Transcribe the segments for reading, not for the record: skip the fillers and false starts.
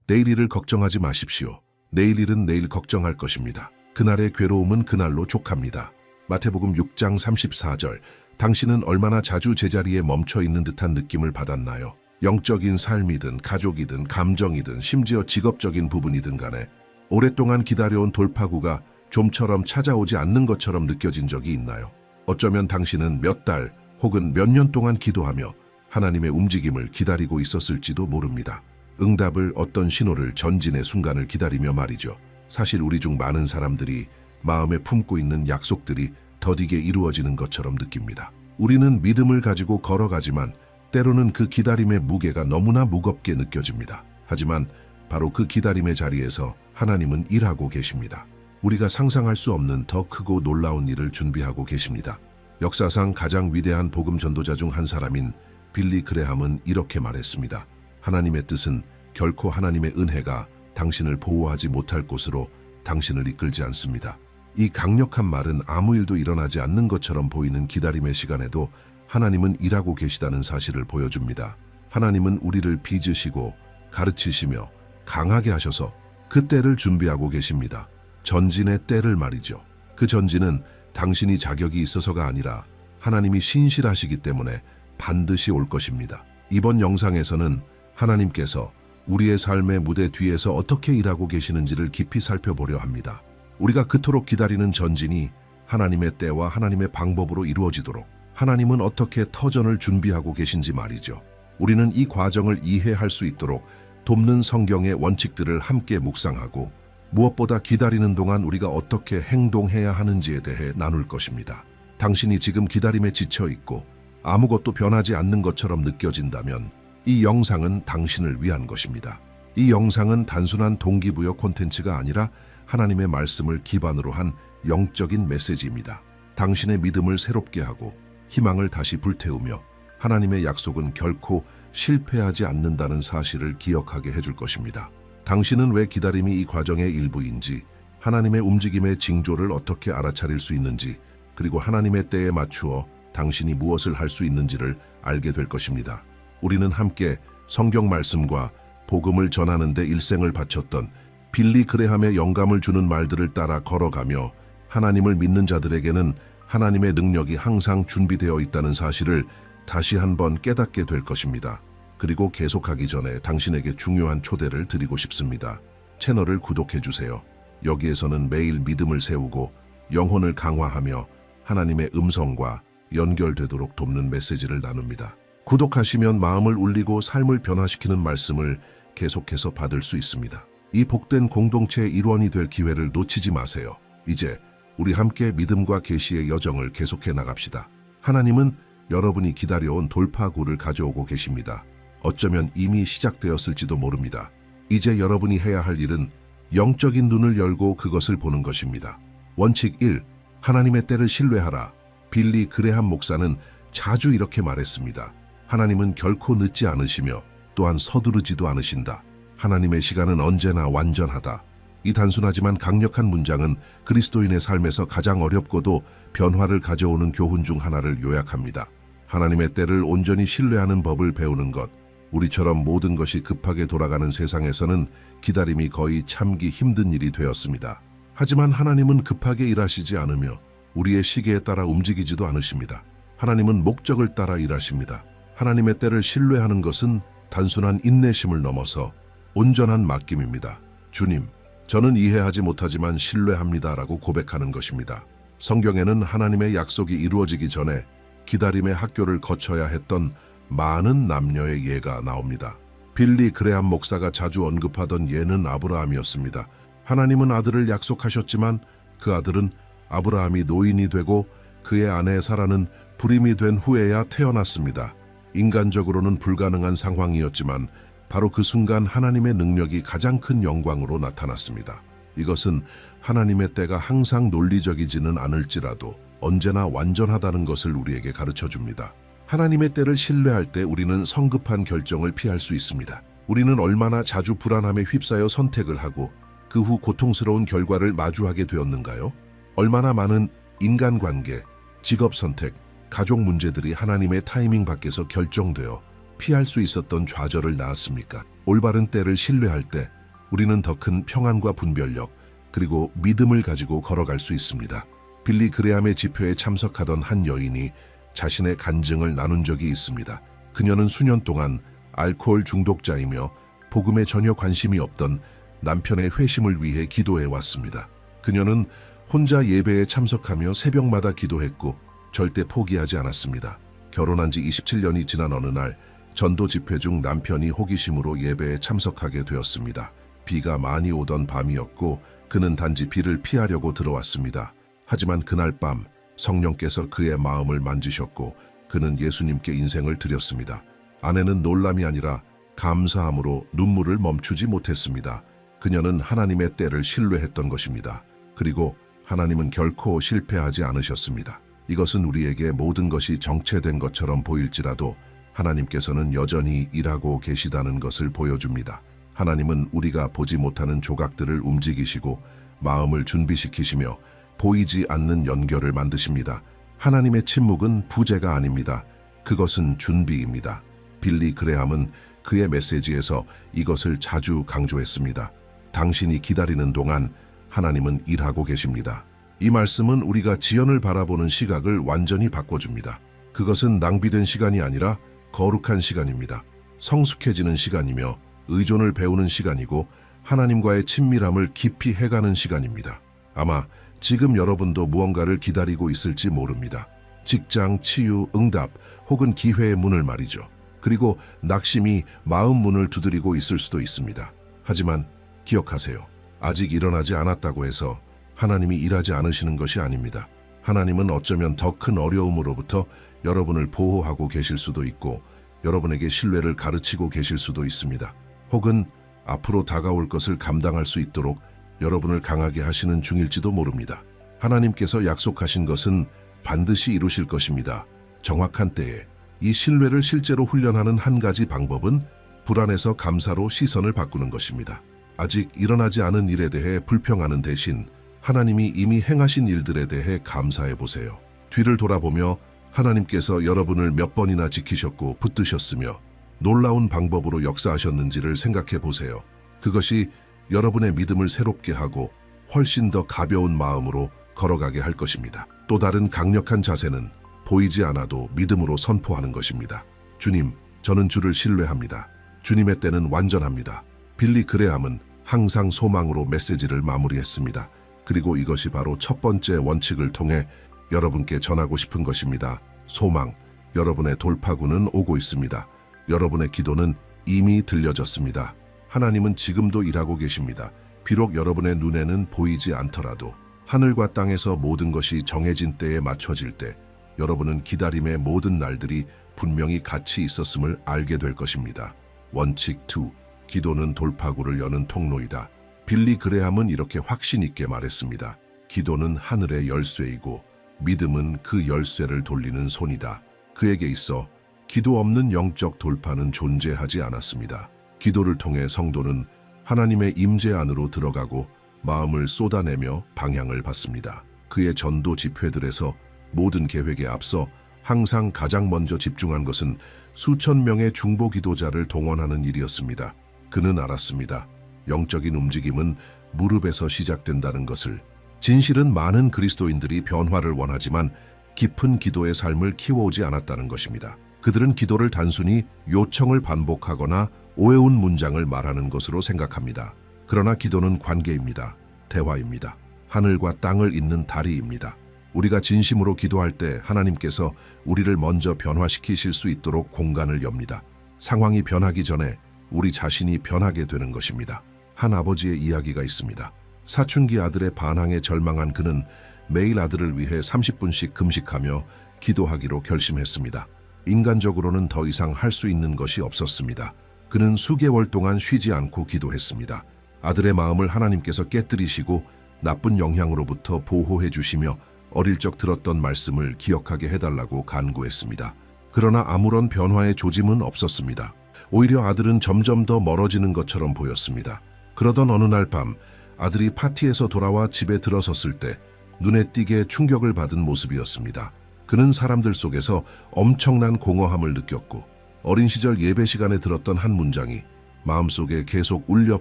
내일 일을 걱정하지 마십시오. 내일 일은 내일 걱정할 것입니다. 그날의 괴로움은 그날로 족합니다. 마태복음 6장 34절. 당신은 얼마나 자주 제자리에 멈춰 있는 듯한 느낌을 받았나요? 영적인 삶이든 가족이든 감정이든 심지어 직업적인 부분이든 간에 오랫동안 기다려온 돌파구가 좀처럼 찾아오지 않는 것처럼 느껴진 적이 있나요? 어쩌면 당신은 몇 달 혹은 몇 년 동안 기도하며 하나님의 움직임을 기다리고 있었을지도 모릅니다. 응답을, 어떤 신호를, 전진의 순간을 기다리며 말이죠. 사실 우리 중 많은 사람들이 마음에 품고 있는 약속들이 더디게 이루어지는 것처럼 느낍니다. 우리는 믿음을 가지고 걸어가지만 때로는 그 기다림의 무게가 너무나 무겁게 느껴집니다. 하지만 바로 그 기다림의 자리에서 하나님은 일하고 계십니다. 우리가 상상할 수 없는 더 크고 놀라운 일을 준비하고 계십니다. 역사상 가장 위대한 복음 전도자 중 한 사람인 빌리 그레함은 이렇게 말했습니다. 하나님의 뜻은 결코 하나님의 은혜가 당신을 보호하지 못할 곳으로 당신을 이끌지 않습니다. 이 강력한 말은 아무 일도 일어나지 않는 것처럼 보이는 기다림의 시간에도 하나님은 일하고 계시다는 사실을 보여줍니다. 하나님은 우리를 빚으시고 가르치시며 강하게 하셔서 그 때를 준비하고 계십니다. 전진의 때를 말이죠. 그 전진은 당신이 자격이 있어서가 아니라 하나님이 신실하시기 때문에 반드시 올 것입니다. 이번 영상에서는 하나님께서 우리의 삶의 무대 뒤에서 어떻게 일하고 계시는지를 깊이 살펴보려 합니다. 우리가 그토록 기다리는 전진이 하나님의 때와 하나님의 방법으로 이루어지도록 하나님은 어떻게 터전을 준비하고 계신지 말이죠. 우리는 이 과정을 이해할 수 있도록 돕는 성경의 원칙들을 함께 묵상하고 무엇보다 기다리는 동안 우리가 어떻게 행동해야 하는지에 대해 나눌 것입니다. 당신이 지금 기다림에 지쳐 있고 아무것도 변하지 않는 것처럼 느껴진다면 이 영상은 당신을 위한 것입니다. 이 영상은 단순한 동기부여 콘텐츠가 아니라 하나님의 말씀을 기반으로 한 영적인 메시지입니다. 당신의 믿음을 새롭게 하고 희망을 다시 불태우며 하나님의 약속은 결코 실패하지 않는다는 사실을 기억하게 해줄 것입니다. 당신은 왜 기다림이 이 과정의 일부인지, 하나님의 움직임의 징조를 어떻게 알아차릴 수 있는지, 그리고 하나님의 때에 맞추어 당신이 무엇을 할 수 있는지를 알게 될 것입니다. 우리는 함께 성경 말씀과 복음을 전하는 데 일생을 바쳤던 빌리 그레함의 영감을 주는 말들을 따라 걸어가며 하나님을 믿는 자들에게는 하나님의 능력이 항상 준비되어 있다는 사실을 다시 한번 깨닫게 될 것입니다. 그리고 계속하기 전에 당신에게 중요한 초대를 드리고 싶습니다. 채널을 구독해 주세요. 여기에서는 매일 믿음을 세우고 영혼을 강화하며 하나님의 음성과 연결되도록 돕는 메시지를 나눕니다. 구독하시면 마음을 울리고 삶을 변화시키는 말씀을 계속해서 받을 수 있습니다. 이 복된 공동체의 일원이 될 기회를 놓치지 마세요. 이제 우리 함께 믿음과 계시의 여정을 계속해 나갑시다. 하나님은 여러분이 기다려온 돌파구를 가져오고 계십니다. 어쩌면 이미 시작되었을지도 모릅니다. 이제 여러분이 해야 할 일은 영적인 눈을 열고 그것을 보는 것입니다. 원칙 1. 하나님의 때를 신뢰하라. 빌리 그레함 목사는 자주 이렇게 말했습니다. 하나님은 결코 늦지 않으시며 또한 서두르지도 않으신다. 하나님의 시간은 언제나 완전하다. 이 단순하지만 강력한 문장은 그리스도인의 삶에서 가장 어렵고도 변화를 가져오는 교훈 중 하나를 요약합니다. 하나님의 때를 온전히 신뢰하는 법을 배우는 것. 우리처럼 모든 것이 급하게 돌아가는 세상에서는 기다림이 거의 참기 힘든 일이 되었습니다. 하지만 하나님은 급하게 일하시지 않으며 우리의 시계에 따라 움직이지도 않으십니다. 하나님은 목적을 따라 일하십니다. 하나님의 때를 신뢰하는 것은 단순한 인내심을 넘어서 온전한 맡김입니다. 주님, 저는 이해하지 못하지만 신뢰합니다라고 고백하는 것입니다. 성경에는 하나님의 약속이 이루어지기 전에 기다림의 학교를 거쳐야 했던 많은 남녀의 예가 나옵니다. 빌리 그레함 목사가 자주 언급하던 예는 아브라함이었습니다. 하나님은 아들을 약속하셨지만 그 아들은 아브라함이 노인이 되고 그의 아내 사라는 불임이 된 후에야 태어났습니다. 인간적으로는 불가능한 상황이었지만 바로 그 순간 하나님의 능력이 가장 큰 영광으로 나타났습니다. 이것은 하나님의 때가 항상 논리적이지는 않을지라도 언제나 완전하다는 것을 우리에게 가르쳐 줍니다. 하나님의 때를 신뢰할 때 우리는 성급한 결정을 피할 수 있습니다. 우리는 얼마나 자주 불안함에 휩싸여 선택을 하고 그 후 고통스러운 결과를 마주하게 되었는가요? 얼마나 많은 인간관계, 직업 선택, 가족 문제들이 하나님의 타이밍 밖에서 결정되어 피할 수 있었던 좌절을 낳았습니까? 올바른 때를 신뢰할 때 우리는 더 큰 평안과 분별력, 그리고 믿음을 가지고 걸어갈 수 있습니다. 빌리 그레함의 집회에 참석하던 한 여인이 자신의 간증을 나눈 적이 있습니다. 그녀는 수년 동안 알코올 중독자이며 복음에 전혀 관심이 없던 남편의 회심을 위해 기도해 왔습니다. 그녀는 혼자 예배에 참석하며 새벽마다 기도했고 절대 포기하지 않았습니다. 결혼한 지 27년이 지난 어느 날 전도 집회 중 남편이 호기심으로 예배에 참석하게 되었습니다. 비가 많이 오던 밤이었고 그는 단지 비를 피하려고 들어왔습니다. 하지만 그날 밤 성령께서 그의 마음을 만지셨고 그는 예수님께 인생을 드렸습니다. 아내는 놀람이 아니라 감사함으로 눈물을 멈추지 못했습니다. 그녀는 하나님의 때를 신뢰했던 것입니다. 그리고 하나님은 결코 실패하지 않으셨습니다. 이것은 우리에게 모든 것이 정체된 것처럼 보일지라도 하나님께서는 여전히 일하고 계시다는 것을 보여줍니다. 하나님은 우리가 보지 못하는 조각들을 움직이시고 마음을 준비시키시며 보이지 않는 연결을 만드십니다. 하나님의 침묵은 부재가 아닙니다. 그것은 준비입니다. 빌리 그레함은 그의 메시지에서 이것을 자주 강조했습니다. 당신이 기다리는 동안 하나님은 일하고 계십니다. 이 말씀은 우리가 지연을 바라보는 시각을 완전히 바꿔줍니다. 그것은 낭비된 시간이 아니라 거룩한 시간입니다. 성숙해지는 시간이며 의존을 배우는 시간이고 하나님과의 친밀함을 깊이 해가는 시간입니다. 아마 지금 여러분도 무언가를 기다리고 있을지 모릅니다. 직장, 치유, 응답 혹은 기회의 문을 말이죠. 그리고 낙심이 마음 문을 두드리고 있을 수도 있습니다. 하지만 기억하세요. 아직 일어나지 않았다고 해서 하나님이 일하지 않으시는 것이 아닙니다. 하나님은 어쩌면 더 큰 어려움으로부터 여러분을 보호하고 계실 수도 있고 여러분에게 신뢰를 가르치고 계실 수도 있습니다. 혹은 앞으로 다가올 것을 감당할 수 있도록 여러분을 강하게 하시는 중일지도 모릅니다. 하나님께서 약속하신 것은 반드시 이루실 것입니다. 정확한 때에. 이 신뢰를 실제로 훈련하는 한 가지 방법은 불안에서 감사로 시선을 바꾸는 것입니다. 아직 일어나지 않은 일에 대해 불평하는 대신 하나님이 이미 행하신 일들에 대해 감사해 보세요. 뒤를 돌아보며 하나님께서 여러분을 몇 번이나 지키셨고 붙드셨으며 놀라운 방법으로 역사하셨는지를 생각해 보세요. 그것이 여러분의 믿음을 새롭게 하고 훨씬 더 가벼운 마음으로 걸어가게 할 것입니다. 또 다른 강력한 자세는 보이지 않아도 믿음으로 선포하는 것입니다. 주님, 저는 주를 신뢰합니다. 주님의 때는 완전합니다. 빌리 그레함은 항상 소망으로 메시지를 마무리했습니다. 그리고 이것이 바로 첫 번째 원칙을 통해 여러분께 전하고 싶은 것입니다. 소망, 여러분의 돌파구는 오고 있습니다. 여러분의 기도는 이미 들려졌습니다. 하나님은 지금도 일하고 계십니다. 비록 여러분의 눈에는 보이지 않더라도 하늘과 땅에서 모든 것이 정해진 때에 맞춰질 때 여러분은 기다림의 모든 날들이 분명히 같이 있었음을 알게 될 것입니다. 원칙 2. 기도는 돌파구를 여는 통로이다. 빌리 그레함은 이렇게 확신 있게 말했습니다. 기도는 하늘의 열쇠이고 믿음은 그 열쇠를 돌리는 손이다. 그에게 있어 기도 없는 영적 돌파는 존재하지 않았습니다. 기도를 통해 성도는 하나님의 임재 안으로 들어가고 마음을 쏟아내며 방향을 받습니다. 그의 전도 집회들에서 모든 계획에 앞서 항상 가장 먼저 집중한 것은 수천 명의 중보 기도자를 동원하는 일이었습니다. 그는 알았습니다. 영적인 움직임은 무릎에서 시작된다는 것을. 진실은 많은 그리스도인들이 변화를 원하지만 깊은 기도의 삶을 키워오지 않았다는 것입니다. 그들은 기도를 단순히 요청을 반복하거나 오해운 문장을 말하는 것으로 생각합니다. 그러나 기도는 관계입니다. 대화입니다. 하늘과 땅을 잇는 다리입니다. 우리가 진심으로 기도할 때 하나님께서 우리를 먼저 변화시키실 수 있도록 공간을 엽니다. 상황이 변하기 전에 우리 자신이 변하게 되는 것입니다. 한 아버지의 이야기가 있습니다. 사춘기 아들의 반항에 절망한 그는 매일 아들을 위해 30분씩 금식하며 기도하기로 결심했습니다. 인간적으로는 더 이상 할 수 있는 것이 없었습니다. 그는 수개월 동안 쉬지 않고 기도했습니다. 아들의 마음을 하나님께서 깨뜨리시고 나쁜 영향으로부터 보호해 주시며 어릴 적 들었던 말씀을 기억하게 해달라고 간구했습니다. 그러나 아무런 변화의 조짐은 없었습니다. 오히려 아들은 점점 더 멀어지는 것처럼 보였습니다. 그러던 어느 날 밤 아들이 파티에서 돌아와 집에 들어섰을 때 눈에 띄게 충격을 받은 모습이었습니다. 그는 사람들 속에서 엄청난 공허함을 느꼈고 어린 시절 예배 시간에 들었던 한 문장이 마음속에 계속 울려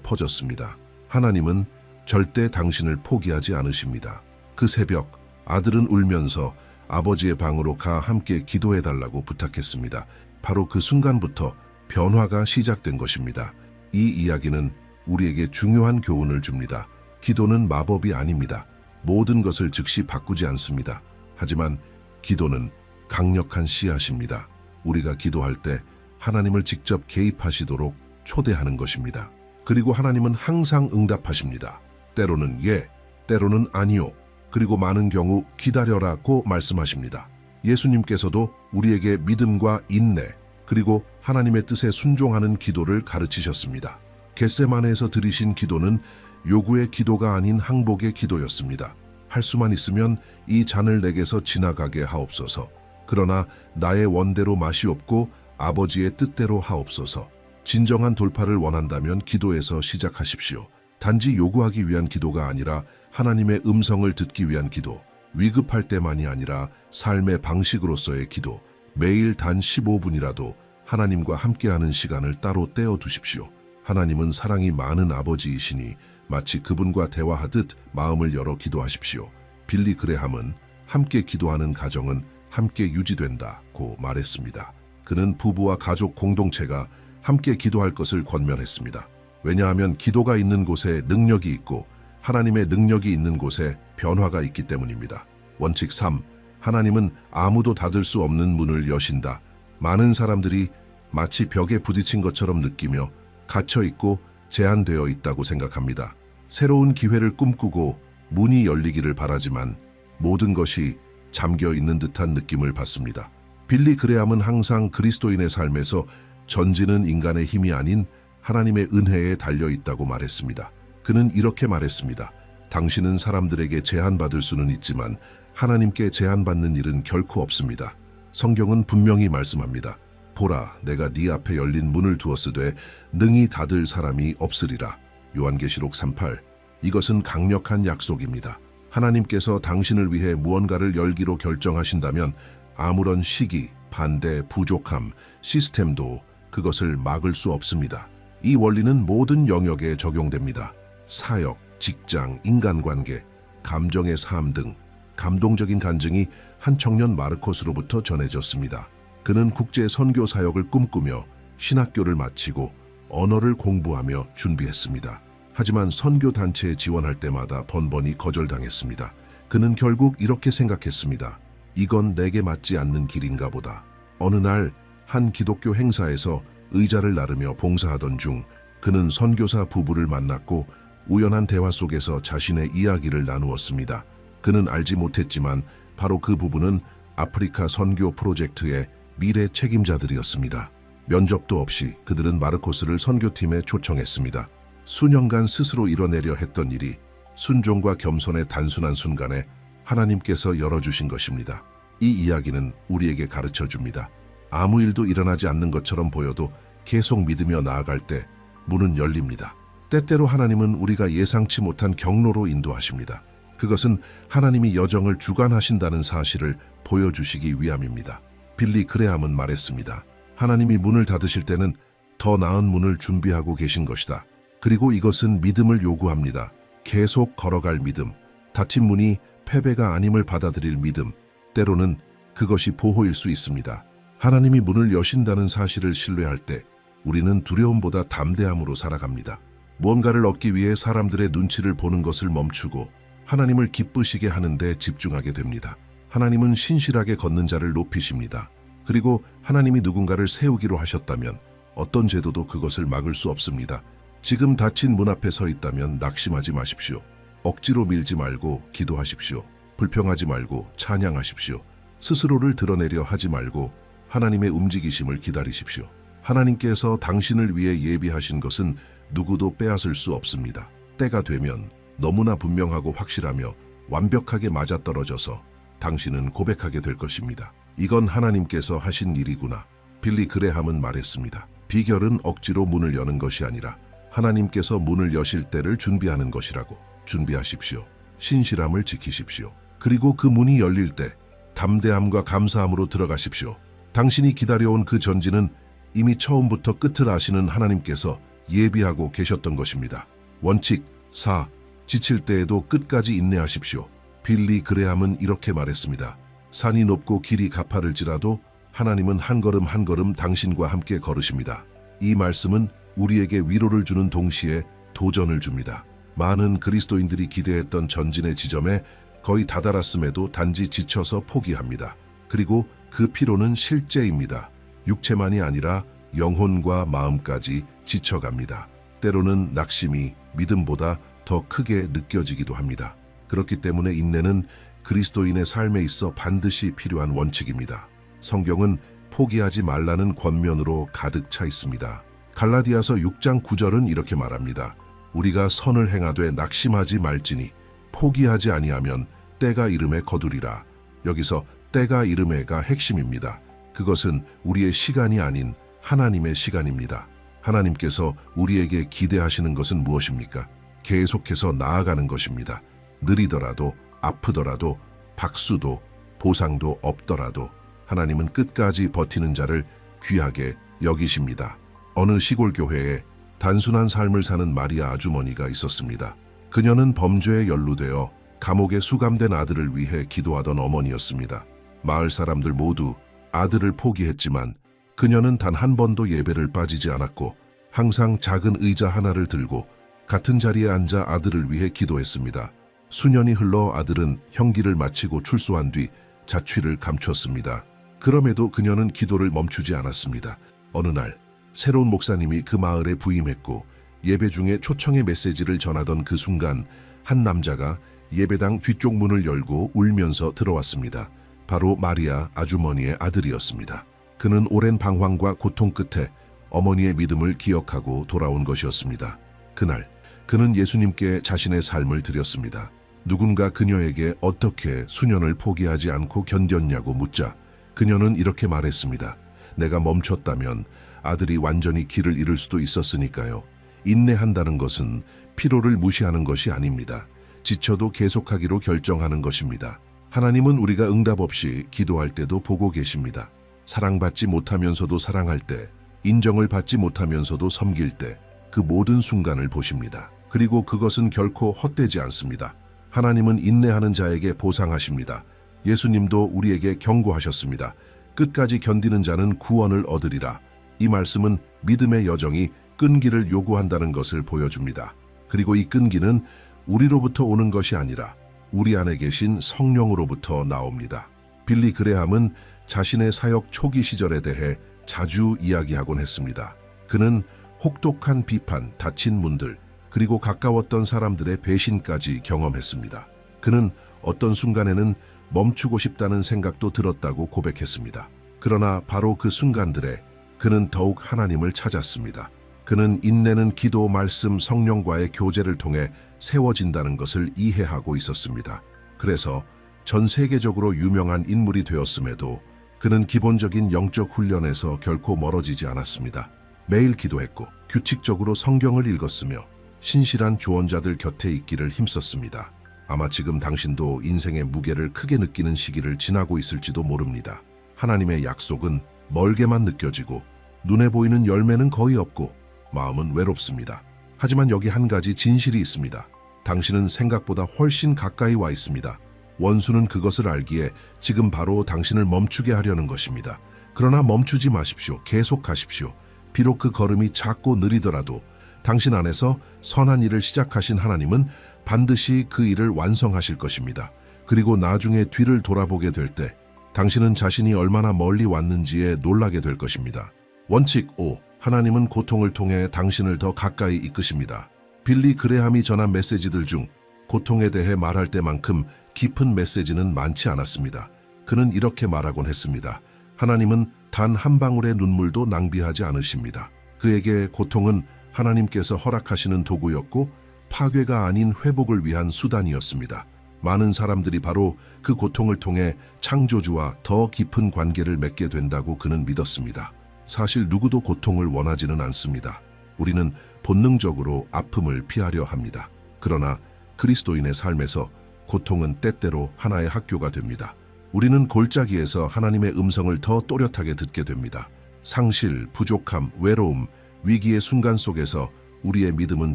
퍼졌습니다. 하나님은 절대 당신을 포기하지 않으십니다. 그 새벽 아들은 울면서 아버지의 방으로 가 함께 기도해달라고 부탁했습니다. 바로 그 순간부터 변화가 시작된 것입니다. 이 이야기는 우리에게 중요한 교훈을 줍니다. 기도는 마법이 아닙니다. 모든 것을 즉시 바꾸지 않습니다. 하지만 기도는 강력한 씨앗입니다. 우리가 기도할 때 하나님을 직접 개입하시도록 초대하는 것입니다. 그리고 하나님은 항상 응답하십니다. 때로는 예, 때로는 아니요. 그리고 많은 경우 기다려라고 말씀하십니다. 예수님께서도 우리에게 믿음과 인내, 그리고 하나님의 뜻에 순종하는 기도를 가르치셨습니다. 겟세마네에서 드리신 기도는 요구의 기도가 아닌 항복의 기도였습니다. 할 수만 있으면 이 잔을 내게서 지나가게 하옵소서. 그러나 나의 원대로 마시옵고 아버지의 뜻대로 하옵소서. 진정한 돌파를 원한다면 기도에서 시작하십시오. 단지 요구하기 위한 기도가 아니라 하나님의 음성을 듣기 위한 기도, 위급할 때만이 아니라 삶의 방식으로서의 기도, 매일 단 15분이라도 하나님과 함께하는 시간을 따로 떼어 두십시오. 하나님은 사랑이 많은 아버지이시니 마치 그분과 대화하듯 마음을 열어 기도하십시오. 빌리 그레함은 함께 기도하는 가정은 함께 유지된다고 말했습니다. 그는 부부와 가족 공동체가 함께 기도할 것을 권면했습니다. 왜냐하면 기도가 있는 곳에 능력이 있고 하나님의 능력이 있는 곳에 변화가 있기 때문입니다. 원칙 3. 하나님은 아무도 닫을 수 없는 문을 여신다. 많은 사람들이 마치 벽에 부딪힌 것처럼 느끼며 갇혀있고 제한되어 있다고 생각합니다. 새로운 기회를 꿈꾸고 문이 열리기를 바라지만 모든 것이 잠겨 있는 듯한 느낌을 받습니다. 빌리 그레함은 항상 그리스도인의 삶에서 전지는 인간의 힘이 아닌 하나님의 은혜에 달려 있다고 말했습니다. 그는 이렇게 말했습니다. 당신은 사람들에게 제한받을 수는 있지만 하나님께 제한받는 일은 결코 없습니다. 성경은 분명히 말씀합니다. 보라, 내가 네 앞에 열린 문을 두었으되 능히 닫을 사람이 없으리라. 요한계시록 3:8. 이것은 강력한 약속입니다. 하나님께서 당신을 위해 무언가를 열기로 결정하신다면 아무런 시기, 반대, 부족함, 시스템도 그것을 막을 수 없습니다. 이 원리는 모든 영역에 적용됩니다. 사역, 직장, 인간관계, 감정의 삶 등 감동적인 간증이 한 청년 마르코스로부터 전해졌습니다. 그는 국제 선교 사역을 꿈꾸며 신학교를 마치고 언어를 공부하며 준비했습니다. 하지만 선교 단체에 지원할 때마다 번번이 거절당했습니다. 그는 결국 이렇게 생각했습니다. 이건 내게 맞지 않는 길인가 보다. 어느 날 한 기독교 행사에서 의자를 나르며 봉사하던 중 그는 선교사 부부를 만났고 우연한 대화 속에서 자신의 이야기를 나누었습니다. 그는 알지 못했지만 바로 그 부부는 아프리카 선교 프로젝트의 미래 책임자들이었습니다. 면접도 없이 그들은 마르코스를 선교팀에 초청했습니다. 수년간 스스로 이뤄내려 했던 일이 순종과 겸손의 단순한 순간에 하나님께서 열어주신 것입니다. 이 이야기는 우리에게 가르쳐줍니다. 아무 일도 일어나지 않는 것처럼 보여도 계속 믿으며 나아갈 때 문은 열립니다. 때때로 하나님은 우리가 예상치 못한 경로로 인도하십니다. 그것은 하나님이 여정을 주관하신다는 사실을 보여주시기 위함입니다. 빌리 그레함은 말했습니다. 하나님이 문을 닫으실 때는 더 나은 문을 준비하고 계신 것이다. 그리고 이것은 믿음을 요구합니다. 계속 걸어갈 믿음, 닫힌 문이 패배가 아님을 받아들일 믿음, 때로는 그것이 보호일 수 있습니다. 하나님이 문을 여신다는 사실을 신뢰할 때 우리는 두려움보다 담대함으로 살아갑니다. 무언가를 얻기 위해 사람들의 눈치를 보는 것을 멈추고 하나님을 기쁘시게 하는 데 집중하게 됩니다. 하나님은 신실하게 걷는 자를 높이십니다. 그리고 하나님이 누군가를 세우기로 하셨다면 어떤 제도도 그것을 막을 수 없습니다. 지금 닫힌 문 앞에 서 있다면 낙심하지 마십시오. 억지로 밀지 말고 기도하십시오. 불평하지 말고 찬양하십시오. 스스로를 드러내려 하지 말고 하나님의 움직이심을 기다리십시오. 하나님께서 당신을 위해 예비하신 것은 누구도 빼앗을 수 없습니다. 때가 되면 너무나 분명하고 확실하며 완벽하게 맞아떨어져서 당신은 고백하게 될 것입니다. 이건 하나님께서 하신 일이구나. 빌리 그레함은 말했습니다. 비결은 억지로 문을 여는 것이 아니라 하나님께서 문을 여실 때를 준비하는 것이라고. 준비하십시오. 신실함을 지키십시오. 그리고 그 문이 열릴 때 담대함과 감사함으로 들어가십시오. 당신이 기다려온 그 전지는 이미 처음부터 끝을 아시는 하나님께서 예비하고 계셨던 것입니다. 원칙 4. 지칠 때에도 끝까지 인내하십시오. 빌리 그레함은 이렇게 말했습니다. 산이 높고 길이 가파를지라도 하나님은 한 걸음 한 걸음 당신과 함께 걸으십니다. 이 말씀은 우리에게 위로를 주는 동시에 도전을 줍니다. 많은 그리스도인들이 기대했던 전진의 지점에 거의 다다랐음에도 단지 지쳐서 포기합니다. 그리고 그 피로는 실제입니다. 육체만이 아니라 영혼과 마음까지 지쳐갑니다. 때로는 낙심이 믿음보다 더 크게 느껴지기도 합니다. 그렇기 때문에 인내는 그리스도인의 삶에 있어 반드시 필요한 원칙입니다. 성경은 포기하지 말라는 권면으로 가득 차 있습니다. 갈라디아서 6장 9절은 이렇게 말합니다. 우리가 선을 행하되 낙심하지 말지니 포기하지 아니하면 때가 이름에 거두리라. 여기서 때가 이름에가 핵심입니다. 그것은 우리의 시간이 아닌 하나님의 시간입니다. 하나님께서 우리에게 기대하시는 것은 무엇입니까? 계속해서 나아가는 것입니다. 느리더라도 아프더라도 박수도 보상도 없더라도 하나님은 끝까지 버티는 자를 귀하게 여기십니다. 어느 시골 교회에 단순한 삶을 사는 마리아 아주머니가 있었습니다. 그녀는 범죄에 연루되어 감옥에 수감된 아들을 위해 기도하던 어머니였습니다. 마을 사람들 모두 아들을 포기했지만 그녀는 단 한 번도 예배를 빠지지 않았고 항상 작은 의자 하나를 들고 같은 자리에 앉아 아들을 위해 기도했습니다. 수년이 흘러 아들은 형기를 마치고 출소한 뒤 자취를 감췄습니다. 그럼에도 그녀는 기도를 멈추지 않았습니다. 어느 날 새로운 목사님이 그 마을에 부임했고 예배 중에 초청의 메시지를 전하던 그 순간 한 남자가 예배당 뒤쪽 문을 열고 울면서 들어왔습니다. 바로 마리아 아주머니의 아들이었습니다. 그는 오랜 방황과 고통 끝에 어머니의 믿음을 기억하고 돌아온 것이었습니다. 그날 그는 예수님께 자신의 삶을 드렸습니다. 누군가 그녀에게 어떻게 수년을 포기하지 않고 견뎠냐고 묻자 그녀는 이렇게 말했습니다. 내가 멈췄다면 아들이 완전히 길을 잃을 수도 있었으니까요. 인내한다는 것은 피로를 무시하는 것이 아닙니다. 지쳐도 계속하기로 결정하는 것입니다. 하나님은 우리가 응답 없이 기도할 때도 보고 계십니다. 사랑받지 못하면서도 사랑할 때, 인정을 받지 못하면서도 섬길 때, 그 모든 순간을 보십니다. 그리고 그것은 결코 헛되지 않습니다. 하나님은 인내하는 자에게 보상하십니다. 예수님도 우리에게 경고하셨습니다. 끝까지 견디는 자는 구원을 얻으리라. 이 말씀은 믿음의 여정이 끈기를 요구한다는 것을 보여줍니다. 그리고 이 끈기는 우리로부터 오는 것이 아니라 우리 안에 계신 성령으로부터 나옵니다. 빌리 그레함은 자신의 사역 초기 시절에 대해 자주 이야기하곤 했습니다. 그는 혹독한 비판, 닫힌 문들, 그리고 가까웠던 사람들의 배신까지 경험했습니다. 그는 어떤 순간에는 멈추고 싶다는 생각도 들었다고 고백했습니다. 그러나 바로 그 순간들에 그는 더욱 하나님을 찾았습니다. 그는 인내는 기도, 말씀, 성령과의 교제를 통해 세워진다는 것을 이해하고 있었습니다. 그래서 전 세계적으로 유명한 인물이 되었음에도 그는 기본적인 영적 훈련에서 결코 멀어지지 않았습니다. 매일 기도했고 규칙적으로 성경을 읽었으며 신실한 조언자들 곁에 있기를 힘썼습니다. 아마 지금 당신도 인생의 무게를 크게 느끼는 시기를 지나고 있을지도 모릅니다. 하나님의 약속은 멀게만 느껴지고 눈에 보이는 열매는 거의 없고 마음은 외롭습니다. 하지만 여기 한 가지 진실이 있습니다. 당신은 생각보다 훨씬 가까이 와 있습니다. 원수는 그것을 알기에 지금 바로 당신을 멈추게 하려는 것입니다. 그러나 멈추지 마십시오. 계속 가십시오. 비록 그 걸음이 작고 느리더라도 당신 안에서 선한 일을 시작하신 하나님은 반드시 그 일을 완성하실 것입니다. 그리고 나중에 뒤를 돌아보게 될 때 당신은 자신이 얼마나 멀리 왔는지에 놀라게 될 것입니다. 원칙 5. 하나님은 고통을 통해 당신을 더 가까이 이끄십니다. 빌리 그레함이 전한 메시지들 중 고통에 대해 말할 때만큼 깊은 메시지는 많지 않았습니다. 그는 이렇게 말하곤 했습니다. 하나님은 단 한 방울의 눈물도 낭비하지 않으십니다. 그에게 고통은 하나님께서 허락하시는 도구였고 파괴가 아닌 회복을 위한 수단이었습니다. 많은 사람들이 바로 그 고통을 통해 창조주와 더 깊은 관계를 맺게 된다고 그는 믿었습니다. 사실 누구도 고통을 원하지는 않습니다. 우리는 본능적으로 아픔을 피하려 합니다. 그러나 그리스도인의 삶에서 고통은 때때로 하나의 학교가 됩니다. 우리는 골짜기에서 하나님의 음성을 더 또렷하게 듣게 됩니다. 상실, 부족함, 외로움, 위기의 순간 속에서 우리의 믿음은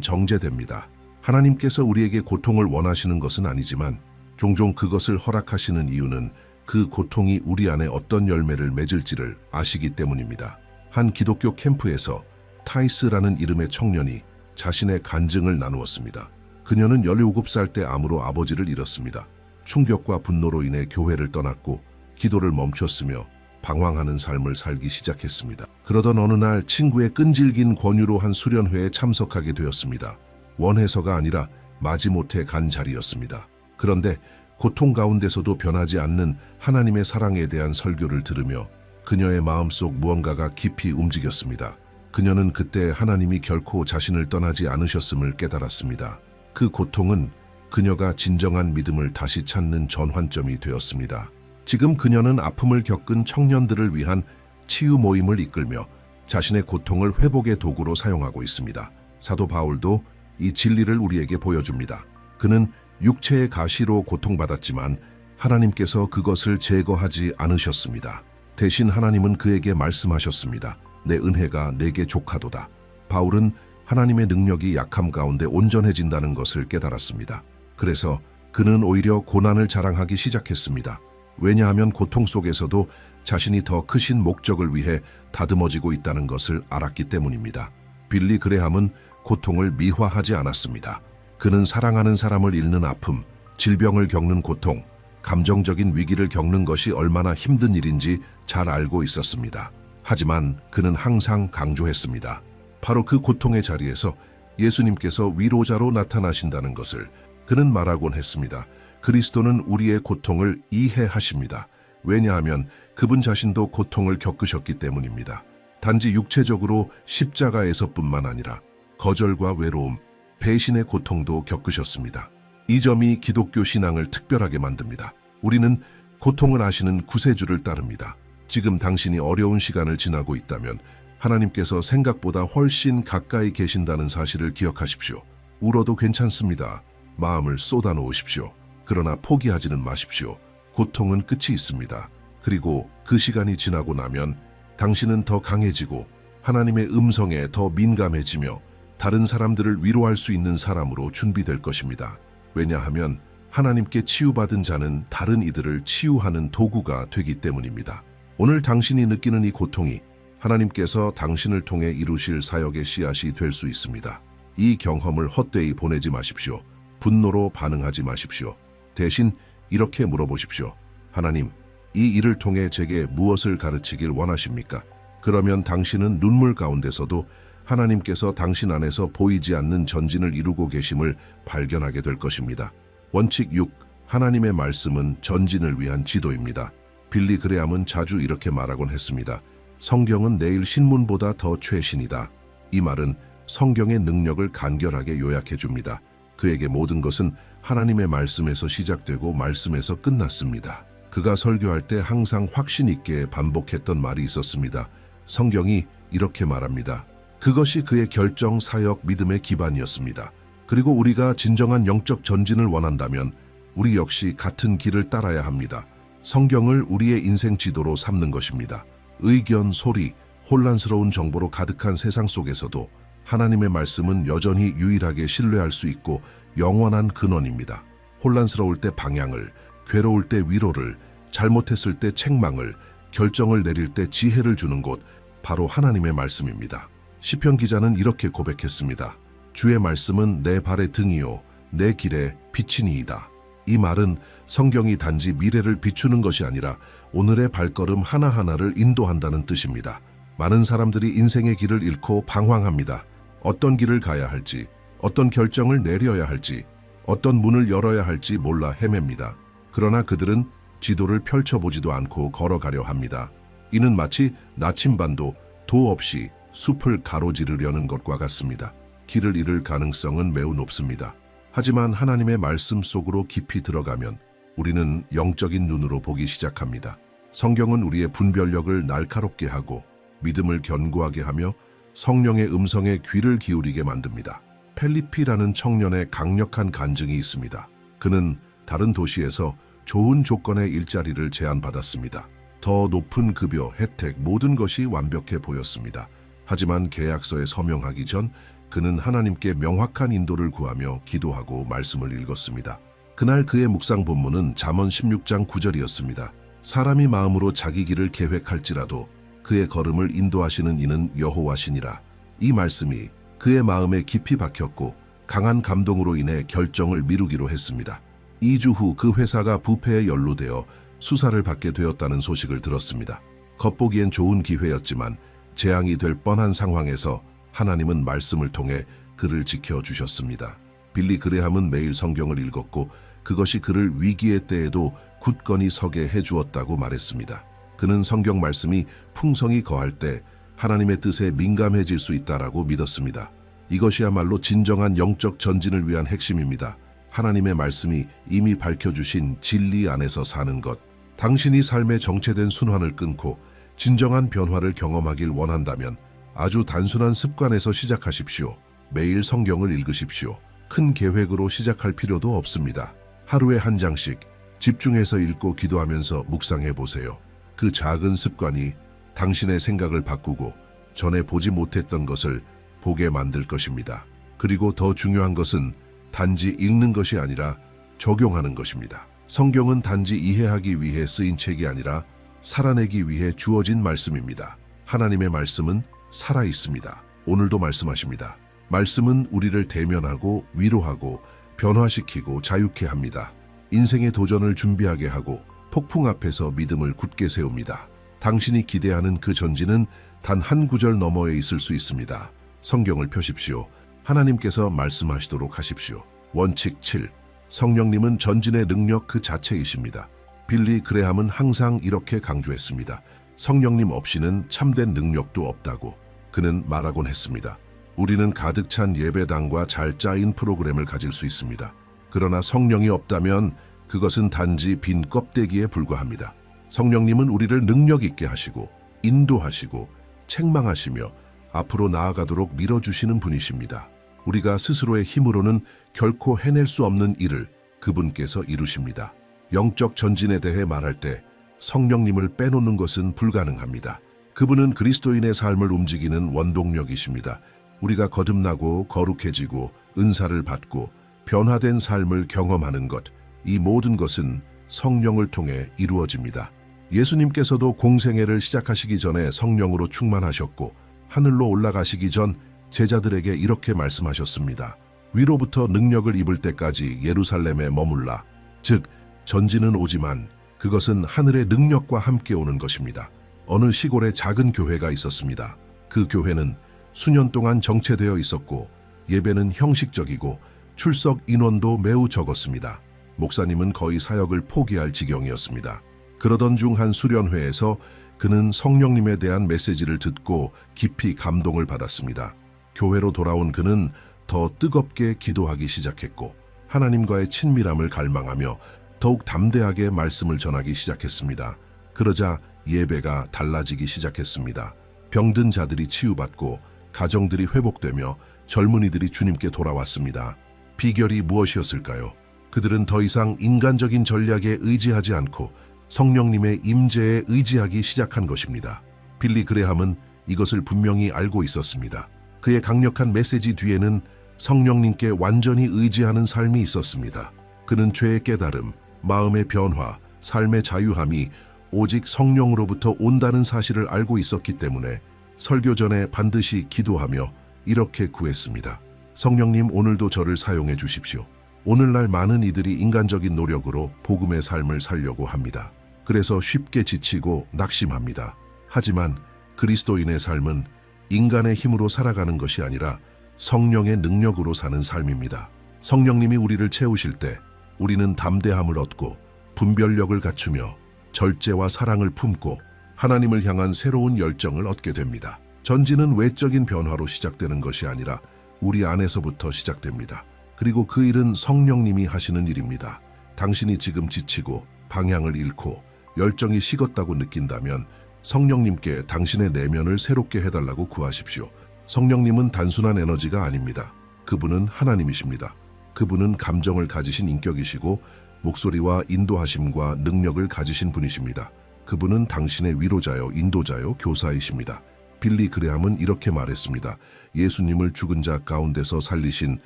정제됩니다. 하나님께서 우리에게 고통을 원하시는 것은 아니지만 종종 그것을 허락하시는 이유는 그 고통이 우리 안에 어떤 열매를 맺을지를 아시기 때문입니다. 한 기독교 캠프에서 타이스라는 이름의 청년이 자신의 간증을 나누었습니다. 그녀는 17살 때 암으로 아버지를 잃었습니다. 충격과 분노로 인해 교회를 떠났고 기도를 멈췄으며 방황하는 삶을 살기 시작했습니다. 그러던 어느 날 친구의 끈질긴 권유로 한 수련회에 참석하게 되었습니다. 원해서가 아니라 마지못해 간 자리였습니다. 그런데 고통 가운데서도 변하지 않는 하나님의 사랑에 대한 설교를 들으며 그녀의 마음속 무언가가 깊이 움직였습니다. 그녀는 그때 하나님이 결코 자신을 떠나지 않으셨음을 깨달았습니다. 그 고통은 그녀가 진정한 믿음을 다시 찾는 전환점이 되었습니다. 지금 그녀는 아픔을 겪은 청년들을 위한 치유 모임을 이끌며 자신의 고통을 회복의 도구로 사용하고 있습니다. 사도 바울도 이 진리를 우리에게 보여줍니다. 그는 육체의 가시로 고통받았지만 하나님께서 그것을 제거하지 않으셨습니다. 대신 하나님은 그에게 말씀하셨습니다. 내 은혜가 내게 족하도다. 바울은 하나님의 능력이 약함 가운데 온전해진다는 것을 깨달았습니다. 그래서 그는 오히려 고난을 자랑하기 시작했습니다. 왜냐하면 고통 속에서도 자신이 더 크신 목적을 위해 다듬어지고 있다는 것을 알았기 때문입니다. 빌리 그레함은 고통을 미화하지 않았습니다. 그는 사랑하는 사람을 잃는 아픔, 질병을 겪는 고통, 감정적인 위기를 겪는 것이 얼마나 힘든 일인지 잘 알고 있었습니다. 하지만 그는 항상 강조했습니다. 바로 그 고통의 자리에서 예수님께서 위로자로 나타나신다는 것을 그는 말하곤 했습니다. 그리스도는 우리의 고통을 이해하십니다. 왜냐하면 그분 자신도 고통을 겪으셨기 때문입니다. 단지 육체적으로 십자가에서뿐만 아니라 거절과 외로움, 배신의 고통도 겪으셨습니다. 이 점이 기독교 신앙을 특별하게 만듭니다. 우리는 고통을 아시는 구세주를 따릅니다. 지금 당신이 어려운 시간을 지나고 있다면 하나님께서 생각보다 훨씬 가까이 계신다는 사실을 기억하십시오. 울어도 괜찮습니다. 마음을 쏟아놓으십시오. 그러나 포기하지는 마십시오. 고통은 끝이 있습니다. 그리고 그 시간이 지나고 나면 당신은 더 강해지고 하나님의 음성에 더 민감해지며 다른 사람들을 위로할 수 있는 사람으로 준비될 것입니다. 왜냐하면 하나님께 치유받은 자는 다른 이들을 치유하는 도구가 되기 때문입니다. 오늘 당신이 느끼는 이 고통이 하나님께서 당신을 통해 이루실 사역의 씨앗이 될 수 있습니다. 이 경험을 헛되이 보내지 마십시오. 분노로 반응하지 마십시오. 대신 이렇게 물어보십시오. 하나님, 이 일을 통해 제게 무엇을 가르치길 원하십니까? 그러면 당신은 눈물 가운데서도 하나님께서 당신 안에서 보이지 않는 전진을 이루고 계심을 발견하게 될 것입니다. 원칙 6. 하나님의 말씀은 전진을 위한 지도입니다. 빌리 그레함은 자주 이렇게 말하곤 했습니다. 성경은 내일 신문보다 더 최신이다. 이 말은 성경의 능력을 간결하게 요약해 줍니다. 그에게 모든 것은 하나님의 말씀에서 시작되고 말씀에서 끝났습니다. 그가 설교할 때 항상 확신 있게 반복했던 말이 있었습니다. 성경이 이렇게 말합니다. 그것이 그의 결정, 사역, 믿음의 기반이었습니다. 그리고 우리가 진정한 영적 전진을 원한다면 우리 역시 같은 길을 따라야 합니다. 성경을 우리의 인생 지도로 삼는 것입니다. 의견, 소리, 혼란스러운 정보로 가득한 세상 속에서도 하나님의 말씀은 여전히 유일하게 신뢰할 수 있고 영원한 근원입니다. 혼란스러울 때 방향을, 괴로울 때 위로를, 잘못했을 때 책망을, 결정을 내릴 때 지혜를 주는 곳, 바로 하나님의 말씀입니다. 시편 기자는 이렇게 고백했습니다. 주의 말씀은 내 발의 등이요 내 길에 빛이니이다. 이 말은 성경이 단지 미래를 비추는 것이 아니라 오늘의 발걸음 하나하나를 인도한다는 뜻입니다. 많은 사람들이 인생의 길을 잃고 방황합니다. 어떤 길을 가야 할지, 어떤 결정을 내려야 할지, 어떤 문을 열어야 할지 몰라 헤맵니다. 그러나 그들은 지도를 펼쳐보지도 않고 걸어가려 합니다. 이는 마치 나침반도 도 없이 숲을 가로지르려는 것과 같습니다. 길을 잃을 가능성은 매우 높습니다. 하지만 하나님의 말씀 속으로 깊이 들어가면 우리는 영적인 눈으로 보기 시작합니다. 성경은 우리의 분별력을 날카롭게 하고 믿음을 견고하게 하며 성령의 음성에 귀를 기울이게 만듭니다. 펠리피라는 청년의 강력한 간증이 있습니다. 그는 다른 도시에서 좋은 조건의 일자리를 제안받았습니다. 더 높은 급여, 혜택, 모든 것이 완벽해 보였습니다. 하지만 계약서에 서명하기 전 그는 하나님께 명확한 인도를 구하며 기도하고 말씀을 읽었습니다. 그날 그의 묵상 본문은 잠언 16장 9절이었습니다. 사람이 마음으로 자기 길을 계획할지라도 그의 걸음을 인도하시는 이는 여호와시니라. 이 말씀이 그의 마음에 깊이 박혔고 강한 감동으로 인해 결정을 미루기로 했습니다. 2주 후 그 회사가 부패에 연루되어 수사를 받게 되었다는 소식을 들었습니다. 겉보기엔 좋은 기회였지만 재앙이 될 뻔한 상황에서 하나님은 말씀을 통해 그를 지켜주셨습니다. 빌리 그레함은 매일 성경을 읽었고 그것이 그를 위기의 때에도 굳건히 서게 해주었다고 말했습니다. 그는 성경 말씀이 풍성이 거할 때 하나님의 뜻에 민감해질 수 있다라고 믿었습니다. 이것이야말로 진정한 영적 전진을 위한 핵심입니다. 하나님의 말씀이 이미 밝혀주신 진리 안에서 사는 것. 당신이 삶의 정체된 순환을 끊고 진정한 변화를 경험하길 원한다면 아주 단순한 습관에서 시작하십시오. 매일 성경을 읽으십시오. 큰 계획으로 시작할 필요도 없습니다. 하루에 한 장씩 집중해서 읽고 기도하면서 묵상해 보세요. 그 작은 습관이 당신의 생각을 바꾸고 전에 보지 못했던 것을 보게 만들 것입니다. 그리고 더 중요한 것은 단지 읽는 것이 아니라 적용하는 것입니다. 성경은 단지 이해하기 위해 쓰인 책이 아니라 살아내기 위해 주어진 말씀입니다. 하나님의 말씀은 살아 있습니다. 오늘도 말씀하십니다. 말씀은 우리를 대면하고 위로하고 변화시키고 자유케 합니다. 인생의 도전을 준비하게 하고 폭풍 앞에서 믿음을 굳게 세웁니다. 당신이 기대하는 그 전진은 단 한 구절 너머에 있을 수 있습니다. 성경을 펴십시오. 하나님께서 말씀하시도록 하십시오. 원칙 7. 성령님은 전진의 능력 그 자체이십니다. 빌리 그레함은 항상 이렇게 강조했습니다. 성령님 없이는 참된 능력도 없다고. 그는 말하곤 했습니다. 우리는 가득 찬 예배당과 잘 짜인 프로그램을 가질 수 있습니다. 그러나 성령이 없다면 그것은 단지 빈 껍데기에 불과합니다. 성령님은 우리를 능력 있게 하시고 인도하시고 책망하시며 앞으로 나아가도록 밀어주시는 분이십니다. 우리가 스스로의 힘으로는 결코 해낼 수 없는 일을 그분께서 이루십니다. 영적 전진에 대해 말할 때 성령님을 빼놓는 것은 불가능합니다. 그분은 그리스도인의 삶을 움직이는 원동력이십니다. 우리가 거듭나고 거룩해지고 은사를 받고 변화된 삶을 경험하는 것, 이 모든 것은 성령을 통해 이루어집니다. 예수님께서도 공생애를 시작하시기 전에 성령으로 충만하셨고 하늘로 올라가시기 전 제자들에게 이렇게 말씀하셨습니다. 위로부터 능력을 입을 때까지 예루살렘에 머물라. 즉, 전진은 오지만 그것은 하늘의 능력과 함께 오는 것입니다. 어느 시골에 작은 교회가 있었습니다. 그 교회는 수년 동안 정체되어 있었고 예배는 형식적이고 출석 인원도 매우 적었습니다. 목사님은 거의 사역을 포기할 지경이었습니다. 그러던 중 한 수련회에서 그는 성령님에 대한 메시지를 듣고 깊이 감동을 받았습니다. 교회로 돌아온 그는 더 뜨겁게 기도하기 시작했고 하나님과의 친밀함을 갈망하며 더욱 담대하게 말씀을 전하기 시작했습니다. 그러자 예배가 달라지기 시작했습니다. 병든 자들이 치유받고 가정들이 회복되며 젊은이들이 주님께 돌아왔습니다. 비결이 무엇이었을까요? 그들은 더 이상 인간적인 전략에 의지하지 않고 성령님의 임재에 의지하기 시작한 것입니다. 빌리 그레함은 이것을 분명히 알고 있었습니다. 그의 강력한 메시지 뒤에는 성령님께 완전히 의지하는 삶이 있었습니다. 그는 죄의 깨달음, 마음의 변화, 삶의 자유함이 오직 성령으로부터 온다는 사실을 알고 있었기 때문에 설교 전에 반드시 기도하며 이렇게 구했습니다. 성령님, 오늘도 저를 사용해 주십시오. 오늘날 많은 이들이 인간적인 노력으로 복음의 삶을 살려고 합니다. 그래서 쉽게 지치고 낙심합니다. 하지만 그리스도인의 삶은 인간의 힘으로 살아가는 것이 아니라 성령의 능력으로 사는 삶입니다. 성령님이 우리를 채우실 때 우리는 담대함을 얻고 분별력을 갖추며 절제와 사랑을 품고 하나님을 향한 새로운 열정을 얻게 됩니다. 전진은 외적인 변화로 시작되는 것이 아니라 우리 안에서부터 시작됩니다. 그리고 그 일은 성령님이 하시는 일입니다. 당신이 지금 지치고 방향을 잃고 열정이 식었다고 느낀다면 성령님께 당신의 내면을 새롭게 해달라고 구하십시오. 성령님은 단순한 에너지가 아닙니다. 그분은 하나님이십니다. 그분은 감정을 가지신 인격이시고 목소리와 인도하심과 능력을 가지신 분이십니다. 그분은 당신의 위로자요, 인도자요, 교사이십니다. 빌리 그레함은 이렇게 말했습니다. 예수님을 죽은 자 가운데서 살리신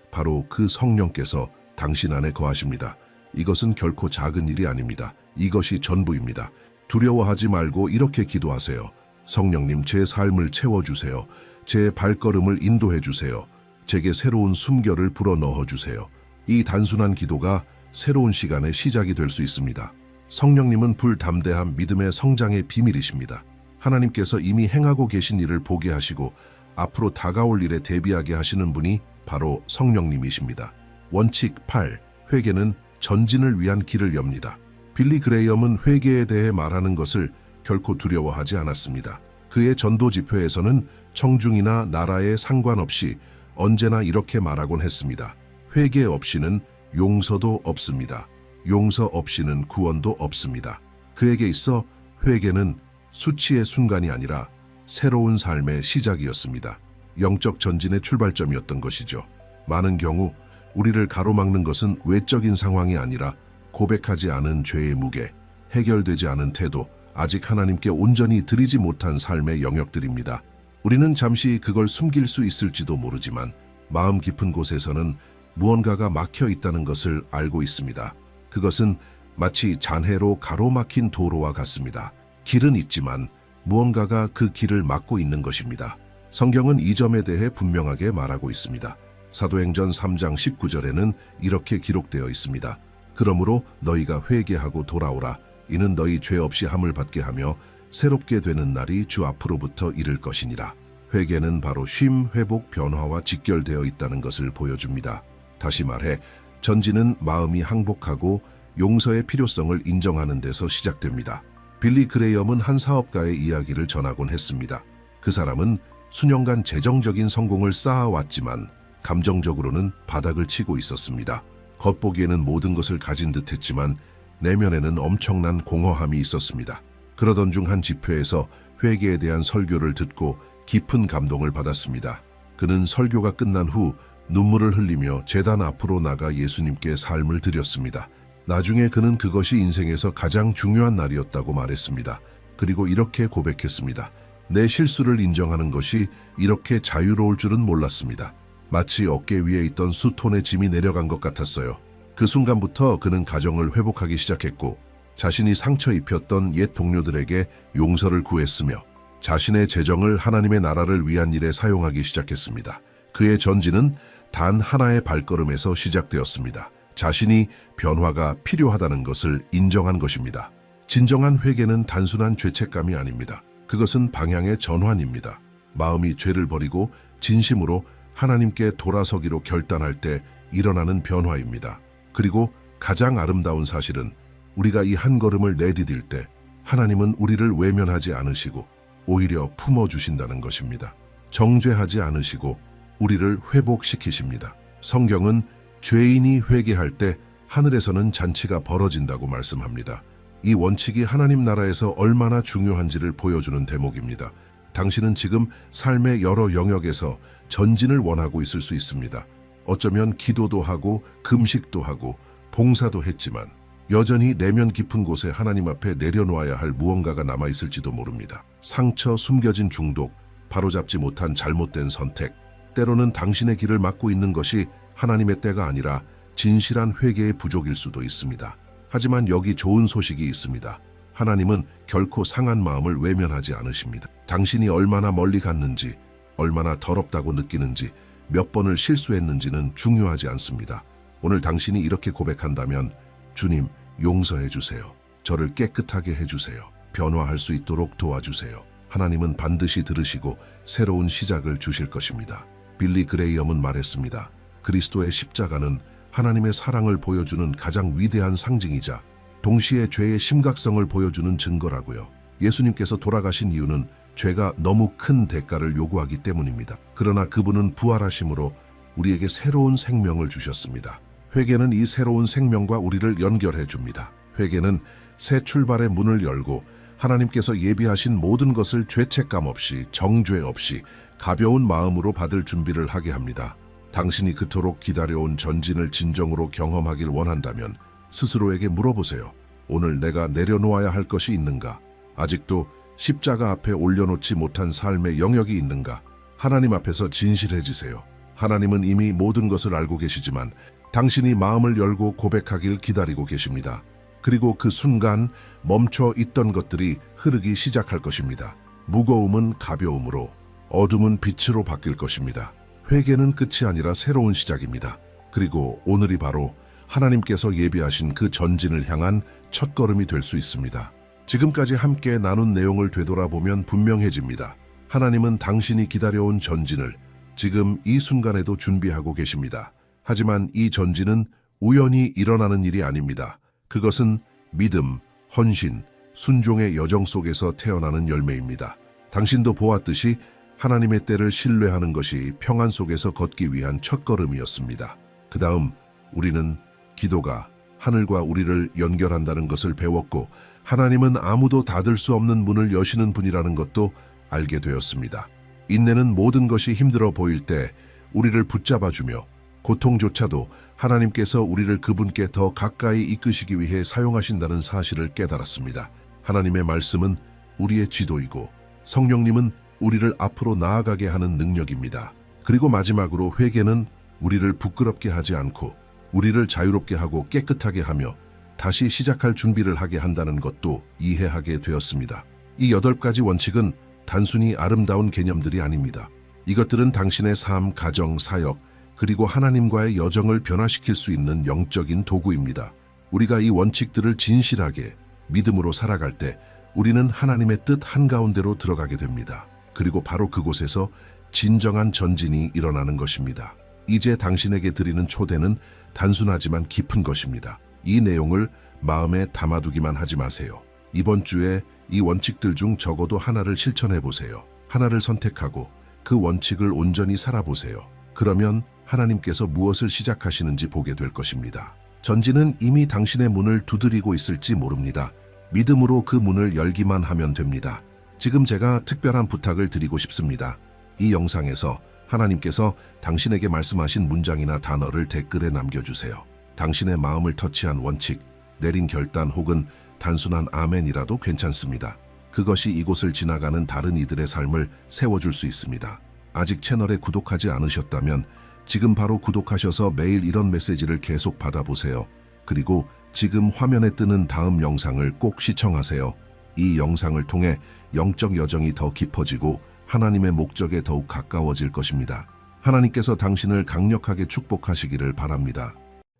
바로 그 성령께서 당신 안에 거하십니다. 이것은 결코 작은 일이 아닙니다. 이것이 전부입니다. 두려워하지 말고 이렇게 기도하세요. 성령님, 제 삶을 채워주세요. 제 발걸음을 인도해주세요. 제게 새로운 숨결을 불어넣어주세요. 이 단순한 기도가 새로운 시간의 시작이 될 수 있습니다. 성령님은 불담대한 믿음의 성장의 비밀이십니다. 하나님께서 이미 행하고 계신 일을 보게 하시고 앞으로 다가올 일에 대비하게 하시는 분이 바로 성령님이십니다. 원칙 8. 회개는 전진을 위한 길을 엽니다. 빌리 그레이엄은 회개에 대해 말하는 것을 결코 두려워하지 않았습니다. 그의 전도 집회에서는 청중이나 나라에 상관없이 언제나 이렇게 말하곤 했습니다. 회개 없이는 용서도 없습니다. 용서 없이는 구원도 없습니다. 그에게 있어 회개는 수치의 순간이 아니라 새로운 삶의 시작이었습니다. 영적 전진의 출발점이었던 것이죠. 많은 경우 우리를 가로막는 것은 외적인 상황이 아니라 고백하지 않은 죄의 무게, 해결되지 않은 태도, 아직 하나님께 온전히 드리지 못한 삶의 영역들입니다. 우리는 잠시 그걸 숨길 수 있을지도 모르지만 마음 깊은 곳에서는 무언가가 막혀 있다는 것을 알고 있습니다. 그것은 마치 잔해로 가로막힌 도로와 같습니다. 길은 있지만 무언가가 그 길을 막고 있는 것입니다. 성경은 이 점에 대해 분명하게 말하고 있습니다. 사도행전 3장 19절에는 이렇게 기록되어 있습니다. 그러므로 너희가 회개하고 돌아오라. 이는 너희 죄 없이 함을 받게 하며 새롭게 되는 날이 주 앞으로부터 이를 것이니라. 회개는 바로 쉼, 회복, 변화와 직결되어 있다는 것을 보여줍니다. 다시 말해 전진은 마음이 항복하고 용서의 필요성을 인정하는 데서 시작됩니다. 빌리 그레이엄은 한 사업가의 이야기를 전하곤 했습니다. 그 사람은 수년간 재정적인 성공을 쌓아왔지만 감정적으로는 바닥을 치고 있었습니다. 겉보기에는 모든 것을 가진 듯했지만 내면에는 엄청난 공허함이 있었습니다. 그러던 중 한 집회에서 회개에 대한 설교를 듣고 깊은 감동을 받았습니다. 그는 설교가 끝난 후 눈물을 흘리며 제단 앞으로 나가 예수님께 삶을 드렸습니다. 나중에 그는 그것이 인생에서 가장 중요한 날이었다고 말했습니다. 그리고 이렇게 고백했습니다. 내 실수를 인정하는 것이 이렇게 자유로울 줄은 몰랐습니다. 마치 어깨 위에 있던 수톤의 짐이 내려간 것 같았어요. 그 순간부터 그는 가정을 회복하기 시작했고 자신이 상처 입혔던 옛 동료들에게 용서를 구했으며 자신의 재정을 하나님의 나라를 위한 일에 사용하기 시작했습니다. 그의 전진은 단 하나의 발걸음에서 시작되었습니다. 자신이 변화가 필요하다는 것을 인정한 것입니다. 진정한 회개는 단순한 죄책감이 아닙니다. 그것은 방향의 전환입니다. 마음이 죄를 버리고 진심으로 하나님께 돌아서기로 결단할 때 일어나는 변화입니다. 그리고 가장 아름다운 사실은 우리가 이 한 걸음을 내디딜 때 하나님은 우리를 외면하지 않으시고 오히려 품어주신다는 것입니다. 정죄하지 않으시고 우리를 회복시키십니다. 성경은 죄인이 회개할 때 하늘에서는 잔치가 벌어진다고 말씀합니다. 이 원칙이 하나님 나라에서 얼마나 중요한지를 보여주는 대목입니다. 당신은 지금 삶의 여러 영역에서 전진을 원하고 있을 수 있습니다. 어쩌면 기도도 하고 금식도 하고 봉사도 했지만 여전히 내면 깊은 곳에 하나님 앞에 내려놓아야 할 무언가가 남아있을지도 모릅니다. 상처, 숨겨진 중독, 바로잡지 못한 잘못된 선택, 때로는 당신의 길을 막고 있는 것이 하나님의 때가 아니라 진실한 회개의 부족일 수도 있습니다. 하지만 여기 좋은 소식이 있습니다. 하나님은 결코 상한 마음을 외면하지 않으십니다. 당신이 얼마나 멀리 갔는지, 얼마나 더럽다고 느끼는지, 몇 번을 실수했는지는 중요하지 않습니다. 오늘 당신이 이렇게 고백한다면 주님, 용서해 주세요. 저를 깨끗하게 해주세요. 변화할 수 있도록 도와주세요. 하나님은 반드시 들으시고 새로운 시작을 주실 것입니다. 빌리 그레이엄은 말했습니다. 그리스도의 십자가는 하나님의 사랑을 보여주는 가장 위대한 상징이자 동시에 죄의 심각성을 보여주는 증거라고요. 예수님께서 돌아가신 이유는 죄가 너무 큰 대가를 요구하기 때문입니다. 그러나 그분은 부활하심으로 우리에게 새로운 생명을 주셨습니다. 회개는 이 새로운 생명과 우리를 연결해 줍니다. 회개는 새 출발의 문을 열고 하나님께서 예비하신 모든 것을 죄책감 없이 정죄 없이 가벼운 마음으로 받을 준비를 하게 합니다. 당신이 그토록 기다려온 전진을 진정으로 경험하길 원한다면 스스로에게 물어보세요. 오늘 내가 내려놓아야 할 것이 있는가? 아직도 십자가 앞에 올려놓지 못한 삶의 영역이 있는가? 하나님 앞에서 진실해지세요. 하나님은 이미 모든 것을 알고 계시지만 당신이 마음을 열고 고백하길 기다리고 계십니다. 그리고 그 순간 멈춰 있던 것들이 흐르기 시작할 것입니다. 무거움은 가벼움으로, 어둠은 빛으로 바뀔 것입니다. 회개는 끝이 아니라 새로운 시작입니다. 그리고 오늘이 바로 하나님께서 예비하신 그 전진을 향한 첫걸음이 될 수 있습니다. 지금까지 함께 나눈 내용을 되돌아보면 분명해집니다. 하나님은 당신이 기다려온 전진을 지금 이 순간에도 준비하고 계십니다. 하지만 이 전진은 우연히 일어나는 일이 아닙니다. 그것은 믿음, 헌신, 순종의 여정 속에서 태어나는 열매입니다. 당신도 보았듯이 하나님의 때를 신뢰하는 것이 평안 속에서 걷기 위한 첫걸음이었습니다. 그 다음 우리는 기도가 하늘과 우리를 연결한다는 것을 배웠고, 하나님은 아무도 닫을 수 없는 문을 여시는 분이라는 것도 알게 되었습니다. 인내는 모든 것이 힘들어 보일 때 우리를 붙잡아주며, 고통조차도 하나님께서 우리를 그분께 더 가까이 이끄시기 위해 사용하신다는 사실을 깨달았습니다. 하나님의 말씀은 우리의 지도이고 성령님은 우리를 앞으로 나아가게 하는 능력입니다. 그리고 마지막으로 회개는 우리를 부끄럽게 하지 않고 우리를 자유롭게 하고 깨끗하게 하며 다시 시작할 준비를 하게 한다는 것도 이해하게 되었습니다. 이 8가지 원칙은 단순히 아름다운 개념들이 아닙니다. 이것들은 당신의 삶, 가정, 사역, 그리고 하나님과의 여정을 변화시킬 수 있는 영적인 도구입니다. 우리가 이 원칙들을 진실하게 믿음으로 살아갈 때 우리는 하나님의 뜻 한가운데로 들어가게 됩니다. 그리고 바로 그곳에서 진정한 전진이 일어나는 것입니다. 이제 당신에게 드리는 초대는 단순하지만 깊은 것입니다. 이 내용을 마음에 담아두기만 하지 마세요. 이번 주에 이 원칙들 중 적어도 하나를 실천해 보세요. 하나를 선택하고 그 원칙을 온전히 살아보세요. 그러면 하나님께서 무엇을 시작하시는지 보게 될 것입니다. 전진은 이미 당신의 문을 두드리고 있을지 모릅니다. 믿음으로 그 문을 열기만 하면 됩니다. 지금 제가 특별한 부탁을 드리고 싶습니다. 이 영상에서 하나님께서 당신에게 말씀하신 문장이나 단어를 댓글에 남겨주세요. 당신의 마음을 터치한 원칙, 내린 결단 혹은 단순한 아멘이라도 괜찮습니다. 그것이 이곳을 지나가는 다른 이들의 삶을 세워줄 수 있습니다. 아직 채널에 구독하지 않으셨다면 지금 바로 구독하셔서 매일 이런 메시지를 계속 받아보세요. 그리고 지금 화면에 뜨는 다음 영상을 꼭 시청하세요. 이 영상을 통해 영적 여정이 더 깊어지고 하나님의 목적에 더욱 가까워질 것입니다. 하나님께서 당신을 강력하게 축복하시기를 바랍니다.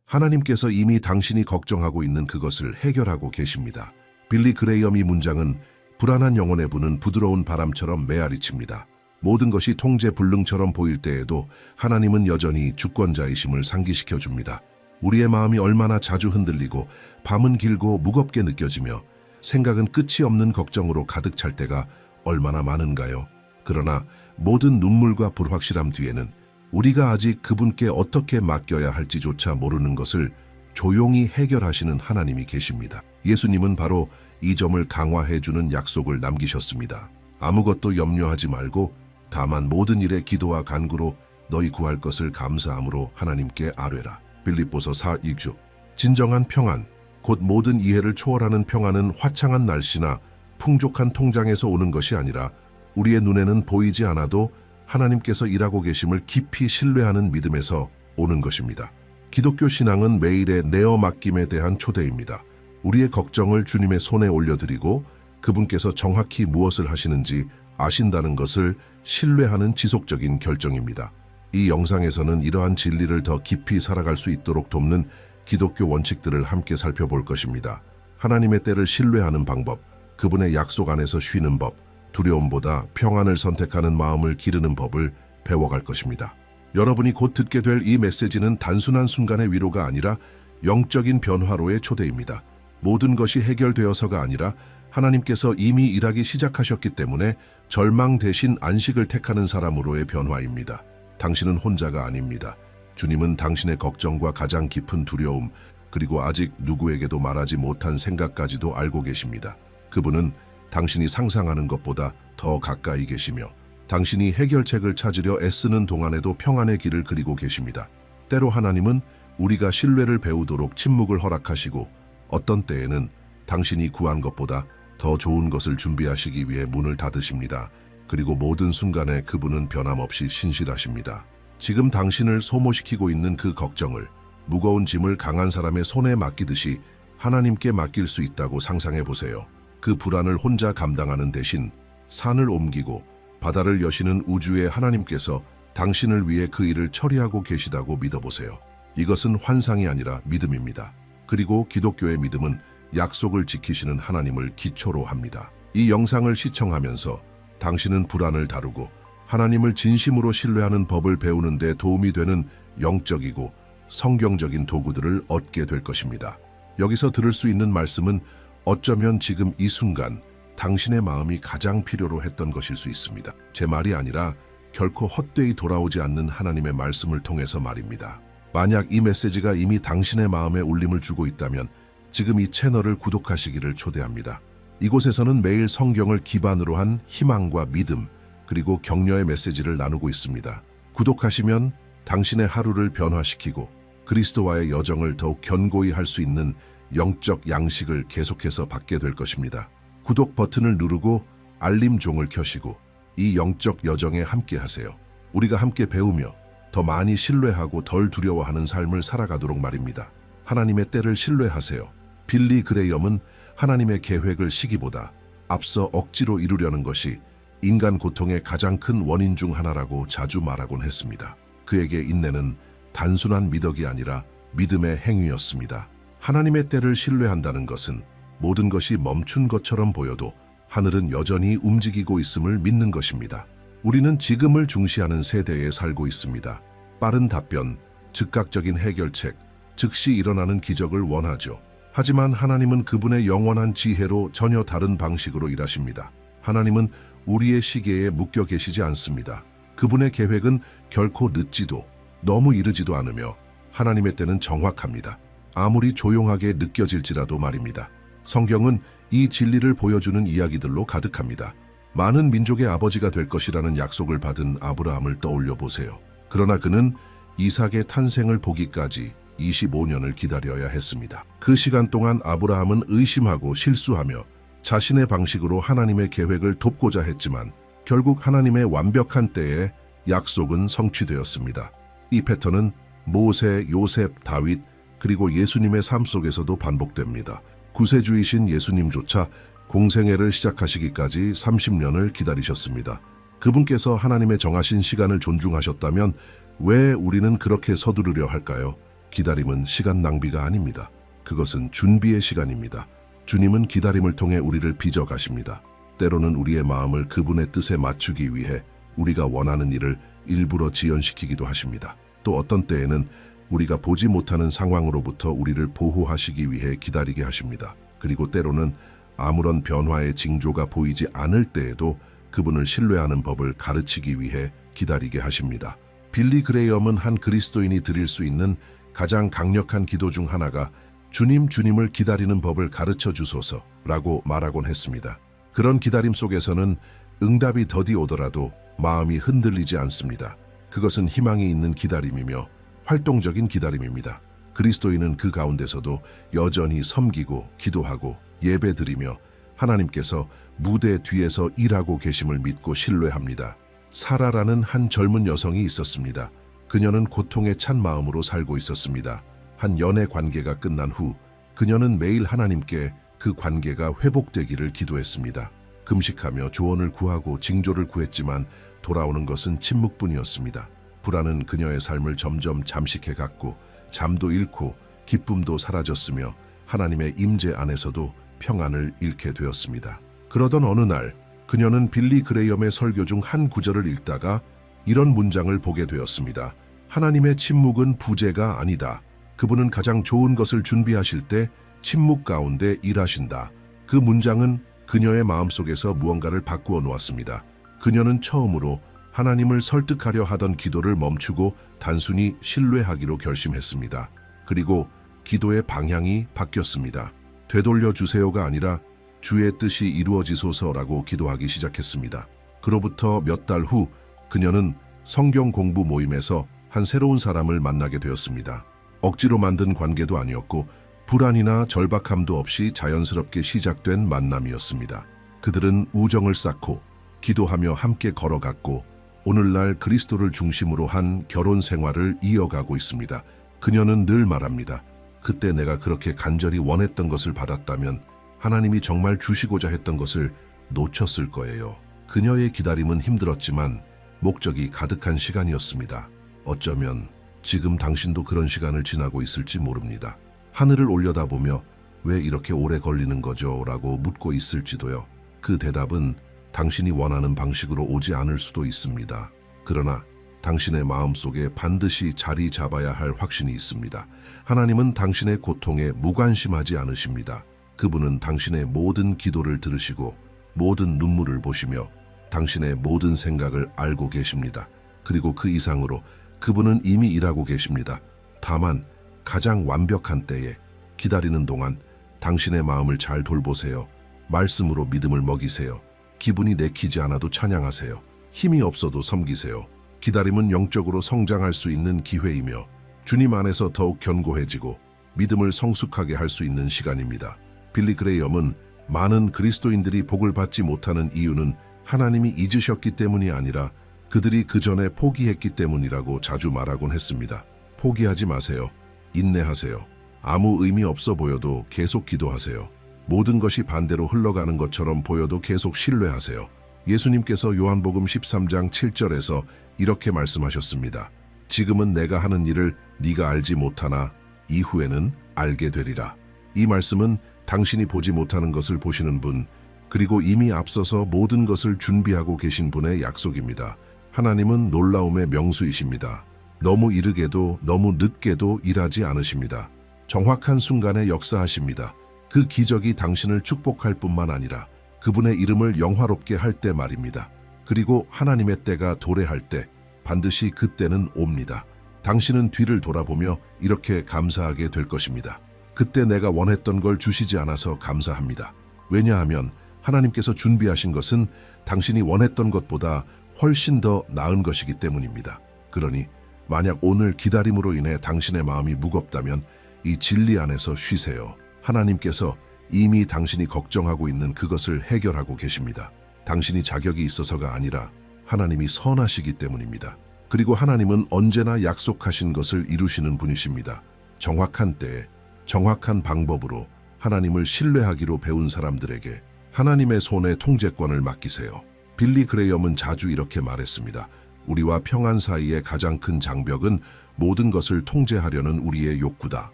하나님께서 이미 당신이 걱정하고 있는 그것을 해결하고 계십니다. 빌리 그레이엄 이 문장은 불안한 영혼에 부는 부드러운 바람처럼 메아리칩니다. 모든 것이 통제불능처럼 보일 때에도 하나님은 여전히 주권자이심을 상기시켜 줍니다. 우리의 마음이 얼마나 자주 흔들리고 밤은 길고 무겁게 느껴지며 생각은 끝이 없는 걱정으로 가득 찰 때가 얼마나 많은가요? 그러나 모든 눈물과 불확실함 뒤에는 우리가 아직 그분께 어떻게 맡겨야 할지조차 모르는 것을 조용히 해결하시는 하나님이 계십니다. 예수님은 바로 이 점을 강화해주는 약속을 남기셨습니다. 아무것도 염려하지 말고 다만 모든 일에 기도와 간구로 너희 구할 것을 감사함으로 하나님께 아뢰라. 빌립보서 4:6. 진정한 평안, 곧 모든 이해를 초월하는 평안은 화창한 날씨나 풍족한 통장에서 오는 것이 아니라 우리의 눈에는 보이지 않아도 하나님께서 일하고 계심을 깊이 신뢰하는 믿음에서 오는 것입니다. 기독교 신앙은 매일의 내어 맡김에 대한 초대입니다. 우리의 걱정을 주님의 손에 올려드리고 그분께서 정확히 무엇을 하시는지 아신다는 것을 신뢰하는 지속적인 결정입니다. 이 영상에서는 이러한 진리를 더 깊이 살아갈 수 있도록 돕는 기독교 원칙들을 함께 살펴볼 것입니다. 하나님의 때를 신뢰하는 방법, 그분의 약속 안에서 쉬는 법, 두려움보다 평안을 선택하는 마음을 기르는 법을 배워갈 것입니다. 여러분이 곧 듣게 될 이 메시지는 단순한 순간의 위로가 아니라 영적인 변화로의 초대입니다. 모든 것이 해결되어서가 아니라 하나님께서 이미 일하기 시작하셨기 때문에 절망 대신 안식을 택하는 사람으로의 변화입니다. 당신은 혼자가 아닙니다. 주님은 당신의 걱정과 가장 깊은 두려움, 그리고 아직 누구에게도 말하지 못한 생각까지도 알고 계십니다. 그분은 당신이 상상하는 것보다 더 가까이 계시며 당신이 해결책을 찾으려 애쓰는 동안에도 평안의 길을 그리고 계십니다. 때로 하나님은 우리가 신뢰를 배우도록 침묵을 허락하시고 어떤 때에는 당신이 구한 것보다 더 좋은 것을 준비하시기 위해 문을 닫으십니다. 그리고 모든 순간에 그분은 변함없이 신실하십니다. 지금 당신을 소모시키고 있는 그 걱정을, 무거운 짐을 강한 사람의 손에 맡기듯이 하나님께 맡길 수 있다고 상상해 보세요. 그 불안을 혼자 감당하는 대신 산을 옮기고 바다를 여시는 우주의 하나님께서 당신을 위해 그 일을 처리하고 계시다고 믿어보세요. 이것은 환상이 아니라 믿음입니다. 그리고 기독교의 믿음은 약속을 지키시는 하나님을 기초로 합니다. 이 영상을 시청하면서 당신은 불안을 다루고 하나님을 진심으로 신뢰하는 법을 배우는 데 도움이 되는 영적이고 성경적인 도구들을 얻게 될 것입니다. 여기서 들을 수 있는 말씀은 어쩌면 지금 이 순간 당신의 마음이 가장 필요로 했던 것일 수 있습니다. 제 말이 아니라 결코 헛되이 돌아오지 않는 하나님의 말씀을 통해서 말입니다. 만약 이 메시지가 이미 당신의 마음에 울림을 주고 있다면 지금 이 채널을 구독하시기를 초대합니다. 이곳에서는 매일 성경을 기반으로 한 희망과 믿음, 그리고 격려의 메시지를 나누고 있습니다. 구독하시면 당신의 하루를 변화시키고 그리스도와의 여정을 더욱 견고히 할 수 있는 영적 양식을 계속해서 받게 될 것입니다. 구독 버튼을 누르고 알림 종을 켜시고 이 영적 여정에 함께 하세요. 우리가 함께 배우며 더 많이 신뢰하고 덜 두려워하는 삶을 살아가도록 말입니다. 하나님의 때를 신뢰하세요. 빌리 그레이엄은 하나님의 계획을 시기보다 앞서 억지로 이루려는 것이 인간 고통의 가장 큰 원인 중 하나라고 자주 말하곤 했습니다. 그에게 인내는 단순한 미덕이 아니라 믿음의 행위였습니다. 하나님의 때를 신뢰한다는 것은 모든 것이 멈춘 것처럼 보여도 하늘은 여전히 움직이고 있음을 믿는 것입니다. 우리는 지금을 중시하는 세대에 살고 있습니다. 빠른 답변, 즉각적인 해결책, 즉시 일어나는 기적을 원하죠. 하지만 하나님은 그분의 영원한 지혜로 전혀 다른 방식으로 일하십니다. 하나님은 우리의 시계에 묶여 계시지 않습니다. 그분의 계획은 결코 늦지도 너무 이르지도 않으며 하나님의 때는 정확합니다. 아무리 조용하게 느껴질지라도 말입니다. 성경은 이 진리를 보여주는 이야기들로 가득합니다. 많은 민족의 아버지가 될 것이라는 약속을 받은 아브라함을 떠올려 보세요. 그러나 그는 이삭의 탄생을 보기까지 25년을 기다려야 했습니다. 그 시간 동안 아브라함은 의심하고 실수하며 자신의 방식으로 하나님의 계획을 돕고자 했지만 결국 하나님의 완벽한 때에 약속은 성취되었습니다. 이 패턴은 모세, 요셉, 다윗, 그리고 예수님의 삶 속에서도 반복됩니다. 구세주이신 예수님조차 공생애를 시작하시기까지 30년을 기다리셨습니다. 그분께서 하나님의 정하신 시간을 존중하셨다면 왜 우리는 그렇게 서두르려 할까요? 기다림은 시간 낭비가 아닙니다. 그것은 준비의 시간입니다. 주님은 기다림을 통해 우리를 빚어가십니다. 때로는 우리의 마음을 그분의 뜻에 맞추기 위해 우리가 원하는 일을 일부러 지연시키기도 하십니다. 또 어떤 때에는 우리가 보지 못하는 상황으로부터 우리를 보호하시기 위해 기다리게 하십니다. 그리고 때로는 아무런 변화의 징조가 보이지 않을 때에도 그분을 신뢰하는 법을 가르치기 위해 기다리게 하십니다. 빌리 그레이엄은 한 그리스도인이 드릴 수 있는 가장 강력한 기도 중 하나가 주님을 기다리는 법을 가르쳐 주소서라고 말하곤 했습니다. 그런 기다림 속에서는 응답이 더디 오더라도 마음이 흔들리지 않습니다. 그것은 희망이 있는 기다림이며 활동적인 기다림입니다. 그리스도인은 그 가운데서도 여전히 섬기고 기도하고 예배드리며 하나님께서 무대 뒤에서 일하고 계심을 믿고 신뢰합니다. 사라라는 한 젊은 여성이 있었습니다. 그녀는 고통에 찬 마음으로 살고 있었습니다. 한 연애 관계가 끝난 후 그녀는 매일 하나님께 그 관계가 회복되기를 기도했습니다. 금식하며 조언을 구하고 징조를 구했지만 돌아오는 것은 침묵뿐이었습니다. 불안은 그녀의 삶을 점점 잠식해 갔고 잠도 잃고 기쁨도 사라졌으며 하나님의 임재 안에서도 평안을 잃게 되었습니다. 그러던 어느 날 그녀는 빌리 그레이엄의 설교 중 한 구절을 읽다가 이런 문장을 보게 되었습니다. 하나님의 침묵은 부재가 아니다. 그분은 가장 좋은 것을 준비하실 때 침묵 가운데 일하신다. 그 문장은 그녀의 마음속에서 무언가를 바꾸어 놓았습니다. 그녀는 처음으로 하나님을 설득하려 하던 기도를 멈추고 단순히 신뢰하기로 결심했습니다. 그리고 기도의 방향이 바뀌었습니다. 되돌려 주세요가 아니라 주의 뜻이 이루어지소서라고 기도하기 시작했습니다. 그로부터 몇 달 후 그녀는 성경 공부 모임에서 한 새로운 사람을 만나게 되었습니다. 억지로 만든 관계도 아니었고 불안이나 절박함도 없이 자연스럽게 시작된 만남이었습니다. 그들은 우정을 쌓고 기도하며 함께 걸어갔고 오늘날 그리스도를 중심으로 한 결혼 생활을 이어가고 있습니다. 그녀는 늘 말합니다. 그때 내가 그렇게 간절히 원했던 것을 받았다면 하나님이 정말 주시고자 했던 것을 놓쳤을 거예요. 그녀의 기다림은 힘들었지만 목적이 가득한 시간이었습니다. 어쩌면 지금 당신도 그런 시간을 지나고 있을지 모릅니다. 하늘을 올려다보며 왜 이렇게 오래 걸리는 거죠? 라고 묻고 있을지도요. 그 대답은 당신이 원하는 방식으로 오지 않을 수도 있습니다. 그러나 당신의 마음속에 반드시 자리 잡아야 할 확신이 있습니다. 하나님은 당신의 고통에 무관심하지 않으십니다. 그분은 당신의 모든 기도를 들으시고 모든 눈물을 보시며 당신의 모든 생각을 알고 계십니다. 그리고 그 이상으로 그분은 이미 일하고 계십니다. 다만 가장 완벽한 때에 기다리는 동안 당신의 마음을 잘 돌보세요. 말씀으로 믿음을 먹이세요. 기분이 내키지 않아도 찬양하세요. 힘이 없어도 섬기세요. 기다림은 영적으로 성장할 수 있는 기회이며 주님 안에서 더욱 견고해지고 믿음을 성숙하게 할 수 있는 시간입니다. 빌리 그레이엄은 많은 그리스도인들이 복을 받지 못하는 이유는 하나님이 잊으셨기 때문이 아니라 그들이 그 전에 포기했기 때문이라고 자주 말하곤 했습니다. 포기하지 마세요. 인내하세요. 아무 의미 없어 보여도 계속 기도하세요. 모든 것이 반대로 흘러가는 것처럼 보여도 계속 신뢰하세요. 예수님께서 요한복음 13장 7절에서 이렇게 말씀하셨습니다. 지금은 내가 하는 일을 네가 알지 못하나 이후에는 알게 되리라. 이 말씀은 당신이 보지 못하는 것을 보시는 분, 그리고 이미 앞서서 모든 것을 준비하고 계신 분의 약속입니다. 하나님은 놀라움의 명수이십니다. 너무 이르게도 너무 늦게도 일하지 않으십니다. 정확한 순간에 역사하십니다. 그 기적이 당신을 축복할 뿐만 아니라 그분의 이름을 영화롭게 할 때 말입니다. 그리고 하나님의 때가 도래할 때 반드시 그때는 옵니다. 당신은 뒤를 돌아보며 이렇게 감사하게 될 것입니다. 그때 내가 원했던 걸 주시지 않아서 감사합니다. 왜냐하면 하나님께서 준비하신 것은 당신이 원했던 것보다 훨씬 더 나은 것이기 때문입니다. 그러니 만약 오늘 기다림으로 인해 당신의 마음이 무겁다면 이 진리 안에서 쉬세요. 하나님께서 이미 당신이 걱정하고 있는 그것을 해결하고 계십니다. 당신이 자격이 있어서가 아니라 하나님이 선하시기 때문입니다. 그리고 하나님은 언제나 약속하신 것을 이루시는 분이십니다. 정확한 때에 정확한 방법으로 하나님을 신뢰하기로 배운 사람들에게 하나님의 손에 통제권을 맡기세요. 빌리 그레이엄은 자주 이렇게 말했습니다. 우리와 평안 사이의 가장 큰 장벽은 모든 것을 통제하려는 우리의 욕구다.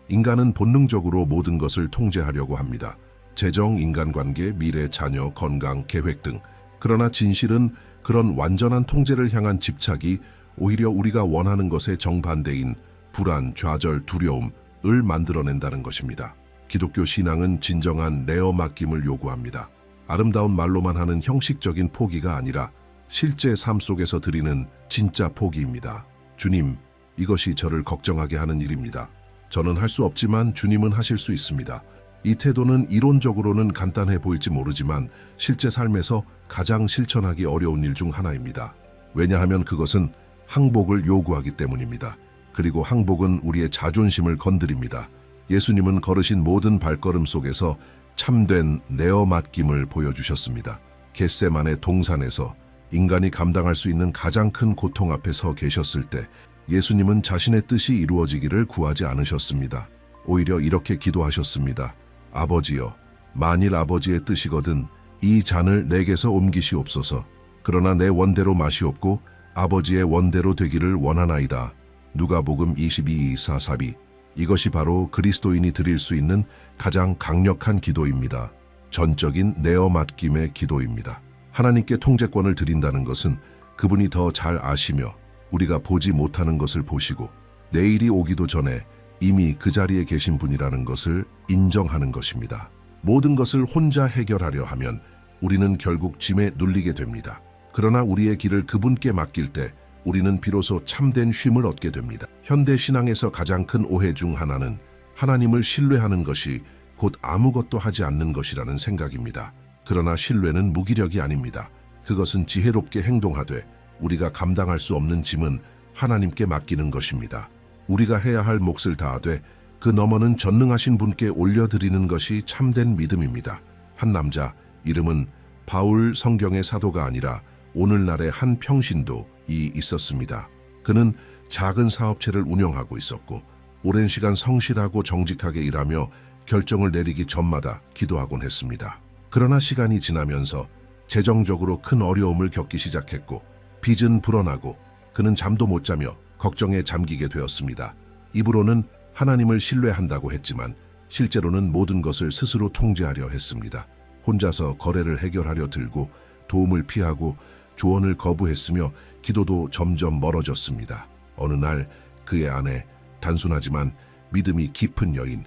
인간은 본능적으로 모든 것을 통제하려고 합니다. 재정, 인간관계, 미래, 자녀, 건강, 계획 등. 그러나 진실은 그런 완전한 통제를 향한 집착이 오히려 우리가 원하는 것의 정반대인 불안, 좌절, 두려움을 만들어낸다는 것입니다. 기독교 신앙은 진정한 내어 맡김을 요구합니다. 아름다운 말로만 하는 형식적인 포기가 아니라 실제 삶 속에서 드리는 진짜 포기입니다. 주님, 이것이 저를 걱정하게 하는 일입니다. 저는 할 수 없지만 주님은 하실 수 있습니다. 이 태도는 이론적으로는 간단해 보일지 모르지만 실제 삶에서 가장 실천하기 어려운 일 중 하나입니다. 왜냐하면 그것은 항복을 요구하기 때문입니다. 그리고 항복은 우리의 자존심을 건드립니다. 예수님은 걸으신 모든 발걸음 속에서 참된 내어 맡김을 보여주셨습니다. 겟세마네 동산에서 인간이 감당할 수 있는 가장 큰 고통 앞에 서 계셨을 때 예수님은 자신의 뜻이 이루어지기를 구하지 않으셨습니다. 오히려 이렇게 기도하셨습니다. 아버지여, 만일 아버지의 뜻이거든 이 잔을 내게서 옮기시옵소서. 그러나 내 원대로 마시옵고 아버지의 원대로 되기를 원하나이다. 누가복음 22:4-4b. 이것이 바로 그리스도인이 드릴 수 있는 가장 강력한 기도입니다. 전적인 내어 맡김의 기도입니다. 하나님께 통제권을 드린다는 것은 그분이 더 잘 아시며 우리가 보지 못하는 것을 보시고 내일이 오기도 전에 이미 그 자리에 계신 분이라는 것을 인정하는 것입니다. 모든 것을 혼자 해결하려 하면 우리는 결국 짐에 눌리게 됩니다. 그러나 우리의 길을 그분께 맡길 때 우리는 비로소 참된 쉼을 얻게 됩니다. 현대 신앙에서 가장 큰 오해 중 하나는 하나님을 신뢰하는 것이 곧 아무것도 하지 않는 것이라는 생각입니다. 그러나 신뢰는 무기력이 아닙니다. 그것은 지혜롭게 행동하되 우리가 감당할 수 없는 짐은 하나님께 맡기는 것입니다. 우리가 해야 할 몫을 다하되 그 너머는 전능하신 분께 올려드리는 것이 참된 믿음입니다. 한 남자, 이름은 바울 성경의 사도가 아니라 오늘날의 한 평신도이 있었습니다. 그는 작은 사업체를 운영하고 있었고 오랜 시간 성실하고 정직하게 일하며 결정을 내리기 전마다 기도하곤 했습니다. 그러나 시간이 지나면서 재정적으로 큰 어려움을 겪기 시작했고 빚은 불어나고 그는 잠도 못 자며 걱정에 잠기게 되었습니다. 입으로는 하나님을 신뢰한다고 했지만 실제로는 모든 것을 스스로 통제하려 했습니다. 혼자서 거래를 해결하려 들고 도움을 피하고 조언을 거부했으며 기도도 점점 멀어졌습니다. 어느 날 그의 아내, 단순하지만 믿음이 깊은 여인이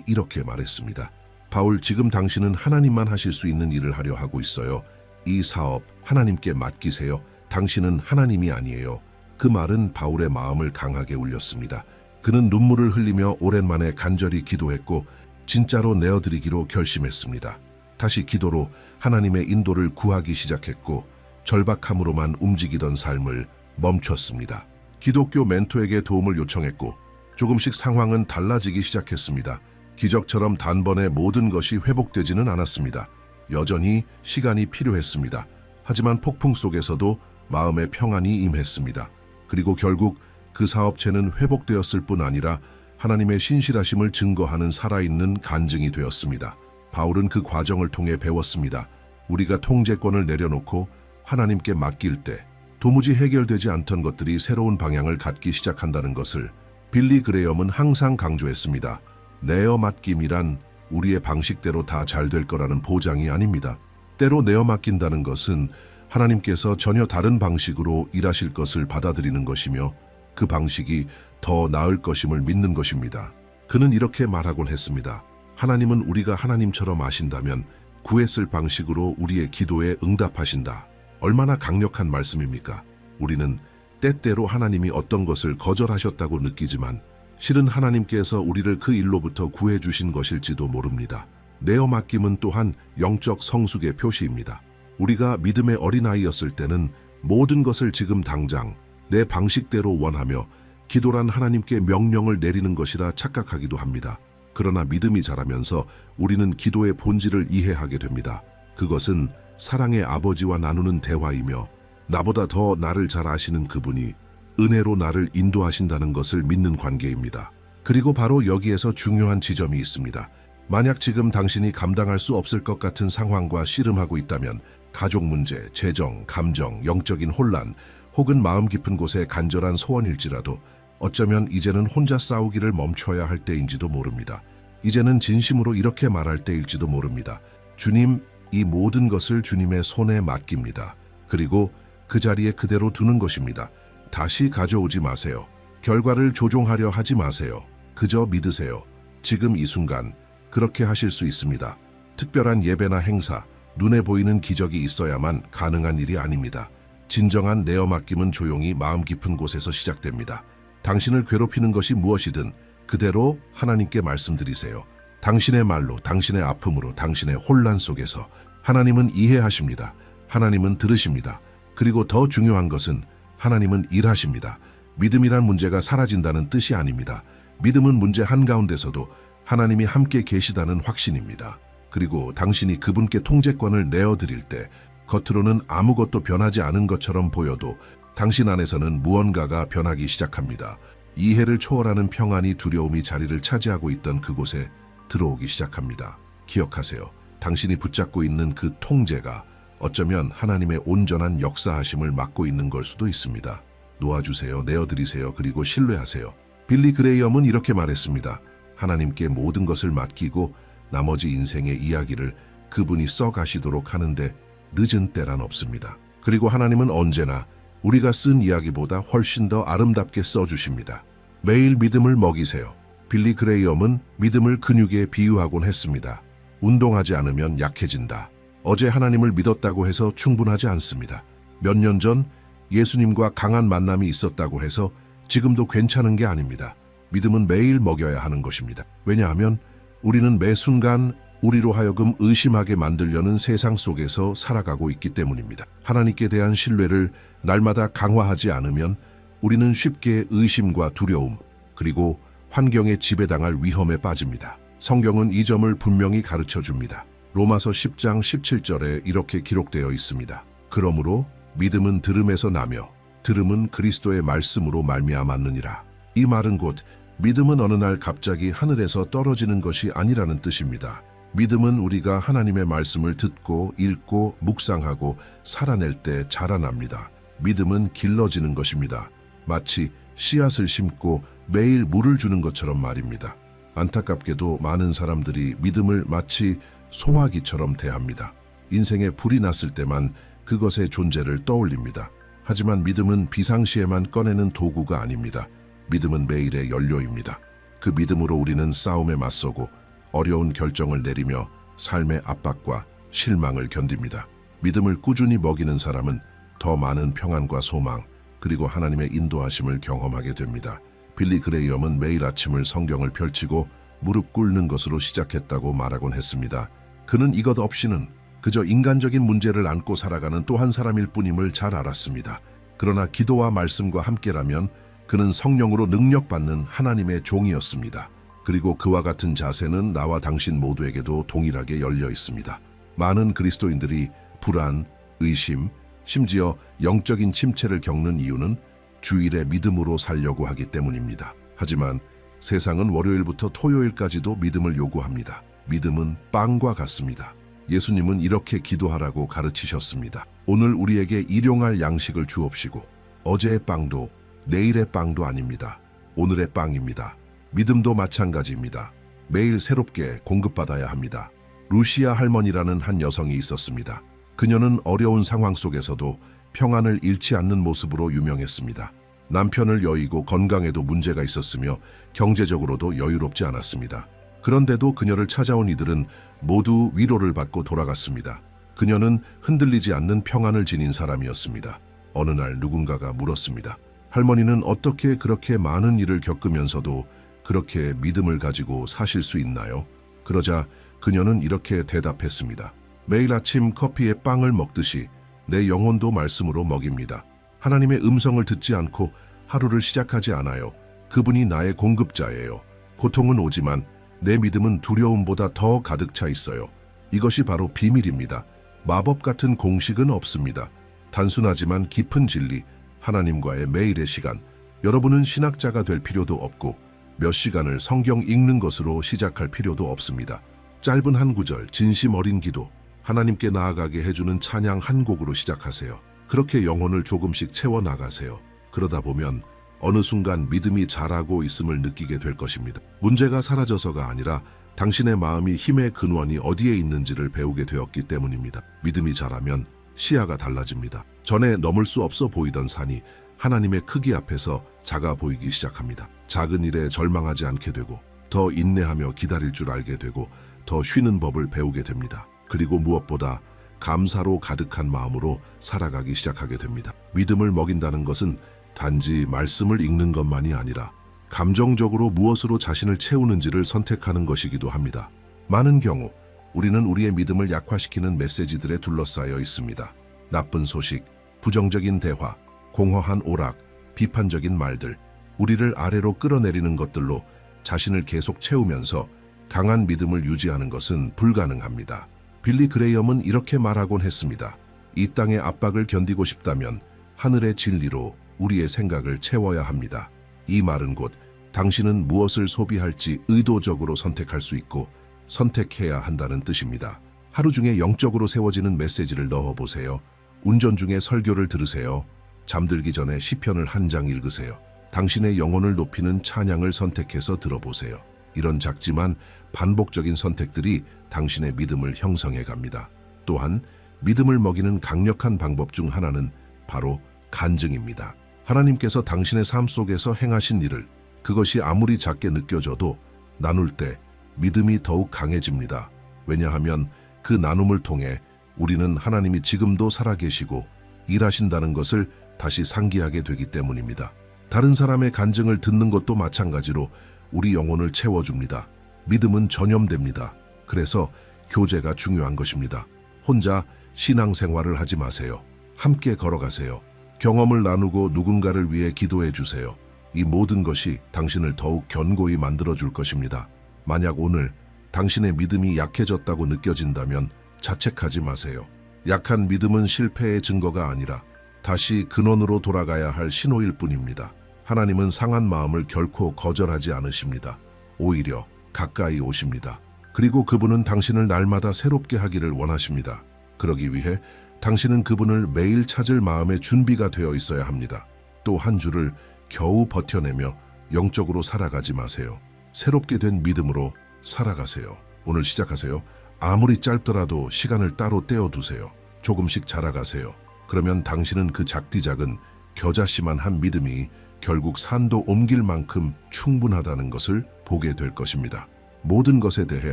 이렇게 말했습니다. 바울, 지금 당신은 하나님만 하실 수 있는 일을 하려 하고 있어요. 이 사업 하나님께 맡기세요. 당신은 하나님이 아니에요. 그 말은 바울의 마음을 강하게 울렸습니다. 그는 눈물을 흘리며 오랜만에 간절히 기도했고 진짜로 내어드리기로 결심했습니다. 다시 기도로 하나님의 인도를 구하기 시작했고 절박함으로만 움직이던 삶을 멈췄습니다. 기독교 멘토에게 도움을 요청했고 조금씩 상황은 달라지기 시작했습니다. 기적처럼 단번에 모든 것이 회복되지는 않았습니다. 여전히 시간이 필요했습니다. 하지만 폭풍 속에서도 마음의 평안이 임했습니다. 그리고 결국 그 사업체는 회복되었을 뿐 아니라 하나님의 신실하심을 증거하는 살아있는 간증이 되었습니다. 바울은 그 과정을 통해 배웠습니다. 우리가 통제권을 내려놓고 하나님께 맡길 때 도무지 해결되지 않던 것들이 새로운 방향을 갖기 시작한다는 것을 빌리 그레이엄은 항상 강조했습니다. 내어 맡김이란 우리의 방식대로 다 잘 될 거라는 보장이 아닙니다. 때로 내어 맡긴다는 것은 하나님께서 전혀 다른 방식으로 일하실 것을 받아들이는 것이며 그 방식이 더 나을 것임을 믿는 것입니다. 그는 이렇게 말하곤 했습니다. 하나님은 우리가 하나님처럼 아신다면 구했을 방식으로 우리의 기도에 응답하신다. 얼마나 강력한 말씀입니까? 우리는 때때로 하나님이 어떤 것을 거절하셨다고 느끼지만 실은 하나님께서 우리를 그 일로부터 구해주신 것일지도 모릅니다. 내어 맡김은 또한 영적 성숙의 표시입니다. 우리가 믿음의 어린아이였을 때는 모든 것을 지금 당장 내 방식대로 원하며 기도란 하나님께 명령을 내리는 것이라 착각하기도 합니다. 그러나 믿음이 자라면서 우리는 기도의 본질을 이해하게 됩니다. 그것은 사랑의 아버지와 나누는 대화이며 나보다 더 나를 잘 아시는 그분이 은혜로 나를 인도하신다는 것을 믿는 관계입니다. 그리고 바로 여기에서 중요한 지점이 있습니다. 만약 지금 당신이 감당할 수 없을 것 같은 상황과 씨름하고 있다면 가족 문제, 재정, 감정, 영적인 혼란 혹은 마음 깊은 곳에 간절한 소원일지라도 어쩌면 이제는 혼자 싸우기를 멈춰야 할 때인지도 모릅니다. 이제는 진심으로 이렇게 말할 때일지도 모릅니다. 주님, 이 모든 것을 주님의 손에 맡깁니다. 그리고 그 자리에 그대로 두는 것입니다. 다시 가져오지 마세요. 결과를 조종하려 하지 마세요. 그저 믿으세요. 지금 이 순간 그렇게 하실 수 있습니다. 특별한 예배나 행사, 눈에 보이는 기적이 있어야만 가능한 일이 아닙니다. 진정한 내어 맡김은 조용히 마음 깊은 곳에서 시작됩니다. 당신을 괴롭히는 것이 무엇이든 그대로 하나님께 말씀드리세요. 당신의 말로, 당신의 아픔으로, 당신의 혼란 속에서 하나님은 이해하십니다. 하나님은 들으십니다. 그리고 더 중요한 것은 하나님은 일하십니다. 믿음이란 문제가 사라진다는 뜻이 아닙니다. 믿음은 문제 한가운데서도 하나님이 함께 계시다는 확신입니다. 그리고 당신이 그분께 통제권을 내어드릴 때 겉으로는 아무것도 변하지 않은 것처럼 보여도 당신 안에서는 무언가가 변하기 시작합니다. 이해를 초월하는 평안이 두려움이 자리를 차지하고 있던 그곳에 들어오기 시작합니다. 기억하세요. 당신이 붙잡고 있는 그 통제가 어쩌면 하나님의 온전한 역사하심을 맡고 있는 걸 수도 있습니다. 놓아주세요. 내어드리세요. 그리고 신뢰하세요. 빌리 그레이엄은 이렇게 말했습니다. 하나님께 모든 것을 맡기고 나머지 인생의 이야기를 그분이 써가시도록 하는데 늦은 때란 없습니다. 그리고 하나님은 언제나 우리가 쓴 이야기보다 훨씬 더 아름답게 써주십니다. 매일 믿음을 먹이세요. 빌리 그레이엄은 믿음을 근육에 비유하곤 했습니다. 운동하지 않으면 약해진다. 어제 하나님을 믿었다고 해서 충분하지 않습니다. 몇 년 전 예수님과 강한 만남이 있었다고 해서 지금도 괜찮은 게 아닙니다. 믿음은 매일 먹여야 하는 것입니다. 왜냐하면 우리는 매 순간 우리로 하여금 의심하게 만들려는 세상 속에서 살아가고 있기 때문입니다. 하나님께 대한 신뢰를 날마다 강화하지 않으면 우리는 쉽게 의심과 두려움, 그리고 환경에 지배당할 위험에 빠집니다. 성경은 이 점을 분명히 가르쳐 줍니다. 로마서 10장 17절에 이렇게 기록되어 있습니다. 그러므로 믿음은 들음에서 나며 들음은 그리스도의 말씀으로 말미암았느니라. 이 말은 곧 믿음은 어느 날 갑자기 하늘에서 떨어지는 것이 아니라는 뜻입니다. 믿음은 우리가 하나님의 말씀을 듣고 읽고 묵상하고 살아낼 때 자라납니다. 믿음은 길러지는 것입니다. 마치 씨앗을 심고 매일 물을 주는 것처럼 말입니다. 안타깝게도 많은 사람들이 믿음을 마치 소화기처럼 대합니다. 인생에 불이 났을 때만 그것의 존재를 떠올립니다. 하지만 믿음은 비상시에만 꺼내는 도구가 아닙니다. 믿음은 매일의 연료입니다. 그 믿음으로 우리는 싸움에 맞서고 어려운 결정을 내리며 삶의 압박과 실망을 견딥니다. 믿음을 꾸준히 먹이는 사람은 더 많은 평안과 소망, 그리고 하나님의 인도하심을 경험하게 됩니다. 빌리 그레이엄은 매일 아침을 성경을 펼치고 무릎 꿇는 것으로 시작했다고 말하곤 했습니다. 그는 이것 없이는 그저 인간적인 문제를 안고 살아가는 또 한 사람일 뿐임을 잘 알았습니다. 그러나 기도와 말씀과 함께라면 그는 성령으로 능력받는 하나님의 종이었습니다. 그리고 그와 같은 자세는 나와 당신 모두에게도 동일하게 열려 있습니다. 많은 그리스도인들이 불안, 의심, 심지어 영적인 침체를 겪는 이유는 주일에 믿음으로 살려고 하기 때문입니다. 하지만 세상은 월요일부터 토요일까지도 믿음을 요구합니다. 믿음은 빵과 같습니다. 예수님은 이렇게 기도하라고 가르치셨습니다. 오늘 우리에게 일용할 양식을 주옵시고 어제의 빵도 내일의 빵도 아닙니다. 오늘의 빵입니다. 믿음도 마찬가지입니다. 매일 새롭게 공급받아야 합니다. 루시아 할머니라는 한 여성이 있었습니다. 그녀는 어려운 상황 속에서도 평안을 잃지 않는 모습으로 유명했습니다. 남편을 여의고 건강에도 문제가 있었으며 경제적으로도 여유롭지 않았습니다. 그런데도 그녀를 찾아온 이들은 모두 위로를 받고 돌아갔습니다. 그녀는 흔들리지 않는 평안을 지닌 사람이었습니다. 어느 날 누군가가 물었습니다. 할머니는 어떻게 그렇게 많은 일을 겪으면서도 그렇게 믿음을 가지고 사실 수 있나요? 그러자 그녀는 이렇게 대답했습니다. 매일 아침 커피에 빵을 먹듯이 내 영혼도 말씀으로 먹입니다. 하나님의 음성을 듣지 않고 하루를 시작하지 않아요. 그분이 나의 공급자예요. 고통은 오지만 내 믿음은 두려움보다 더 가득 차 있어요. 이것이 바로 비밀입니다. 마법 같은 공식은 없습니다. 단순하지만 깊은 진리, 하나님과의 매일의 시간. 여러분은 신학자가 될 필요도 없고 몇 시간을 성경 읽는 것으로 시작할 필요도 없습니다. 짧은 한 구절, 진심 어린 기도, 하나님께 나아가게 해주는 찬양 한 곡으로 시작하세요. 그렇게 영혼을 조금씩 채워나가세요. 그러다 보면 어느 순간 믿음이 자라고 있음을 느끼게 될 것입니다. 문제가 사라져서가 아니라 당신의 마음이 힘의 근원이 어디에 있는지를 배우게 되었기 때문입니다. 믿음이 자라면 시야가 달라집니다. 전에 넘을 수 없어 보이던 산이 하나님의 크기 앞에서 작아 보이기 시작합니다. 작은 일에 절망하지 않게 되고 더 인내하며 기다릴 줄 알게 되고 더 쉬는 법을 배우게 됩니다. 그리고 무엇보다 감사로 가득한 마음으로 살아가기 시작하게 됩니다. 믿음을 먹인다는 것은 단지 말씀을 읽는 것만이 아니라 감정적으로 무엇으로 자신을 채우는지를 선택하는 것이기도 합니다. 많은 경우 우리는 우리의 믿음을 약화시키는 메시지들에 둘러싸여 있습니다. 나쁜 소식, 부정적인 대화, 공허한 오락, 비판적인 말들, 우리를 아래로 끌어내리는 것들로 자신을 계속 채우면서 강한 믿음을 유지하는 것은 불가능합니다. 빌리 그레이엄은 이렇게 말하곤 했습니다. 이 땅의 압박을 견디고 싶다면 하늘의 진리로 우리의 생각을 채워야 합니다. 이 말은 곧 당신은 무엇을 소비할지 의도적으로 선택할 수 있고 선택해야 한다는 뜻입니다. 하루 중에 영적으로 세워지는 메시지를 넣어보세요. 운전 중에 설교를 들으세요. 잠들기 전에 시편을 한 장 읽으세요. 당신의 영혼을 높이는 찬양을 선택해서 들어보세요. 이런 작지만 반복적인 선택들이 당신의 믿음을 형성해 갑니다. 또한 믿음을 먹이는 강력한 방법 중 하나는 바로 간증입니다. 하나님께서 당신의 삶 속에서 행하신 일을 그것이 아무리 작게 느껴져도 나눌 때 믿음이 더욱 강해집니다. 왜냐하면 그 나눔을 통해 우리는 하나님이 지금도 살아계시고 일하신다는 것을 다시 상기하게 되기 때문입니다. 다른 사람의 간증을 듣는 것도 마찬가지로 우리 영혼을 채워줍니다. 믿음은 전염됩니다. 그래서 교제가 중요한 것입니다. 혼자 신앙생활을 하지 마세요. 함께 걸어가세요. 경험을 나누고 누군가를 위해 기도해 주세요. 이 모든 것이 당신을 더욱 견고히 만들어줄 것입니다. 만약 오늘 당신의 믿음이 약해졌다고 느껴진다면 자책하지 마세요. 약한 믿음은 실패의 증거가 아니라 다시 근원으로 돌아가야 할 신호일 뿐입니다. 하나님은 상한 마음을 결코 거절하지 않으십니다. 오히려 가까이 오십니다. 그리고 그분은 당신을 날마다 새롭게 하기를 원하십니다. 그러기 위해 당신은 그분을 매일 찾을 마음의 준비가 되어 있어야 합니다. 또 한 주를 겨우 버텨내며 영적으로 살아가지 마세요. 새롭게 된 믿음으로 살아가세요. 오늘 시작하세요. 아무리 짧더라도 시간을 따로 떼어두세요. 조금씩 자라가세요. 그러면 당신은 그 작디작은 겨자씨만 한 믿음이 결국 산도 옮길 만큼 충분하다는 것을 보게 될 것입니다. 모든 것에 대해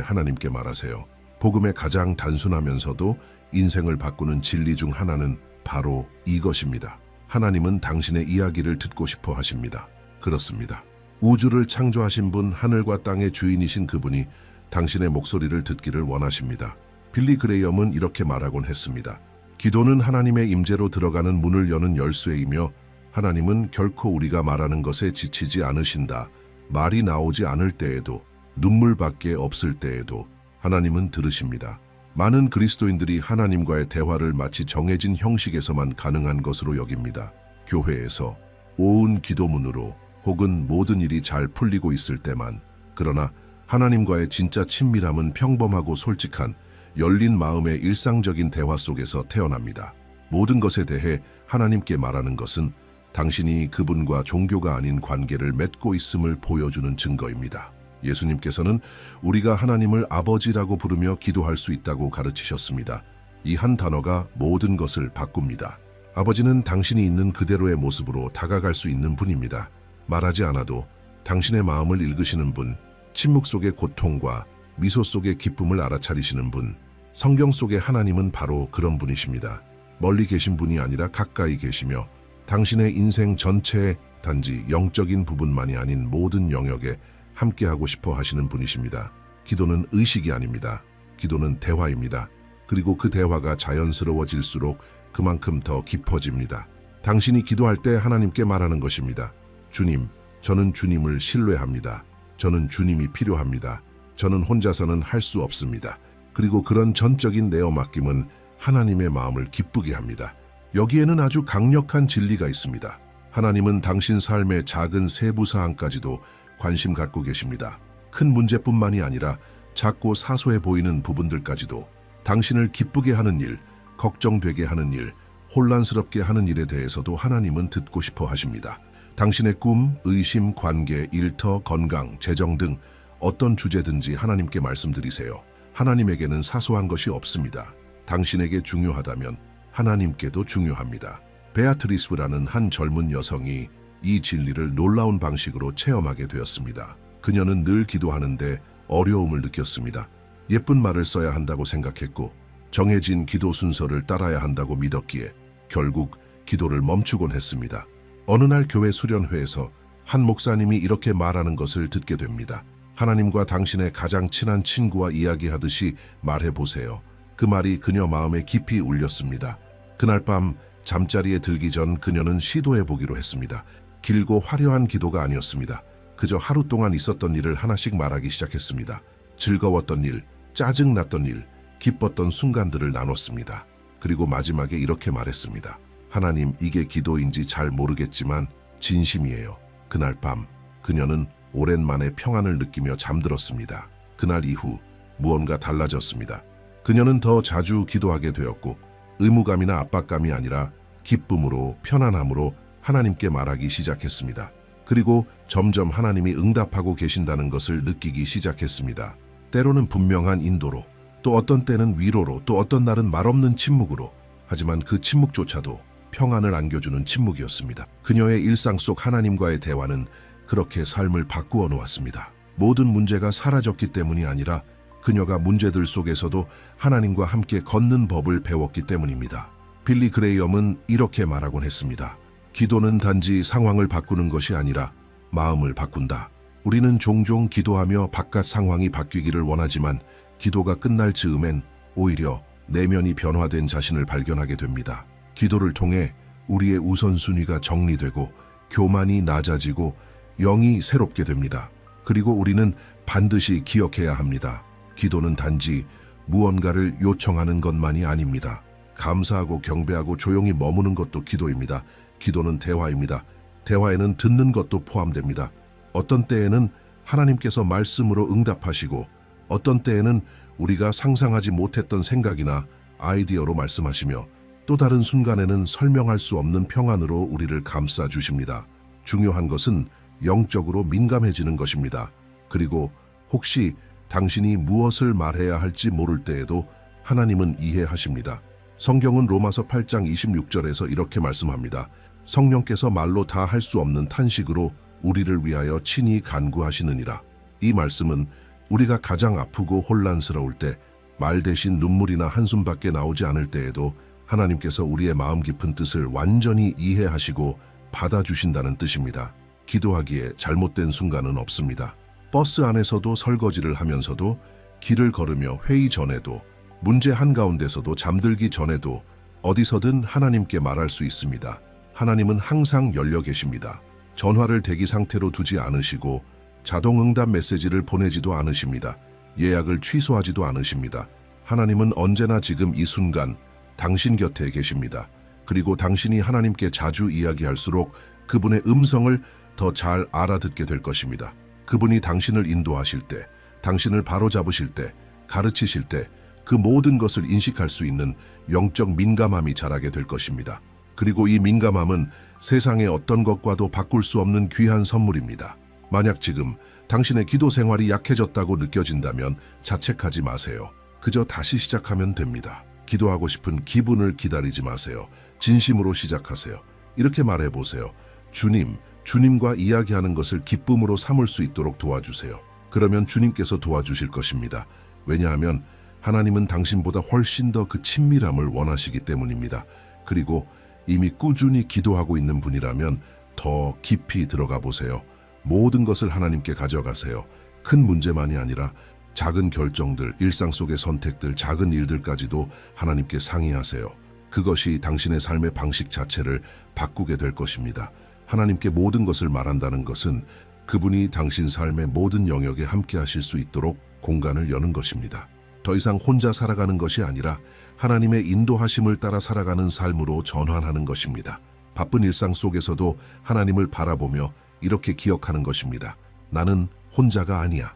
하나님께 말하세요. 복음의 가장 단순하면서도 인생을 바꾸는 진리 중 하나는 바로 이것입니다. 하나님은 당신의 이야기를 듣고 싶어 하십니다. 그렇습니다. 우주를 창조하신 분, 하늘과 땅의 주인이신 그분이 당신의 목소리를 듣기를 원하십니다. 빌리 그레이엄은 이렇게 말하곤 했습니다. 기도는 하나님의 임재로 들어가는 문을 여는 열쇠이며 하나님은 결코 우리가 말하는 것에 지치지 않으신다. 말이 나오지 않을 때에도, 눈물밖에 없을 때에도 하나님은 들으십니다. 많은 그리스도인들이 하나님과의 대화를 마치 정해진 형식에서만 가능한 것으로 여깁니다. 교회에서, 오은 기도문으로, 혹은 모든 일이 잘 풀리고 있을 때만. 그러나 하나님과의 진짜 친밀함은 평범하고 솔직한, 열린 마음의 일상적인 대화 속에서 태어납니다. 모든 것에 대해 하나님께 말하는 것은 당신이 그분과 종교가 아닌 관계를 맺고 있음을 보여주는 증거입니다. 예수님께서는 우리가 하나님을 아버지라고 부르며 기도할 수 있다고 가르치셨습니다. 이 한 단어가 모든 것을 바꿉니다. 아버지는 당신이 있는 그대로의 모습으로 다가갈 수 있는 분입니다. 말하지 않아도 당신의 마음을 읽으시는 분, 침묵 속의 고통과 미소 속의 기쁨을 알아차리시는 분, 성경 속의 하나님은 바로 그런 분이십니다. 멀리 계신 분이 아니라 가까이 계시며 당신의 인생 전체에 단지 영적인 부분만이 아닌 모든 영역에 함께하고 싶어 하시는 분이십니다. 기도는 의식이 아닙니다. 기도는 대화입니다. 그리고 그 대화가 자연스러워질수록 그만큼 더 깊어집니다. 당신이 기도할 때 하나님께 말하는 것입니다. 주님, 저는 주님을 신뢰합니다. 저는 주님이 필요합니다. 저는 혼자서는 할 수 없습니다. 그리고 그런 전적인 내어 맡김은 하나님의 마음을 기쁘게 합니다. 여기에는 아주 강력한 진리가 있습니다. 하나님은 당신 삶의 작은 세부 사항까지도 관심 갖고 계십니다. 큰 문제뿐만이 아니라 작고 사소해 보이는 부분들까지도 당신을 기쁘게 하는 일, 걱정되게 하는 일, 혼란스럽게 하는 일에 대해서도 하나님은 듣고 싶어 하십니다. 당신의 꿈, 의심, 관계, 일터, 건강, 재정 등 어떤 주제든지 하나님께 말씀드리세요. 하나님에게는 사소한 것이 없습니다. 당신에게 중요하다면 하나님께도 중요합니다. 베아트리스라는 한 젊은 여성이 이 진리를 놀라운 방식으로 체험하게 되었습니다. 그녀는 늘 기도하는데 어려움을 느꼈습니다. 예쁜 말을 써야 한다고 생각했고 정해진 기도 순서를 따라야 한다고 믿었기에 결국 기도를 멈추곤 했습니다. 어느 날 교회 수련회에서 한 목사님이 이렇게 말하는 것을 듣게 됩니다. 하나님과 당신의 가장 친한 친구와 이야기하듯이 말해보세요. 그 말이 그녀 마음에 깊이 울렸습니다. 그날 밤 잠자리에 들기 전 그녀는 시도해보기로 했습니다. 길고 화려한 기도가 아니었습니다. 그저 하루 동안 있었던 일을 하나씩 말하기 시작했습니다. 즐거웠던 일, 짜증났던 일, 기뻤던 순간들을 나눴습니다. 그리고 마지막에 이렇게 말했습니다. 하나님, 이게 기도인지 잘 모르겠지만 진심이에요. 그날 밤 그녀는 오랜만에 평안을 느끼며 잠들었습니다. 그날 이후 무언가 달라졌습니다. 그녀는 더 자주 기도하게 되었고 의무감이나 압박감이 아니라 기쁨으로, 편안함으로 하나님께 말하기 시작했습니다. 그리고 점점 하나님이 응답하고 계신다는 것을 느끼기 시작했습니다. 때로는 분명한 인도로, 또 어떤 때는 위로로, 또 어떤 날은 말없는 침묵으로. 하지만 그 침묵조차도 평안을 안겨주는 침묵이었습니다. 그녀의 일상 속 하나님과의 대화는 그렇게 삶을 바꾸어 놓았습니다. 모든 문제가 사라졌기 때문이 아니라 그녀가 문제들 속에서도 하나님과 함께 걷는 법을 배웠기 때문입니다. 빌리 그레이엄은 이렇게 말하곤 했습니다. 기도는 단지 상황을 바꾸는 것이 아니라 마음을 바꾼다. 우리는 종종 기도하며 바깥 상황이 바뀌기를 원하지만 기도가 끝날 즈음엔 오히려 내면이 변화된 자신을 발견하게 됩니다. 기도를 통해 우리의 우선순위가 정리되고 교만이 낮아지고 영이 새롭게 됩니다. 그리고 우리는 반드시 기억해야 합니다. 기도는 단지 무언가를 요청하는 것만이 아닙니다. 감사하고 경배하고 조용히 머무는 것도 기도입니다. 기도는 대화입니다. 대화에는 듣는 것도 포함됩니다. 어떤 때에는 하나님께서 말씀으로 응답하시고 어떤 때에는 우리가 상상하지 못했던 생각이나 아이디어로 말씀하시며 또 다른 순간에는 설명할 수 없는 평안으로 우리를 감싸 주십니다. 중요한 것은 영적으로 민감해지는 것입니다. 그리고 혹시 당신이 무엇을 말해야 할지 모를 때에도 하나님은 이해하십니다. 성경은 로마서 8장 26절에서 이렇게 말씀합니다. 성령께서 말로 다 할 수 없는 탄식으로 우리를 위하여 친히 간구하시느니라. 이 말씀은 우리가 가장 아프고 혼란스러울 때, 말 대신 눈물이나 한숨밖에 나오지 않을 때에도 하나님께서 우리의 마음 깊은 뜻을 완전히 이해하시고 받아주신다는 뜻입니다. 기도하기에 잘못된 순간은 없습니다. 버스 안에서도 설거지를 하면서도 길을 걸으며 회의 전에도 문제 한가운데서도 잠들기 전에도 어디서든 하나님께 말할 수 있습니다. 하나님은 항상 열려 계십니다. 전화를 대기 상태로 두지 않으시고 자동응답 메시지를 보내지도 않으십니다. 예약을 취소하지도 않으십니다. 하나님은 언제나 지금 이 순간 당신 곁에 계십니다. 그리고 당신이 하나님께 자주 이야기할수록 그분의 음성을 더 잘 알아듣게 될 것입니다. 그분이 당신을 인도하실 때, 당신을 바로잡으실 때, 가르치실 때 그 모든 것을 인식할 수 있는 영적 민감함이 자라게 될 것입니다. 그리고 이 민감함은 세상의 어떤 것과도 바꿀 수 없는 귀한 선물입니다. 만약 지금 당신의 기도 생활이 약해졌다고 느껴진다면 자책하지 마세요. 그저 다시 시작하면 됩니다. 기도하고 싶은 기분을 기다리지 마세요. 진심으로 시작하세요. 이렇게 말해보세요. 주님, 주님과 이야기하는 것을 기쁨으로 삼을 수 있도록 도와주세요. 그러면 주님께서 도와주실 것입니다. 왜냐하면 하나님은 당신보다 훨씬 더 그 친밀함을 원하시기 때문입니다. 그리고 이미 꾸준히 기도하고 있는 분이라면 더 깊이 들어가 보세요. 모든 것을 하나님께 가져가세요. 큰 문제만이 아니라 작은 결정들, 일상 속의 선택들, 작은 일들까지도 하나님께 상의하세요. 그것이 당신의 삶의 방식 자체를 바꾸게 될 것입니다. 하나님께 모든 것을 말한다는 것은 그분이 당신 삶의 모든 영역에 함께 하실 수 있도록 공간을 여는 것입니다. 더 이상 혼자 살아가는 것이 아니라 하나님의 인도하심을 따라 살아가는 삶으로 전환하는 것입니다. 바쁜 일상 속에서도 하나님을 바라보며 이렇게 기억하는 것입니다. 나는 혼자가 아니야.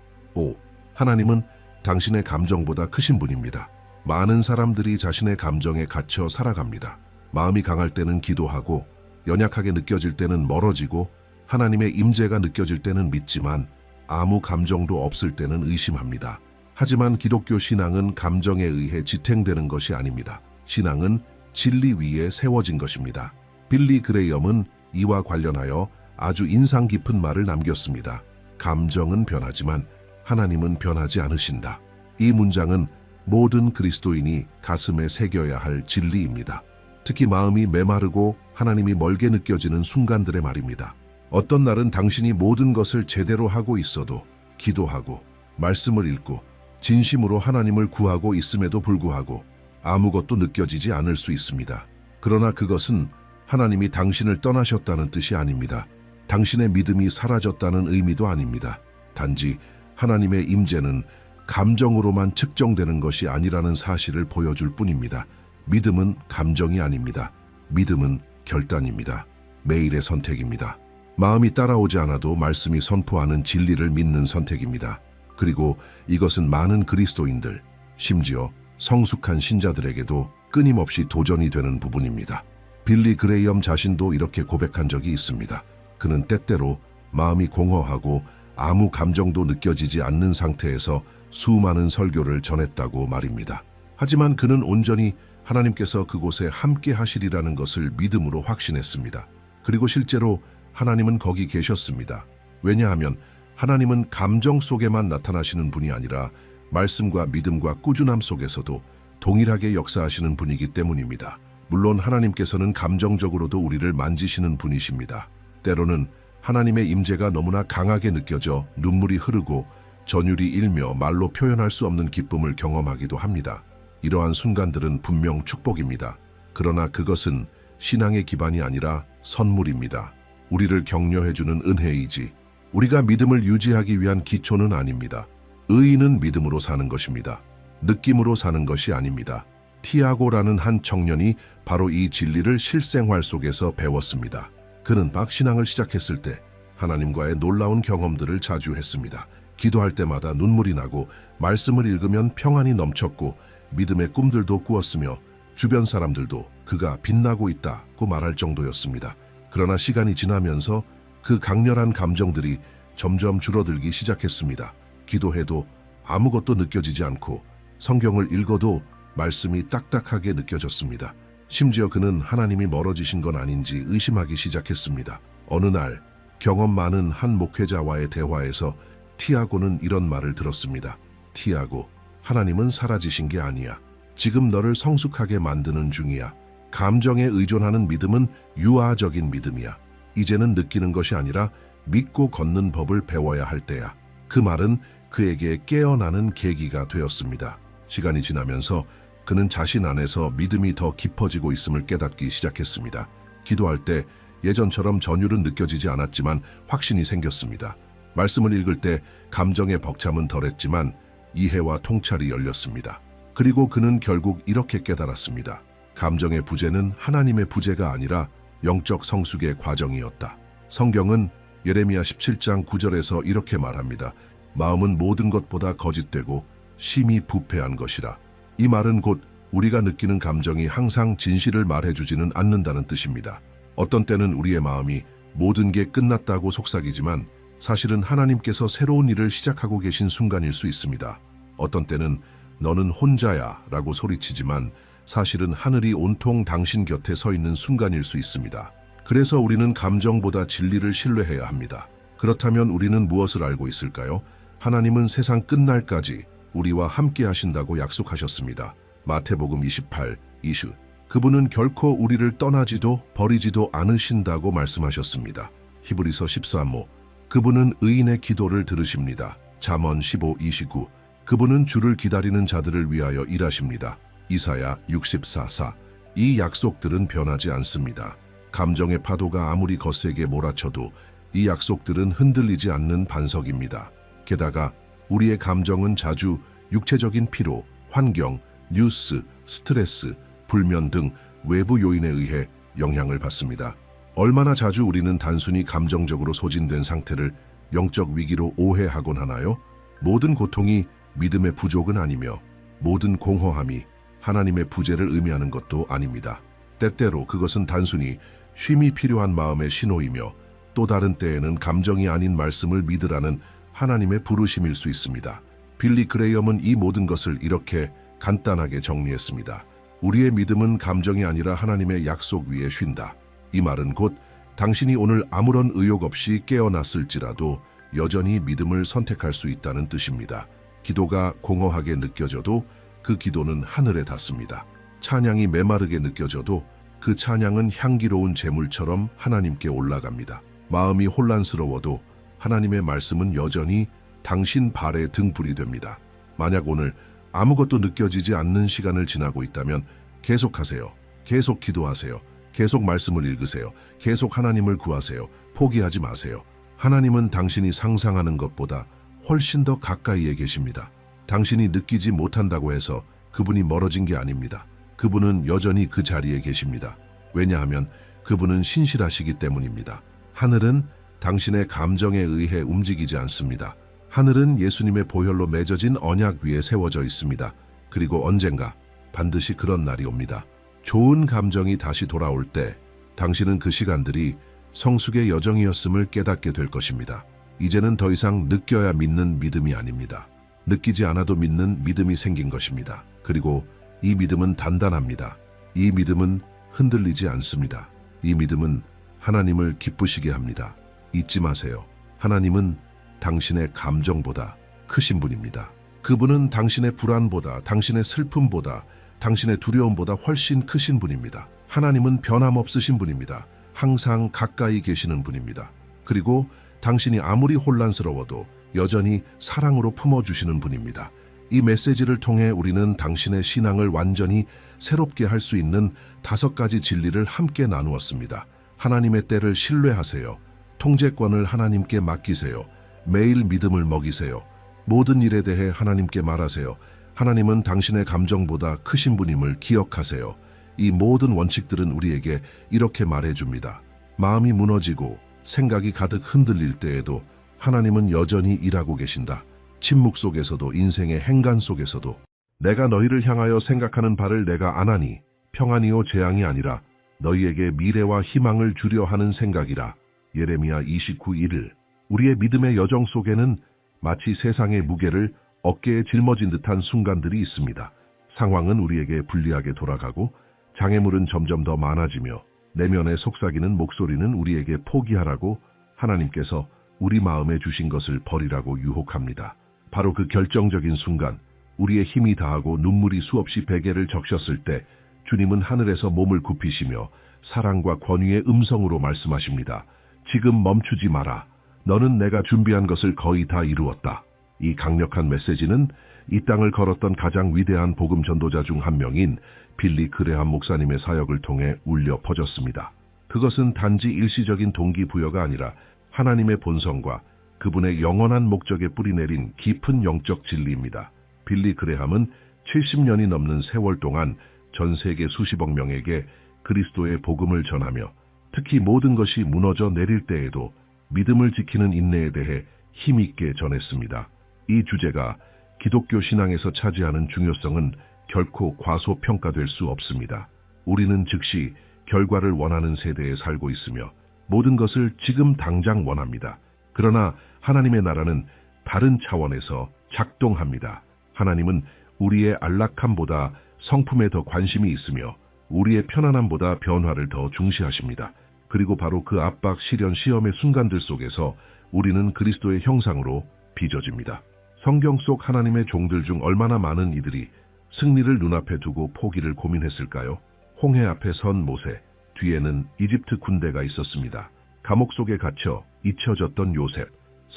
하나님은 당신의 감정보다 크신 분입니다. 많은 사람들이 자신의 감정에 갇혀 살아갑니다. 마음이 강할 때는 기도하고 연약하게 느껴질 때는 멀어지고 하나님의 임재가 느껴질 때는 믿지만 아무 감정도 없을 때는 의심합니다. 하지만 기독교 신앙은 감정에 의해 지탱되는 것이 아닙니다. 신앙은 진리 위에 세워진 것입니다. 빌리 그레이엄은 이와 관련하여 아주 인상 깊은 말을 남겼습니다. 감정은 변하지만 하나님은 변하지 않으신다. 이 문장은 모든 그리스도인이 가슴에 새겨야 할 진리입니다. 특히 마음이 메마르고 하나님이 멀게 느껴지는 순간들의 말입니다. 어떤 날은 당신이 모든 것을 제대로 하고 있어도 기도하고 말씀을 읽고 진심으로 하나님을 구하고 있음에도 불구하고 아무것도 느껴지지 않을 수 있습니다. 그러나 그것은 하나님이 당신을 떠나셨다는 뜻이 아닙니다. 당신의 믿음이 사라졌다는 의미도 아닙니다. 단지 하나님의 임재는 감정으로만 측정되는 것이 아니라는 사실을 보여줄 뿐입니다. 믿음은 감정이 아닙니다. 믿음은 결단입니다. 매일의 선택입니다. 마음이 따라오지 않아도 말씀이 선포하는 진리를 믿는 선택입니다. 그리고 이것은 많은 그리스도인들, 심지어 성숙한 신자들에게도 끊임없이 도전이 되는 부분입니다. 빌리 그레이엄 자신도 이렇게 고백한 적이 있습니다. 그는 때때로 마음이 공허하고 아무 감정도 느껴지지 않는 상태에서 수많은 설교를 전했다고 말입니다. 하지만 그는 온전히 하나님께서 그곳에 함께 하시리라는 것을 믿음으로 확신했습니다. 그리고 실제로 하나님은 거기 계셨습니다. 왜냐하면 하나님은 감정 속에만 나타나시는 분이 아니라 말씀과 믿음과 꾸준함 속에서도 동일하게 역사하시는 분이기 때문입니다. 물론 하나님께서는 감정적으로도 우리를 만지시는 분이십니다. 때로는 하나님의 임재가 너무나 강하게 느껴져 눈물이 흐르고 전율이 일며 말로 표현할 수 없는 기쁨을 경험하기도 합니다. 이러한 순간들은 분명 축복입니다. 그러나 그것은 신앙의 기반이 아니라 선물입니다. 우리를 격려해주는 은혜이지 우리가 믿음을 유지하기 위한 기초는 아닙니다. 의인은 믿음으로 사는 것입니다. 느낌으로 사는 것이 아닙니다. 티아고라는 한 청년이 바로 이 진리를 실생활 속에서 배웠습니다. 그는 막 신앙을 시작했을 때 하나님과의 놀라운 경험들을 자주 했습니다. 기도할 때마다 눈물이 나고 말씀을 읽으면 평안이 넘쳤고 믿음의 꿈들도 꾸었으며 주변 사람들도 그가 빛나고 있다고 말할 정도였습니다. 그러나 시간이 지나면서 그 강렬한 감정들이 점점 줄어들기 시작했습니다. 기도해도 아무것도 느껴지지 않고 성경을 읽어도 말씀이 딱딱하게 느껴졌습니다. 심지어 그는 하나님이 멀어지신 건 아닌지 의심하기 시작했습니다. 어느 날 경험 많은 한 목회자와의 대화에서 티아고는 이런 말을 들었습니다. 티아고, 하나님은 사라지신 게 아니야. 지금 너를 성숙하게 만드는 중이야. 감정에 의존하는 믿음은 유아적인 믿음이야. 이제는 느끼는 것이 아니라 믿고 걷는 법을 배워야 할 때야. 그 말은 그에게 깨어나는 계기가 되었습니다. 시간이 지나면서 그는 자신 안에서 믿음이 더 깊어지고 있음을 깨닫기 시작했습니다. 기도할 때 예전처럼 전율은 느껴지지 않았지만 확신이 생겼습니다. 말씀을 읽을 때 감정의 벅참은 덜했지만 이해와 통찰이 열렸습니다. 그리고 그는 결국 이렇게 깨달았습니다. 감정의 부재는 하나님의 부재가 아니라 영적 성숙의 과정이었다. 성경은 예레미야 17장 9절에서 이렇게 말합니다. 마음은 모든 것보다 거짓되고 심히 부패한 것이라. 이 말은 곧 우리가 느끼는 감정이 항상 진실을 말해주지는 않는다는 뜻입니다. 어떤 때는 우리의 마음이 모든 게 끝났다고 속삭이지만 사실은 하나님께서 새로운 일을 시작하고 계신 순간일 수 있습니다. 어떤 때는 너는 혼자야 라고 소리치지만 사실은 하늘이 온통 당신 곁에 서 있는 순간일 수 있습니다. 그래서 우리는 감정보다 진리를 신뢰해야 합니다. 그렇다면 우리는 무엇을 알고 있을까요? 하나님은 세상 끝날까지 우리와 함께 하신다고 약속하셨습니다. 마태복음 28, 20. 그분은 결코 우리를 떠나지도 버리지도 않으신다고 말씀하셨습니다. 히브리서 13호. 그분은 의인의 기도를 들으십니다. 잠언 15, 29. 그분은 주를 기다리는 자들을 위하여 일하십니다. 이사야 64, 4. 이 약속들은 변하지 않습니다. 감정의 파도가 아무리 거세게 몰아쳐도 이 약속들은 흔들리지 않는 반석입니다. 게다가 우리의 감정은 자주 육체적인 피로, 환경, 뉴스, 스트레스, 불면 등 외부 요인에 의해 영향을 받습니다. 얼마나 자주 우리는 단순히 감정적으로 소진된 상태를 영적 위기로 오해하곤 하나요? 모든 고통이 믿음의 부족은 아니며 모든 공허함이 하나님의 부재를 의미하는 것도 아닙니다. 때때로 그것은 단순히 쉼이 필요한 마음의 신호이며 또 다른 때에는 감정이 아닌 말씀을 믿으라는 하나님의 부르심일 수 있습니다. 빌리 그레이엄은 이 모든 것을 이렇게 간단하게 정리했습니다. 우리의 믿음은 감정이 아니라 하나님의 약속 위에 쉰다. 이 말은 곧 당신이 오늘 아무런 의욕 없이 깨어났을지라도 여전히 믿음을 선택할 수 있다는 뜻입니다. 기도가 공허하게 느껴져도 그 기도는 하늘에 닿습니다. 찬양이 메마르게 느껴져도 그 찬양은 향기로운 제물처럼 하나님께 올라갑니다. 마음이 혼란스러워도 하나님의 말씀은 여전히 당신 발의 등불이 됩니다. 만약 오늘 아무것도 느껴지지 않는 시간을 지나고 있다면 계속하세요. 계속 기도하세요. 계속 말씀을 읽으세요. 계속 하나님을 구하세요. 포기하지 마세요. 하나님은 당신이 상상하는 것보다 훨씬 더 가까이에 계십니다. 당신이 느끼지 못한다고 해서 그분이 멀어진 게 아닙니다. 그분은 여전히 그 자리에 계십니다. 왜냐하면 그분은 신실하시기 때문입니다. 하늘은 당신의 감정에 의해 움직이지 않습니다. 하늘은 예수님의 보혈로 맺어진 언약 위에 세워져 있습니다. 그리고 언젠가 반드시 그런 날이 옵니다. 좋은 감정이 다시 돌아올 때 당신은 그 시간들이 성숙의 여정이었음을 깨닫게 될 것입니다. 이제는 더 이상 느껴야 믿는 믿음이 아닙니다. 느끼지 않아도 믿는 믿음이 생긴 것입니다. 그리고 이 믿음은 단단합니다. 이 믿음은 흔들리지 않습니다. 이 믿음은 하나님을 기쁘시게 합니다. 잊지 마세요. 하나님은 당신의 감정보다 크신 분입니다. 그분은 당신의 불안보다, 당신의 슬픔보다, 당신의 두려움보다 훨씬 크신 분입니다. 하나님은 변함없으신 분입니다. 항상 가까이 계시는 분입니다. 그리고 당신이 아무리 혼란스러워도 여전히 사랑으로 품어주시는 분입니다. 이 메시지를 통해 우리는 당신의 신앙을 완전히 새롭게 할 수 있는 5가지 진리를 함께 나누었습니다. 하나님의 때를 신뢰하세요. 통제권을 하나님께 맡기세요. 매일 믿음을 먹이세요. 모든 일에 대해 하나님께 말하세요. 하나님은 당신의 감정보다 크신 분임을 기억하세요. 이 모든 원칙들은 우리에게 이렇게 말해줍니다. 마음이 무너지고 생각이 가득 흔들릴 때에도 하나님은 여전히 일하고 계신다. 침묵 속에서도 인생의 행간 속에서도 내가 너희를 향하여 생각하는 바를 내가 아나니 평안이요 재앙이 아니라 너희에게 미래와 희망을 주려 하는 생각이라. 예레미야 29:1. 우리의 믿음의 여정 속에는 마치 세상의 무게를 어깨에 짊어진 듯한 순간들이 있습니다. 상황은 우리에게 불리하게 돌아가고 장애물은 점점 더 많아지며 내면에 속삭이는 목소리는 우리에게 포기하라고, 하나님께서 우리 마음에 주신 것을 버리라고 유혹합니다. 바로 그 결정적인 순간, 우리의 힘이 다하고 눈물이 수없이 베개를 적셨을 때 주님은 하늘에서 몸을 굽히시며 사랑과 권위의 음성으로 말씀하십니다. 지금 멈추지 마라. 너는 내가 준비한 것을 거의 다 이루었다. 이 강력한 메시지는 이 땅을 걸었던 가장 위대한 복음 전도자 중 한 명인 빌리 그레함 목사님의 사역을 통해 울려 퍼졌습니다. 그것은 단지 일시적인 동기부여가 아니라 하나님의 본성과 그분의 영원한 목적에 뿌리내린 깊은 영적 진리입니다. 빌리 그레함은 70년이 넘는 세월 동안 전 세계 수십억 명에게 그리스도의 복음을 전하며 특히 모든 것이 무너져 내릴 때에도 믿음을 지키는 인내에 대해 힘있게 전했습니다. 이 주제가 기독교 신앙에서 차지하는 중요성은 결코 과소평가될 수 없습니다. 우리는 즉시 결과를 원하는 세대에 살고 있으며 모든 것을 지금 당장 원합니다. 그러나 하나님의 나라는 다른 차원에서 작동합니다. 하나님은 우리의 안락함보다 성품에 더 관심이 있으며 우리의 편안함보다 변화를 더 중시하십니다. 그리고 바로 그 압박, 시련, 시험의 순간들 속에서 우리는 그리스도의 형상으로 빚어집니다. 성경 속 하나님의 종들 중 얼마나 많은 이들이 승리를 눈앞에 두고 포기를 고민했을까요? 홍해 앞에 선 모세, 뒤에는 이집트 군대가 있었습니다. 감옥 속에 갇혀 잊혀졌던 요셉,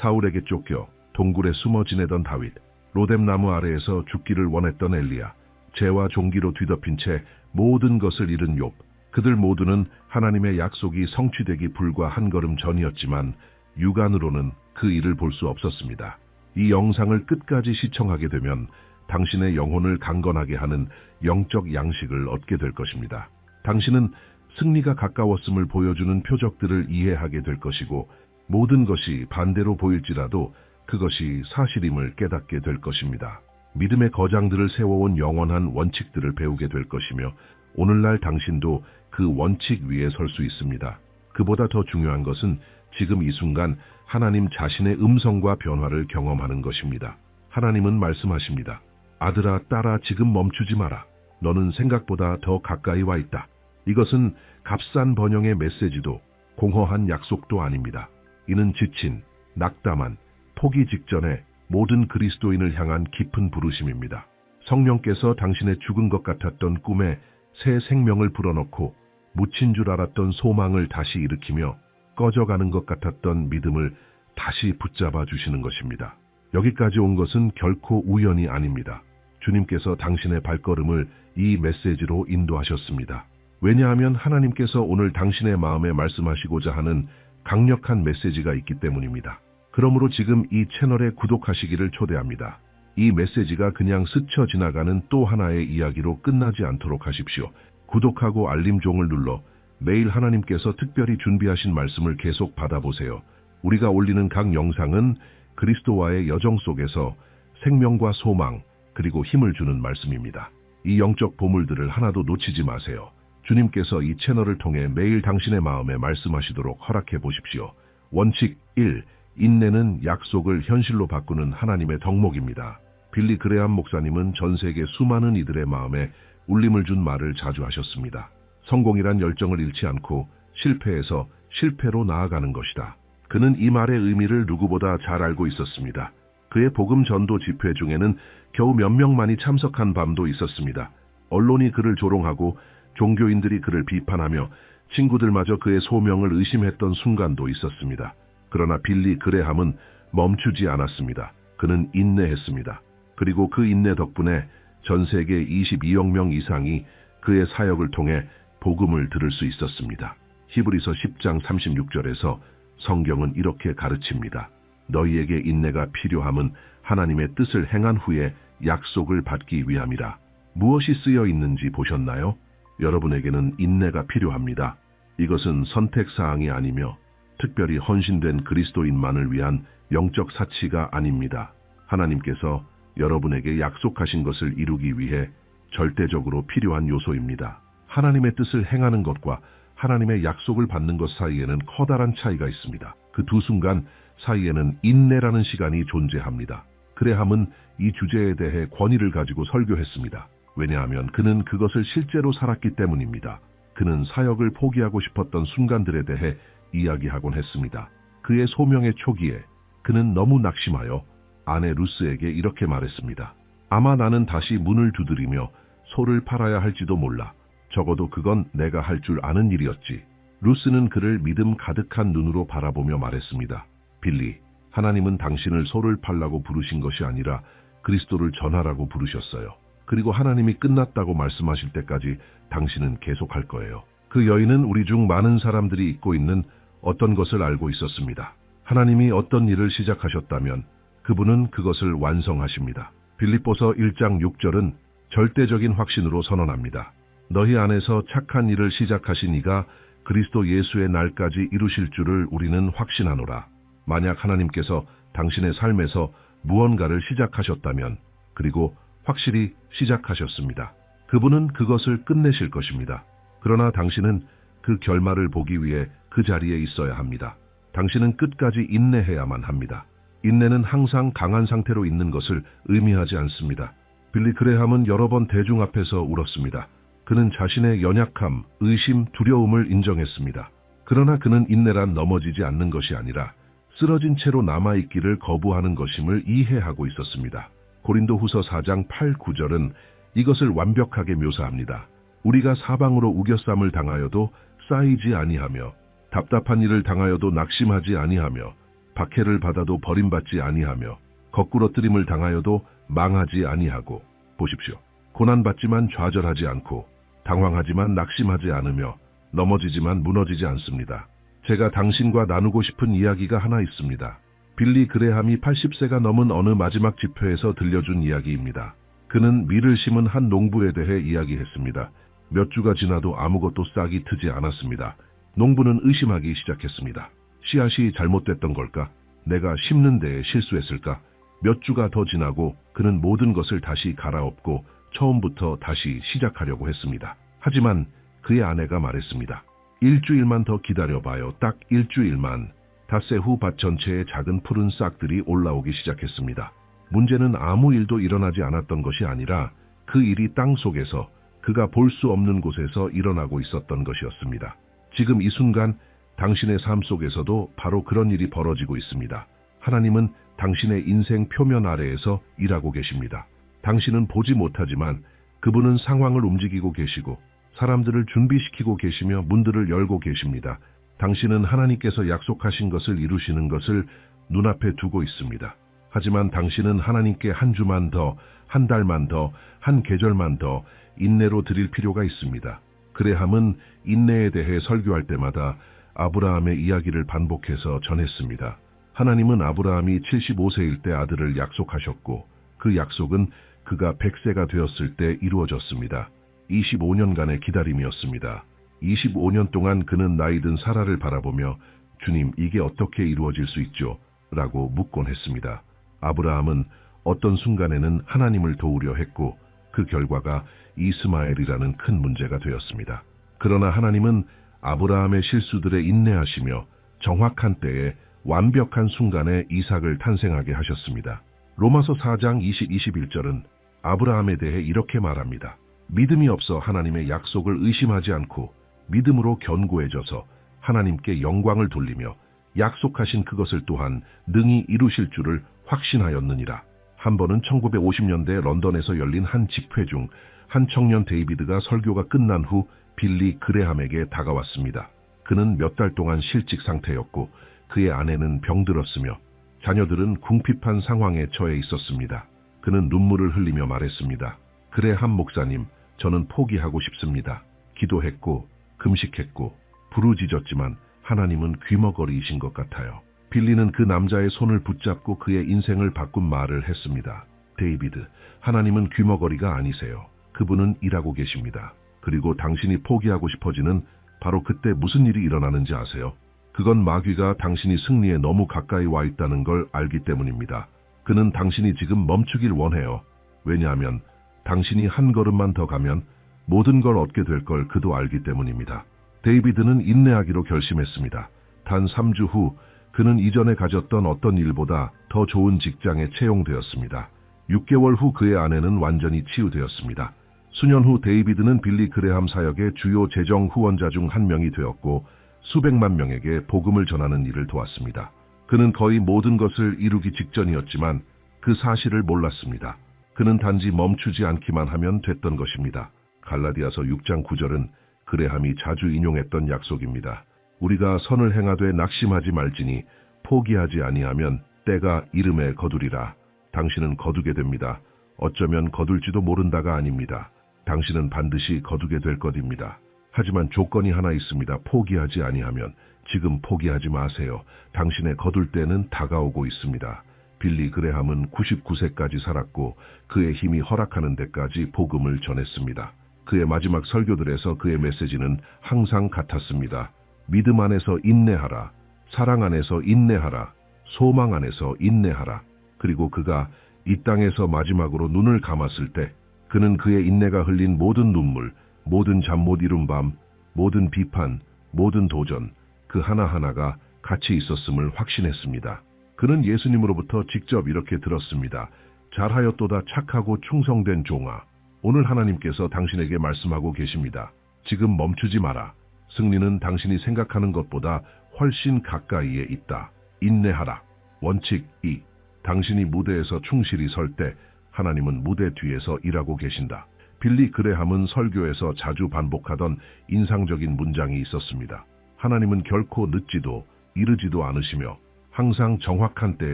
사울에게 쫓겨 동굴에 숨어 지내던 다윗, 로뎀나무 아래에서 죽기를 원했던 엘리야, 죄와 종기로 뒤덮인 채 모든 것을 잃은 욥. 그들 모두는 하나님의 약속이 성취되기 불과 한 걸음 전이었지만 육안으로는 그 일을 볼 수 없었습니다. 이 영상을 끝까지 시청하게 되면 당신의 영혼을 강건하게 하는 영적 양식을 얻게 될 것입니다. 당신은 승리가 가까웠음을 보여주는 표적들을 이해하게 될 것이고 모든 것이 반대로 보일지라도 그것이 사실임을 깨닫게 될 것입니다. 믿음의 거장들을 세워온 영원한 원칙들을 배우게 될 것이며 오늘날 당신도 그 원칙 위에 설 수 있습니다. 그보다 더 중요한 것은 지금 이 순간 하나님 자신의 음성과 변화를 경험하는 것입니다. 하나님은 말씀하십니다. 아들아, 딸아, 지금 멈추지 마라. 너는 생각보다 더 가까이 와 있다. 이것은 값싼 번영의 메시지도 공허한 약속도 아닙니다. 이는 지친, 낙담한, 포기 직전에 모든 그리스도인을 향한 깊은 부르심입니다. 성령께서 당신의 죽은 것 같았던 꿈에 새 생명을 불어넣고 묻힌 줄 알았던 소망을 다시 일으키며 꺼져가는 것 같았던 믿음을 다시 붙잡아 주시는 것입니다. 여기까지 온 것은 결코 우연이 아닙니다. 주님께서 당신의 발걸음을 이 메시지로 인도하셨습니다. 왜냐하면 하나님께서 오늘 당신의 마음에 말씀하시고자 하는 강력한 메시지가 있기 때문입니다. 그러므로 지금 이 채널에 구독하시기를 초대합니다. 이 메시지가 그냥 스쳐 지나가는 또 하나의 이야기로 끝나지 않도록 하십시오. 구독하고 알림종을 눌러 매일 하나님께서 특별히 준비하신 말씀을 계속 받아보세요. 우리가 올리는 각 영상은 그리스도와의 여정 속에서 생명과 소망 그리고 힘을 주는 말씀입니다. 이 영적 보물들을 하나도 놓치지 마세요. 주님께서 이 채널을 통해 매일 당신의 마음에 말씀하시도록 허락해 보십시오. 원칙 1. 인내는 약속을 현실로 바꾸는 하나님의 덕목입니다. 빌리 그레함 목사님은 전 세계 수많은 이들의 마음에 울림을 준 말을 자주 하셨습니다. 성공이란 열정을 잃지 않고 실패에서 실패로 나아가는 것이다. 그는 이 말의 의미를 누구보다 잘 알고 있었습니다. 그의 복음 전도 집회 중에는 겨우 몇 명만이 참석한 밤도 있었습니다. 언론이 그를 조롱하고 종교인들이 그를 비판하며 친구들마저 그의 소명을 의심했던 순간도 있었습니다. 그러나 빌리 그레함은 멈추지 않았습니다. 그는 인내했습니다. 그리고 그 인내 덕분에 전 세계 22억 명 이상이 그의 사역을 통해 복음을 들을 수 있었습니다. 히브리서 10장 36절에서 성경은 이렇게 가르칩니다. 너희에게 인내가 필요함은 하나님의 뜻을 행한 후에 약속을 받기 위함이라. 무엇이 쓰여 있는지 보셨나요? 여러분에게는 인내가 필요합니다. 이것은 선택사항이 아니며 특별히 헌신된 그리스도인만을 위한 영적 사치가 아닙니다. 하나님께서 여러분에게 약속하신 것을 이루기 위해 절대적으로 필요한 요소입니다. 하나님의 뜻을 행하는 것과 하나님의 약속을 받는 것 사이에는 커다란 차이가 있습니다. 그 두 순간 사이에는 인내라는 시간이 존재합니다. 그레함은 이 주제에 대해 권위를 가지고 설교했습니다. 왜냐하면 그는 그것을 실제로 살았기 때문입니다. 그는 사역을 포기하고 싶었던 순간들에 대해 이야기하곤 했습니다. 그의 소명의 초기에 그는 너무 낙심하여 아내 루스에게 이렇게 말했습니다. 아마 나는 다시 문을 두드리며 소를 팔아야 할지도 몰라. 적어도 그건 내가 할 줄 아는 일이었지. 루스는 그를 믿음 가득한 눈으로 바라보며 말했습니다. 빌리, 하나님은 당신을 소를 팔라고 부르신 것이 아니라 그리스도를 전하라고 부르셨어요. 그리고 하나님이 끝났다고 말씀하실 때까지 당신은 계속할 거예요. 그 여인은 우리 중 많은 사람들이 잊고 있는 어떤 것을 알고 있었습니다. 하나님이 어떤 일을 시작하셨다면 그분은 그것을 완성하십니다. 빌립보서 1장 6절은 절대적인 확신으로 선언합니다. 너희 안에서 착한 일을 시작하신 이가 그리스도 예수의 날까지 이루실 줄을 우리는 확신하노라. 만약 하나님께서 당신의 삶에서 무언가를 시작하셨다면 그리고 확실히 시작하셨습니다. 그분은 그것을 끝내실 것입니다. 그러나 당신은 그 결말을 보기 위해 그 자리에 있어야 합니다. 당신은 끝까지 인내해야만 합니다. 인내는 항상 강한 상태로 있는 것을 의미하지 않습니다. 빌리 그레함은 여러 번 대중 앞에서 울었습니다. 그는 자신의 연약함, 의심, 두려움을 인정했습니다. 그러나 그는 인내란 넘어지지 않는 것이 아니라 쓰러진 채로 남아있기를 거부하는 것임을 이해하고 있었습니다. 고린도후서 4장 8, 9절은 이것을 완벽하게 묘사합니다. 우리가 사방으로 우겨쌈을 당하여도 쌓이지 아니하며 답답한 일을 당하여도 낙심하지 아니하며 박해를 받아도 버림받지 아니하며 거꾸러뜨림을 당하여도 망하지 아니하고 보십시오. 고난받지만 좌절하지 않고 당황하지만 낙심하지 않으며 넘어지지만 무너지지 않습니다. 제가 당신과 나누고 싶은 이야기가 하나 있습니다. 빌리 그레함이 80세가 넘은 어느 마지막 집회에서 들려준 이야기입니다. 그는 밀을 심은 한 농부에 대해 이야기했습니다. 몇 주가 지나도 아무것도 싹이 트지 않았습니다. 농부는 의심하기 시작했습니다. 씨앗이 잘못됐던 걸까? 내가 심는 데에 실수했을까? 몇 주가 더 지나고 그는 모든 것을 다시 갈아엎고 처음부터 다시 시작하려고 했습니다. 하지만 그의 아내가 말했습니다. 일주일만 더 기다려봐요. 딱 일주일만. 닷새 후 밭 전체에 작은 푸른 싹들이 올라오기 시작했습니다. 문제는 아무 일도 일어나지 않았던 것이 아니라 그 일이 땅 속에서 그가 볼 수 없는 곳에서 일어나고 있었던 것이었습니다. 지금 이 순간 당신의 삶 속에서도 바로 그런 일이 벌어지고 있습니다. 하나님은 당신의 인생 표면 아래에서 일하고 계십니다. 당신은 보지 못하지만 그분은 상황을 움직이고 계시고 사람들을 준비시키고 계시며 문들을 열고 계십니다. 당신은 하나님께서 약속하신 것을 이루시는 것을 눈앞에 두고 있습니다. 하지만 당신은 하나님께 한 주만 더, 한 달만 더, 한 계절만 더 인내로 드릴 필요가 있습니다. 그레함은 인내에 대해 설교할 때마다 아브라함의 이야기를 반복해서 전했습니다. 하나님은 아브라함이 75세일 때 아들을 약속하셨고 그 약속은 그가 100세가 되었을 때 이루어졌습니다. 25년간의 기다림이었습니다. 25년 동안 그는 나이 든 사라를 바라보며 주님, 이게 어떻게 이루어질 수 있죠? 라고 묻곤 했습니다. 아브라함은 어떤 순간에는 하나님을 도우려 했고 그 결과가 이스마엘이라는 큰 문제가 되었습니다. 그러나 하나님은 아브라함의 실수들에 인내하시며 정확한 때에 완벽한 순간에 이삭을 탄생하게 하셨습니다. 로마서 4장 20-21절은 아브라함에 대해 이렇게 말합니다. 믿음이 없어 하나님의 약속을 의심하지 않고 믿음으로 견고해져서 하나님께 영광을 돌리며 약속하신 그것을 또한 능히 이루실 줄을 확신하였느니라. 한 번은 1950년대 런던에서 열린 한 집회 중 한 청년 데이비드가 설교가 끝난 후 빌리 그레함에게 다가왔습니다. 그는 몇 달 동안 실직 상태였고 그의 아내는 병들었으며 자녀들은 궁핍한 상황에 처해 있었습니다. 그는 눈물을 흘리며 말했습니다. 그레함 목사님, 저는 포기하고 싶습니다. 기도했고 금식했고 부르짖었지만 하나님은 귀머거리이신 것 같아요. 빌리는 그 남자의 손을 붙잡고 그의 인생을 바꾼 말을 했습니다. 데이비드, 하나님은 귀머거리가 아니세요. 그분은 일하고 계십니다. 그리고 당신이 포기하고 싶어지는 바로 그때 무슨 일이 일어나는지 아세요? 그건 마귀가 당신이 승리에 너무 가까이 와 있다는 걸 알기 때문입니다. 그는 당신이 지금 멈추길 원해요. 왜냐하면 당신이 한 걸음만 더 가면 모든 걸 얻게 될 걸 그도 알기 때문입니다. 데이비드는 인내하기로 결심했습니다. 단 3주 후 그는 이전에 가졌던 어떤 일보다 더 좋은 직장에 채용되었습니다. 6개월 후 그의 아내는 완전히 치유되었습니다. 수년 후 데이비드는 빌리 그레함 사역의 주요 재정 후원자 중 한 명이 되었고 수백만 명에게 복음을 전하는 일을 도왔습니다. 그는 거의 모든 것을 이루기 직전이었지만 그 사실을 몰랐습니다. 그는 단지 멈추지 않기만 하면 됐던 것입니다. 갈라디아서 6장 9절은 그레함이 자주 인용했던 약속입니다. 우리가 선을 행하되 낙심하지 말지니 포기하지 아니하면 때가 이름에 거두리라. 당신은 거두게 됩니다. 어쩌면 거둘지도 모른다가 아닙니다. 당신은 반드시 거두게 될 것입니다. 하지만 조건이 하나 있습니다. 포기하지 아니하면. 지금 포기하지 마세요. 당신의 거둘 때는 다가오고 있습니다. 빌리 그레함은 99세까지 살았고 그의 힘이 허락하는 데까지 복음을 전했습니다. 그의 마지막 설교들에서 그의 메시지는 항상 같았습니다. 믿음 안에서 인내하라. 사랑 안에서 인내하라. 소망 안에서 인내하라. 그리고 그가 이 땅에서 마지막으로 눈을 감았을 때 그는 그의 인내가 흘린 모든 눈물, 모든 잠 못 이룬 밤, 모든 비판, 모든 도전, 그 하나하나가 같이 있었음을 확신했습니다. 그는 예수님으로부터 직접 이렇게 들었습니다. 잘하였도다 착하고 충성된 종아. 오늘 하나님께서 당신에게 말씀하고 계십니다. 지금 멈추지 마라. 승리는 당신이 생각하는 것보다 훨씬 가까이에 있다. 인내하라. 원칙 2. 당신이 무대에서 충실히 설 때 하나님은 무대 뒤에서 일하고 계신다. 빌리 그레함은 설교에서 자주 반복하던 인상적인 문장이 있었습니다. 하나님은 결코 늦지도 이르지도 않으시며 항상 정확한 때에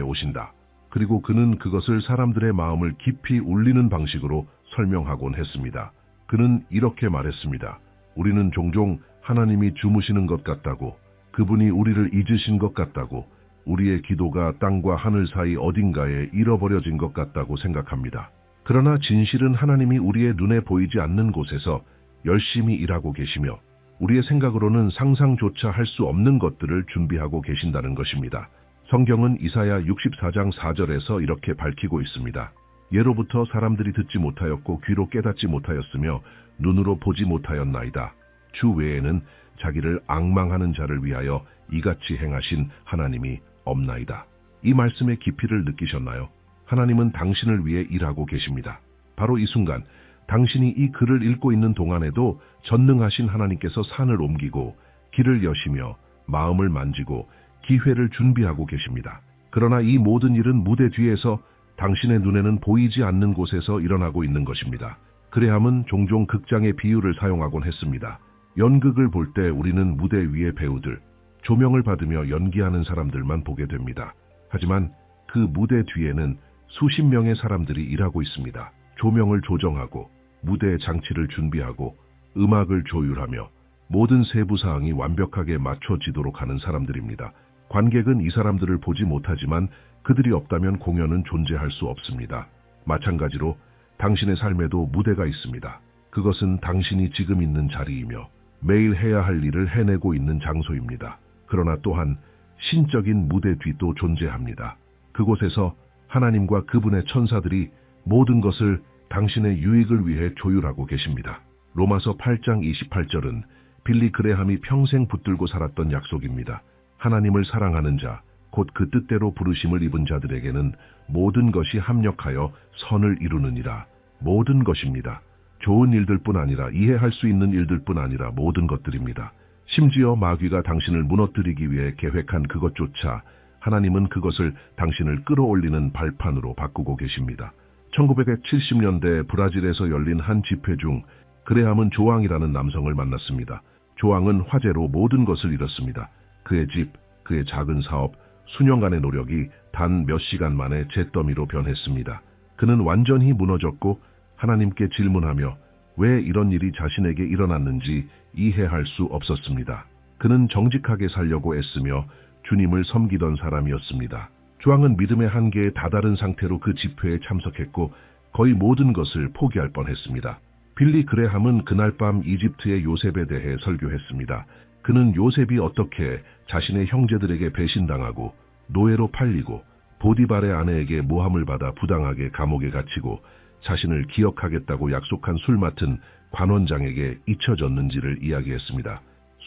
오신다. 그리고 그는 그것을 사람들의 마음을 깊이 울리는 방식으로 설명하곤 했습니다. 그는 이렇게 말했습니다. 우리는 종종 하나님이 주무시는 것 같다고, 그분이 우리를 잊으신 것 같다고, 우리의 기도가 땅과 하늘 사이 어딘가에 잃어버려진 것 같다고 생각합니다. 그러나 진실은 하나님이 우리의 눈에 보이지 않는 곳에서 열심히 일하고 계시며 우리의 생각으로는 상상조차 할 수 없는 것들을 준비하고 계신다는 것입니다. 성경은 이사야 64장 4절에서 이렇게 밝히고 있습니다. 예로부터 사람들이 듣지 못하였고 귀로 깨닫지 못하였으며 눈으로 보지 못하였나이다. 주 외에는 자기를 앙망하는 자를 위하여 이같이 행하신 하나님이 없나이다. 이 말씀의 깊이를 느끼셨나요? 하나님은 당신을 위해 일하고 계십니다. 바로 이 순간 당신이 이 글을 읽고 있는 동안에도 전능하신 하나님께서 산을 옮기고 길을 여시며 마음을 만지고 기회를 준비하고 계십니다. 그러나 이 모든 일은 무대 뒤에서 당신의 눈에는 보이지 않는 곳에서 일어나고 있는 것입니다. 그레함은 종종 극장의 비유를 사용하곤 했습니다. 연극을 볼 때 우리는 무대 위의 배우들, 조명을 받으며 연기하는 사람들만 보게 됩니다. 하지만 그 무대 뒤에는 수십 명의 사람들이 일하고 있습니다. 조명을 조정하고 무대 장치를 준비하고 음악을 조율하며 모든 세부 사항이 완벽하게 맞춰지도록 하는 사람들입니다. 관객은 이 사람들을 보지 못하지만 그들이 없다면 공연은 존재할 수 없습니다. 마찬가지로 당신의 삶에도 무대가 있습니다. 그것은 당신이 지금 있는 자리이며 매일 해야 할 일을 해내고 있는 장소입니다. 그러나 또한 신적인 무대 뒤도 존재합니다. 그곳에서 하나님과 그분의 천사들이 모든 것을 당신의 유익을 위해 조율하고 계십니다. 로마서 8장 28절은 빌리 그레함이 평생 붙들고 살았던 약속입니다. 하나님을 사랑하는 자, 곧 그 뜻대로 부르심을 입은 자들에게는 모든 것이 합력하여 선을 이루느니라. 모든 것입니다. 좋은 일들뿐 아니라 이해할 수 있는 일들뿐 아니라 모든 것들입니다. 심지어 마귀가 당신을 무너뜨리기 위해 계획한 그것조차 하나님은 그것을 당신을 끌어올리는 발판으로 바꾸고 계십니다. 1970년대 브라질에서 열린 한 집회 중 그레함은 조앙이라는 남성을 만났습니다. 조앙은 화재로 모든 것을 잃었습니다. 그의 집, 그의 작은 사업, 수년간의 노력이 단 몇 시간 만에 잿더미로 변했습니다. 그는 완전히 무너졌고 하나님께 질문하며 왜 이런 일이 자신에게 일어났는지 이해할 수 없었습니다. 그는 정직하게 살려고 애쓰며 주님을 섬기던 사람이었습니다. 조항은 믿음의 한계에 다다른 상태로 그 집회에 참석했고 거의 모든 것을 포기할 뻔했습니다. 빌리 그레함은 그날 밤 이집트의 요셉에 대해 설교했습니다. 그는 요셉이 어떻게 자신의 형제들에게 배신당하고 노예로 팔리고 보디발의 아내에게 모함을 받아 부당하게 감옥에 갇히고 자신을 기억하겠다고 약속한 술 맡은 관원장에게 잊혀졌는지를 이야기했습니다.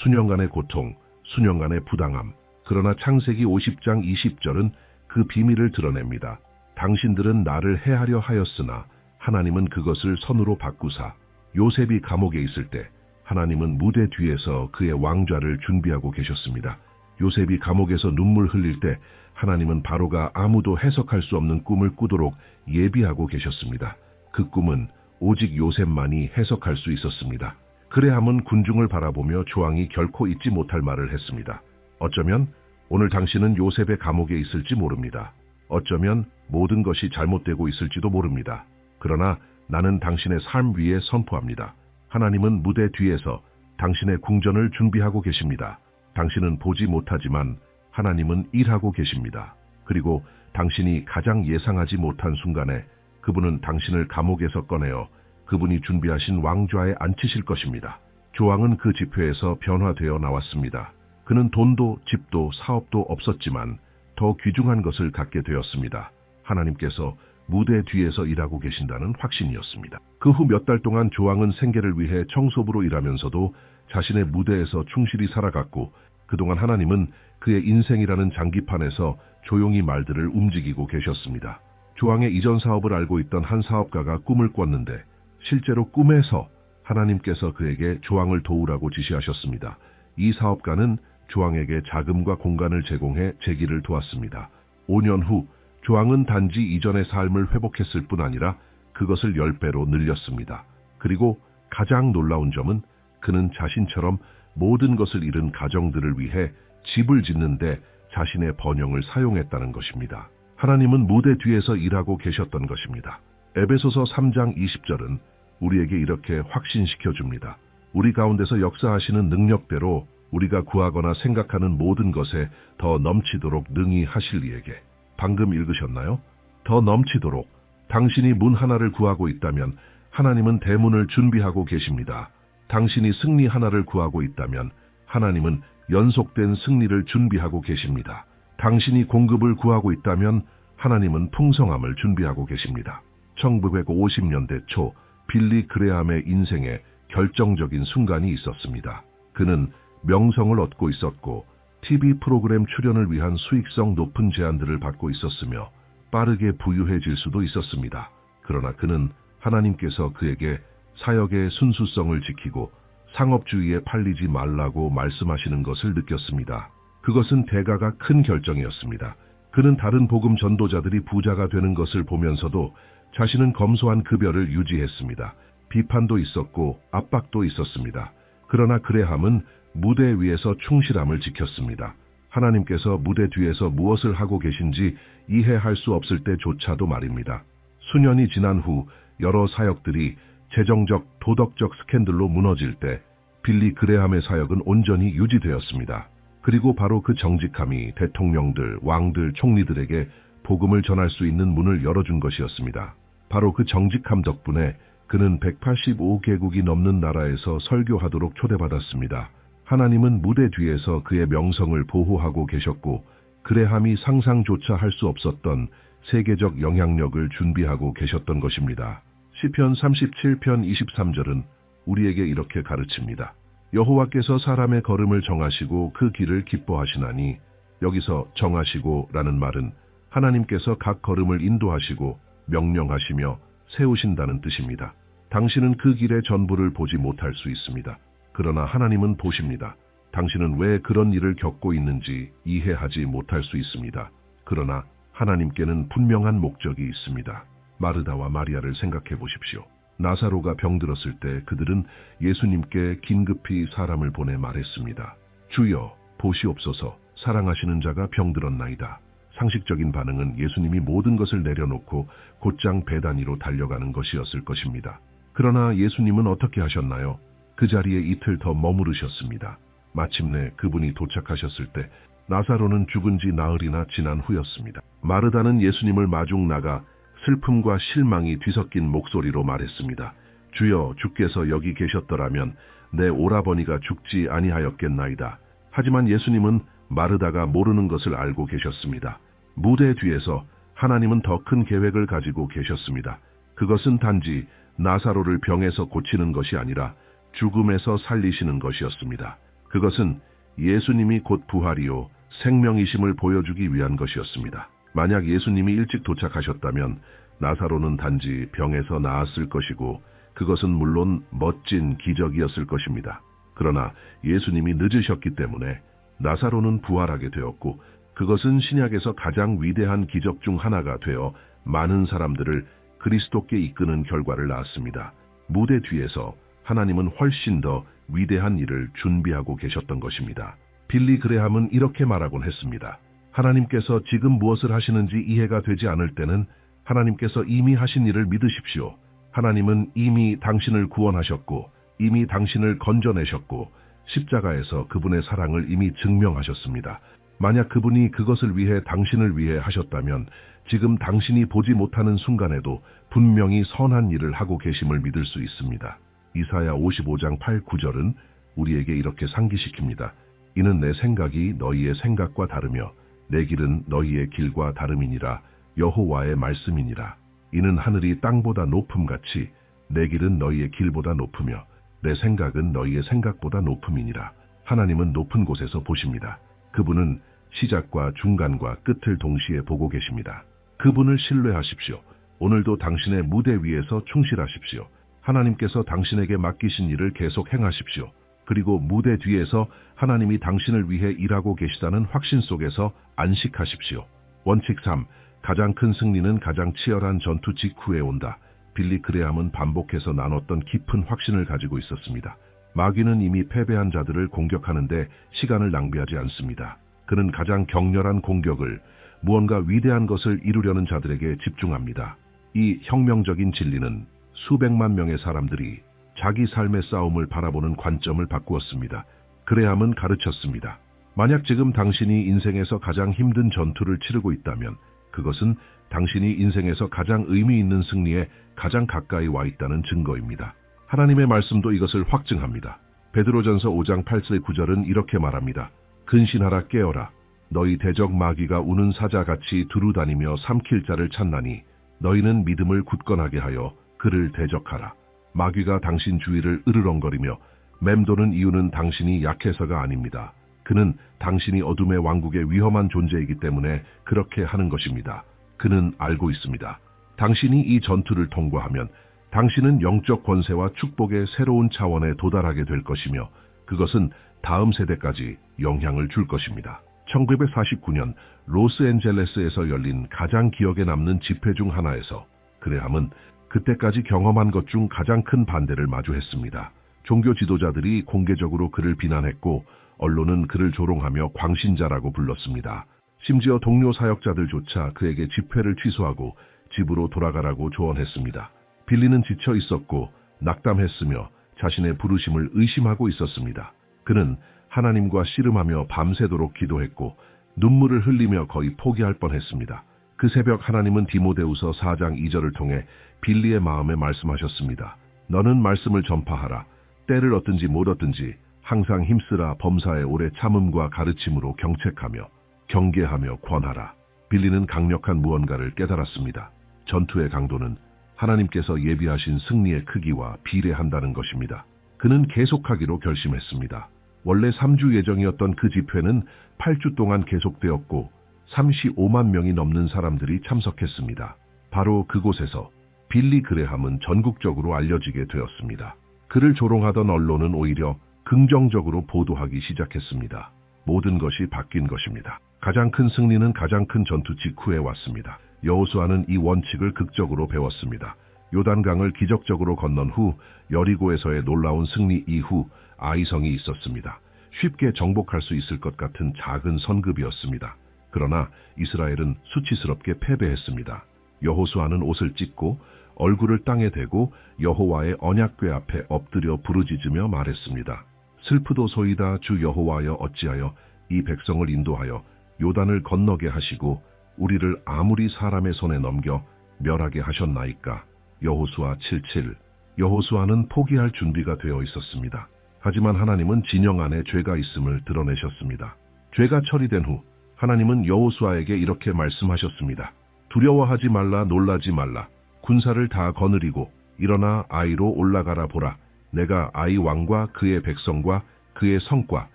수년간의 고통, 수년간의 부당함. 그러나 창세기 50장 20절은 그 비밀을 드러냅니다. 당신들은 나를 해하려 하였으나 하나님은 그것을 선으로 바꾸사. 요셉이 감옥에 있을 때 하나님은 무대 뒤에서 그의 왕좌를 준비하고 계셨습니다. 요셉이 감옥에서 눈물 흘릴 때 하나님은 바로가 아무도 해석할 수 없는 꿈을 꾸도록 예비하고 계셨습니다. 그 꿈은 오직 요셉만이 해석할 수 있었습니다. 그레함은 군중을 바라보며 조항이 결코 잊지 못할 말을 했습니다. 어쩌면 오늘 당신은 요셉의 감옥에 있을지 모릅니다. 어쩌면 모든 것이 잘못되고 있을지도 모릅니다. 그러나 나는 당신의 삶 위에 선포합니다. 하나님은 무대 뒤에서 당신의 궁전을 준비하고 계십니다. 당신은 보지 못하지만 하나님은 일하고 계십니다. 그리고 당신이 가장 예상하지 못한 순간에 그분은 당신을 감옥에서 꺼내어 그분이 준비하신 왕좌에 앉히실 것입니다. 조항은 그 집회에서 변화되어 나왔습니다. 그는 돈도 집도 사업도 없었지만 더 귀중한 것을 갖게 되었습니다. 하나님께서 무대 뒤에서 일하고 계신다는 확신이었습니다. 그 후 몇 달 동안 조항은 생계를 위해 청소부로 일하면서도 자신의 무대에서 충실히 살아갔고 그동안 하나님은 그의 인생이라는 장기판에서 조용히 말들을 움직이고 계셨습니다. 조항의 이전 사업을 알고 있던 한 사업가가 꿈을 꿨는데 실제로 꿈에서 하나님께서 그에게 조항을 도우라고 지시하셨습니다. 이 사업가는 조항에게 자금과 공간을 제공해 재기를 도왔습니다. 5년 후 조항은 단지 이전의 삶을 회복했을 뿐 아니라 그것을 10배로 늘렸습니다. 그리고 가장 놀라운 점은 그는 자신처럼 모든 것을 잃은 가정들을 위해 집을 짓는데 자신의 번영을 사용했다는 것입니다. 하나님은 무대 뒤에서 일하고 계셨던 것입니다. 에베소서 3장 20절은 우리에게 이렇게 확신시켜줍니다. 우리 가운데서 역사하시는 능력대로 우리가 구하거나 생각하는 모든 것에 더 넘치도록 능히 하실 이에게. 방금 읽으셨나요? 더 넘치도록. 당신이 문 하나를 구하고 있다면 하나님은 대문을 준비하고 계십니다. 당신이 승리 하나를 구하고 있다면 하나님은 연속된 승리를 준비하고 계십니다. 당신이 공급을 구하고 있다면 하나님은 풍성함을 준비하고 계십니다. 1950년대 초 빌리 그레함의 인생에 결정적인 순간이 있었습니다. 그는 명성을 얻고 있었고 TV 프로그램 출연을 위한 수익성 높은 제안들을 받고 있었으며 빠르게 부유해질 수도 있었습니다. 그러나 그는 하나님께서 그에게 사역의 순수성을 지키고 상업주의에 팔리지 말라고 말씀하시는 것을 느꼈습니다. 그것은 대가가 큰 결정이었습니다. 그는 다른 복음 전도자들이 부자가 되는 것을 보면서도 자신은 검소한 급여를 유지했습니다. 비판도 있었고 압박도 있었습니다. 그러나 그레함은 무대 위에서 충실함을 지켰습니다. 하나님께서 무대 뒤에서 무엇을 하고 계신지 이해할 수 없을 때조차도 말입니다. 수년이 지난 후 여러 사역들이 재정적, 도덕적 스캔들로 무너질 때 빌리 그레함의 사역은 온전히 유지되었습니다. 그리고 바로 그 정직함이 대통령들, 왕들, 총리들에게 복음을 전할 수 있는 문을 열어준 것이었습니다. 바로 그 정직함 덕분에 그는 185개국이 넘는 나라에서 설교하도록 초대받았습니다. 하나님은 무대 뒤에서 그의 명성을 보호하고 계셨고 그레함이 상상조차 할 수 없었던 세계적 영향력을 준비하고 계셨던 것입니다. 시편 37편 23절은 우리에게 이렇게 가르칩니다. 여호와께서 사람의 걸음을 정하시고 그 길을 기뻐하시나니. 여기서 정하시고 라는 말은 하나님께서 각 걸음을 인도하시고 명령하시며 세우신다는 뜻입니다. 당신은 그 길의 전부를 보지 못할 수 있습니다. 그러나 하나님은 보십니다. 당신은 왜 그런 일을 겪고 있는지 이해하지 못할 수 있습니다. 그러나 하나님께는 분명한 목적이 있습니다. 마르다와 마리아를 생각해 보십시오. 나사로가 병들었을 때 그들은 예수님께 긴급히 사람을 보내 말했습니다. 주여, 보시옵소서, 사랑하시는 자가 병들었나이다. 상식적인 반응은 예수님이 모든 것을 내려놓고 곧장 베다니로 달려가는 것이었을 것입니다. 그러나 예수님은 어떻게 하셨나요? 그 자리에 이틀 더 머무르셨습니다. 마침내 그분이 도착하셨을 때 나사로는 죽은 지 나흘이나 지난 후였습니다. 마르다는 예수님을 마중 나가 슬픔과 실망이 뒤섞인 목소리로 말했습니다. 주여, 주께서 여기 계셨더라면 내 오라버니가 죽지 아니하였겠나이다. 하지만 예수님은 마르다가 모르는 것을 알고 계셨습니다. 무대 뒤에서 하나님은 더 큰 계획을 가지고 계셨습니다. 그것은 단지 나사로를 병에서 고치는 것이 아니라 죽음에서 살리시는 것이었습니다. 그것은 예수님이 곧 부활이요 생명이심을 보여주기 위한 것이었습니다. 만약 예수님이 일찍 도착하셨다면 나사로는 단지 병에서 나았을 것이고 그것은 물론 멋진 기적이었을 것입니다. 그러나 예수님이 늦으셨기 때문에 나사로는 부활하게 되었고 그것은 신약에서 가장 위대한 기적 중 하나가 되어 많은 사람들을 그리스도께 이끄는 결과를 낳았습니다. 무대 뒤에서 하나님은 훨씬 더 위대한 일을 준비하고 계셨던 것입니다. 빌리 그레함은 이렇게 말하곤 했습니다. 하나님께서 지금 무엇을 하시는지 이해가 되지 않을 때는 하나님께서 이미 하신 일을 믿으십시오. 하나님은 이미 당신을 구원하셨고 이미 당신을 건져내셨고 십자가에서 그분의 사랑을 이미 증명하셨습니다. 만약 그분이 그것을 위해 당신을 위해 하셨다면 지금 당신이 보지 못하는 순간에도 분명히 선한 일을 하고 계심을 믿을 수 있습니다. 이사야 55장 8, 9절은 우리에게 이렇게 상기시킵니다. 이는 내 생각이 너희의 생각과 다르며 내 길은 너희의 길과 다름이니라. 여호와의 말씀이니라. 이는 하늘이 땅보다 높음같이 내 길은 너희의 길보다 높으며 내 생각은 너희의 생각보다 높음이니라. 하나님은 높은 곳에서 보십니다. 그분은 시작과 중간과 끝을 동시에 보고 계십니다. 그분을 신뢰하십시오. 오늘도 당신의 무대 위에서 충실하십시오. 하나님께서 당신에게 맡기신 일을 계속 행하십시오. 그리고 무대 뒤에서 하나님이 당신을 위해 일하고 계시다는 확신 속에서 안식하십시오. 원칙 3. 가장 큰 승리는 가장 치열한 전투 직후에 온다. 빌리 그레함은 반복해서 나눴던 깊은 확신을 가지고 있었습니다. 마귀는 이미 패배한 자들을 공격하는데 시간을 낭비하지 않습니다. 그는 가장 격렬한 공격을 무언가 위대한 것을 이루려는 자들에게 집중합니다. 이 혁명적인 진리는 수백만 명의 사람들이 자기 삶의 싸움을 바라보는 관점을 바꾸었습니다. 그레함은 가르쳤습니다. 만약 지금 당신이 인생에서 가장 힘든 전투를 치르고 있다면 그것은 당신이 인생에서 가장 의미 있는 승리에 가장 가까이 와 있다는 증거입니다. 하나님의 말씀도 이것을 확증합니다. 베드로전서 5장 8절 9절은 이렇게 말합니다. 근신하라 깨어라. 너희 대적 마귀가 우는 사자같이 두루다니며 삼킬 자를 찾나니 너희는 믿음을 굳건하게 하여 그를 대적하라. 마귀가 당신 주위를 으르렁거리며 맴도는 이유는 당신이 약해서가 아닙니다. 그는 당신이 어둠의 왕국의 위험한 존재이기 때문에 그렇게 하는 것입니다. 그는 알고 있습니다. 당신이 이 전투를 통과하면 당신은 영적 권세와 축복의 새로운 차원에 도달하게 될 것이며 그것은 다음 세대까지 영향을 줄 것입니다. 1949년 로스앤젤레스에서 열린 가장 기억에 남는 집회 중 하나에서 그레함은 그때까지 경험한 것 중 가장 큰 반대를 마주했습니다. 종교 지도자들이 공개적으로 그를 비난했고 언론은 그를 조롱하며 광신자라고 불렀습니다. 심지어 동료 사역자들조차 그에게 집회를 취소하고 집으로 돌아가라고 조언했습니다. 빌리는 지쳐 있었고 낙담했으며 자신의 부르심을 의심하고 있었습니다. 그는 하나님과 씨름하며 밤새도록 기도했고 눈물을 흘리며 거의 포기할 뻔했습니다. 그 새벽 하나님은 디모데후서 4장 2절을 통해 빌리의 마음에 말씀하셨습니다. 너는 말씀을 전파하라. 때를 얻든지 못 얻든지 항상 힘쓰라. 범사의 오래 참음과 가르침으로 경책하며 경계하며 권하라. 빌리는 강력한 무언가를 깨달았습니다. 전투의 강도는 하나님께서 예비하신 승리의 크기와 비례한다는 것입니다. 그는 계속하기로 결심했습니다. 원래 3주 예정이었던 그 집회는 8주 동안 계속되었고 35만 명이 넘는 사람들이 참석했습니다. 바로 그곳에서 빌리 그레함은 전국적으로 알려지게 되었습니다. 그를 조롱하던 언론은 오히려 긍정적으로 보도하기 시작했습니다. 모든 것이 바뀐 것입니다. 가장 큰 승리는 가장 큰 전투 직후에 왔습니다. 여호수아는 이 원칙을 극적으로 배웠습니다. 요단강을 기적적으로 건넌 후 여리고에서의 놀라운 승리 이후 아이성이 있었습니다. 쉽게 정복할 수 있을 것 같은 작은 선급이었습니다. 그러나 이스라엘은 수치스럽게 패배했습니다. 여호수아는 옷을 찢고 얼굴을 땅에 대고 여호와의 언약궤 앞에 엎드려 부르짖으며 말했습니다. 슬프도소이다. 주 여호와여, 어찌하여 이 백성을 인도하여 요단을 건너게 하시고 우리를 아무리 사람의 손에 넘겨 멸하게 하셨나이까. 여호수아 7:7. 여호수아는 포기할 준비가 되어 있었습니다. 하지만 하나님은 진영 안에 죄가 있음을 드러내셨습니다. 죄가 처리된 후 하나님은 여호수아에게 이렇게 말씀하셨습니다. 두려워하지 말라, 놀라지 말라. 군사를 다 거느리고 일어나 아이로 올라가라. 보라, 내가 아이 왕과 그의 백성과 그의 성과